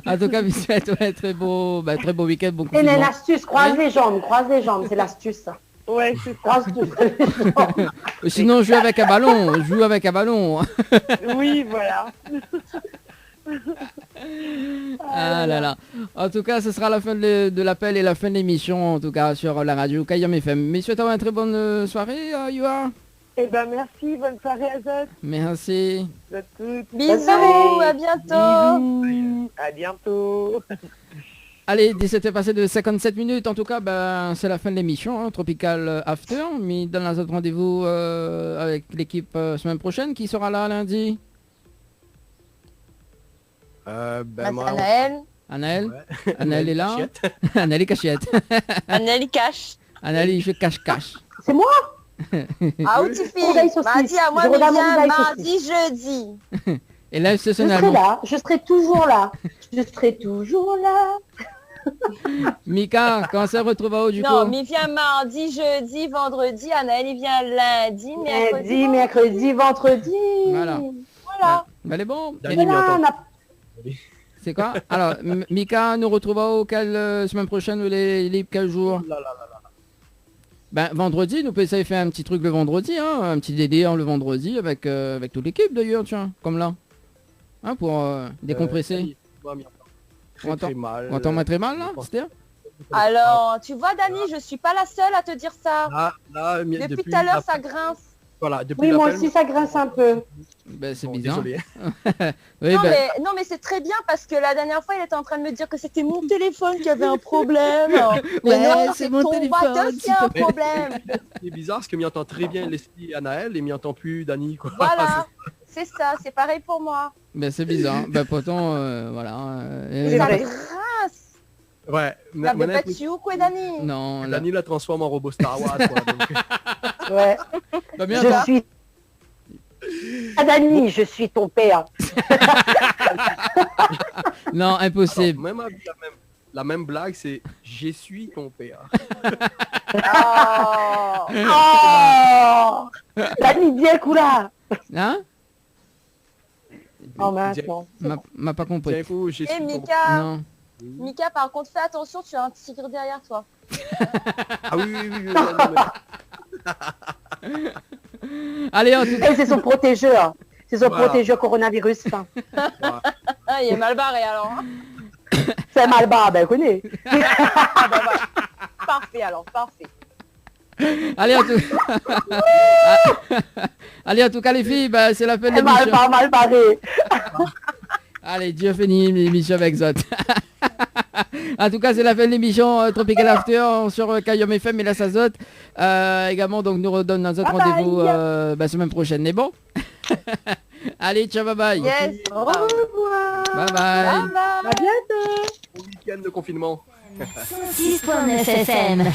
En tout cas, Michel, ouais, très beau week-end, bon
C'est une
confinement.
astuce, croise les jambes, c'est l'astuce. Ça.
Ouais, c'est ça.
Croise les jambes.
Sinon, joue avec un ballon.
Oui, voilà.
Ah là là. En tout cas, ce sera la fin de l'appel et la fin de l'émission, en tout cas, sur la radio Kayam FM. Messieurs, t'as une très bonne soirée, Yoa.
Eh ben merci, bonne soirée Azot.
Merci.
À toutes.
Bisous, à bientôt.
Bisous. À bientôt.
Allez, c'était passé de 57 minutes. En tout cas, ben, c'est la fin de l'émission, hein, Tropical After. Mais donne un autre rendez-vous avec l'équipe semaine prochaine. Qui sera là lundi?
Moi,
Anaël.
Anaël.
Ouais.
Anaël est là.
Cachette.
Anaël est cachette.
Anaël il cache.
Anaël, il fait cache-cache.
C'est moi?
Ah, où tu fais?
Bougaille saucisse.
Bah, dis à moi,
Je
mais
regarde mon
viens
bougaille
mardi, jeudi.
Et là,
Je serai
exceptionnellement,
là, je serai toujours là. Je serai toujours là.
Mika, quand ça retrouve à haut du
Non,
coup?
mais viens mardi, jeudi, vendredi. Anaël, il vient lundi,
Lundi, mercredi, vendredi.
Voilà.
Voilà.
Ben, elle est bon.
Dani
Et-
m'y
Voilà,
entend.
on a-
C'est quoi? Alors, Mika nous retrouvera au quelle semaine prochaine ou les libres quel jour?
Là, là, là, là.
Ben vendredi, nous peut essayer de faire un petit truc le vendredi, hein, un petit délire le vendredi avec toute l'équipe d'ailleurs, tiens, comme là. Hein, pour décompresser.
Moi, m'y entend
On entend-
très mal.
On entend très mal là,
Je pense-
c'est-à-dire?
Alors, tu vois, Dani, je suis pas la seule à te dire ça.
Là,
Depuis tout à l'heure, ça grince.
Voilà, depuis
Oui, moi
l'appel-
aussi, ça grince un peu.
Ben c'est
Bon,
bizarre.
désolé.
Oui,
non,
ben,
mais c'est très bien parce que la dernière fois, il était en train de me dire que c'était mon téléphone qui avait un problème. Mais
Ouais,
non,
c'est
c'est
mon
ton
téléphone,
bateau qui a un
Mais-
problème.
C'est bizarre parce que m'y entend très bien Leslie et Anaël et m'y entend plus Dani, quoi.
Voilà, c'est ça, c'est pareil pour moi.
ben c'est bizarre. Ben pourtant, voilà.
C'est
Ça
vrai.
grince.
Ouais,
La bête ou quoi, Dani?
Non, là.
Dani la transforme en robot Star Wars, quoi. Donc,
Ouais.
Bah, bien,
Je
ça.
suis... Ah, Dani, je suis ton père.
Non, impossible.
même avis, la même. la même blague, c'est « Je suis ton père ».
Oh la Lydia Koula.
Hein?
Oh maintenant.
M'a pas compris.
Et
Mika,
non.
Mika, par contre, fais attention, tu as un tigre derrière toi.
Ah oui.
Allez, en tout cas.
C'est son protégeur. C'est son protégeur coronavirus.
Il est mal barré alors. Hein.
C'est mal barré, ben connais.
Parfait alors, parfait.
Allez, en tout cas, les filles, bah, c'est la fin de l'émission.
Mal barré.
Allez, Dieu finit l'émission avec Zot. En tout cas, c'est la fin de l'émission Tropical After sur Kayom FM et la Sazot. Également, donc, nous redonne un autre rendez-vous semaine prochaine. Mais bon. Allez, ciao, bye bye.
Yes, au revoir.
Bye bye.
À bientôt.
Bon week-end de confinement.
106.9 FM.